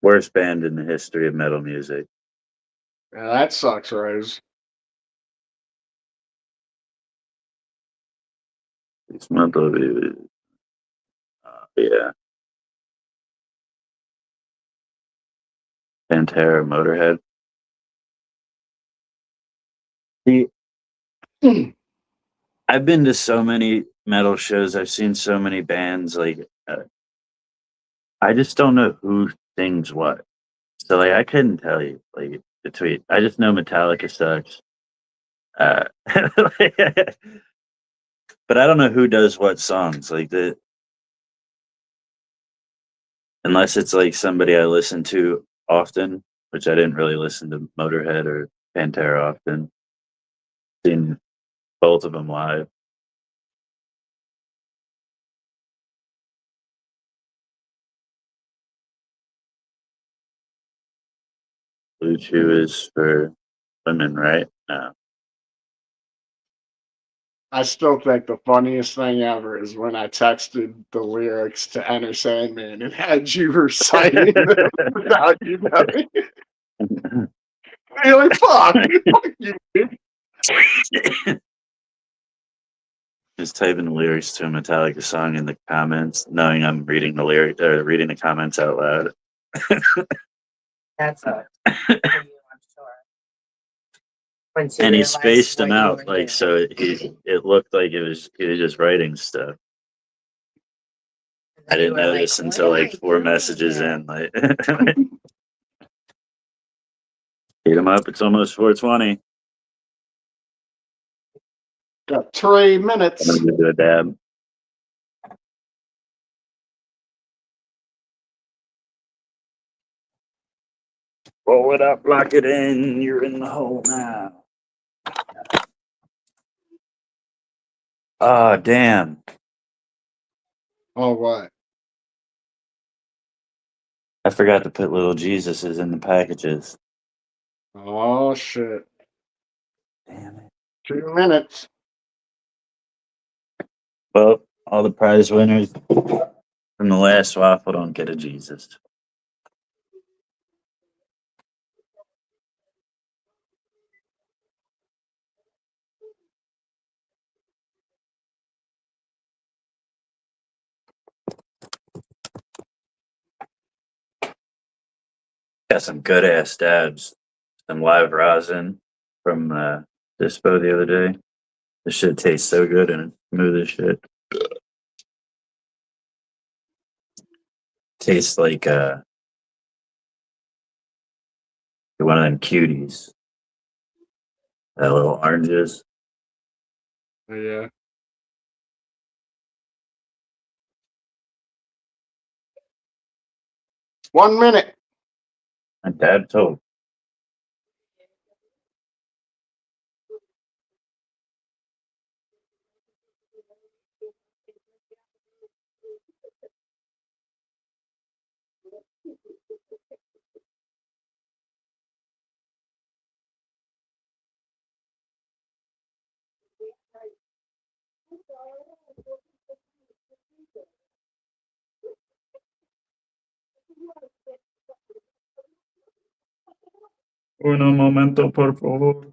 Worst band in the history of metal music. Yeah, that sucks, Rose. It's mental. Yeah. Pantera, Motorhead. See, I've been to so many metal shows. I've seen so many bands. Like, I just don't know who sings what. So, like, I couldn't tell you. Like, between. I just know Metallica sucks. But I don't know who does what songs. Like unless it's like somebody I listen to often, which I didn't really listen to Motorhead or Pantera often. Seen both of them live. Blue Chew is for women, right? No. I still think the funniest thing ever is when I texted the lyrics to Enter Sandman and had you reciting them without you knowing. You're like, fuck you, dude. Just typing the lyrics to a Metallica song in the comments, knowing I'm reading the lyric or reading the comments out loud. That's a for you, I'm sure. Once you And he realize spaced them what you out, were like doing. so. It looked like he was just writing stuff. And I then you didn't were know like, this "What until am like I 4 doing messages here?" in. Like, hit him up. It's almost 4:20. Got 3 I'm minutes. gonna go do a dab. Roll it up, lock it in. You're in the hole now. Oh, damn. Oh, what? I forgot to put little Jesuses in the packages. Oh, shit. Damn it. 2 minutes. Well, all the prize winners from the last waffle don't get a Jesus. Got some good ass dabs. Some live rosin from Dispo the other day. This shit tastes so good and it's smooth as shit. Tastes like one of them cuties. That little oranges. Yeah. One minute. My dad told. Un momento, por favor.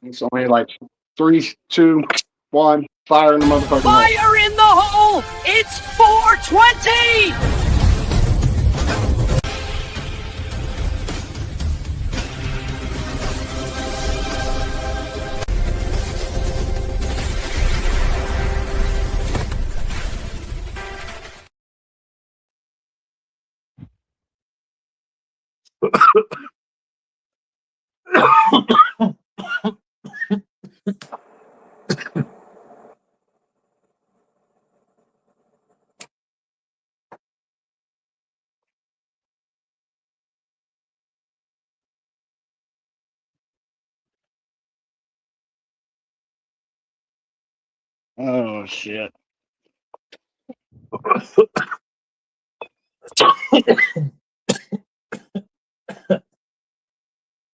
It's only like 3, 2, 1. Fire in the motherfucking hole. Fire in the hole! It's 420! Oh shit.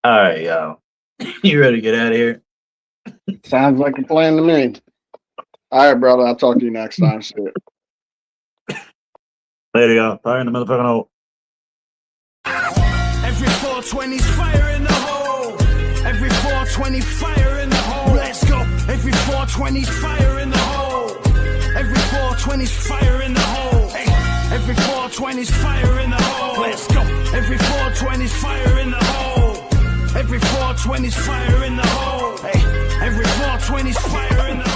All right, y'all. You ready to get out of here? Sounds like a plan to me. All right, brother. I'll talk to you next time. See ya. Later, y'all. Fire in the motherfucking hole. Every 420's fire in the hole. Every 420 fire in the hole. Let's go. Every 420's fire in the hole. Every 420's fire in the hole. Hey. Every 420's fire in the hole. Let's go. Every 420's fire in the hole. Every 420's fire in the hole. Hey. Every 420's fire in the hole.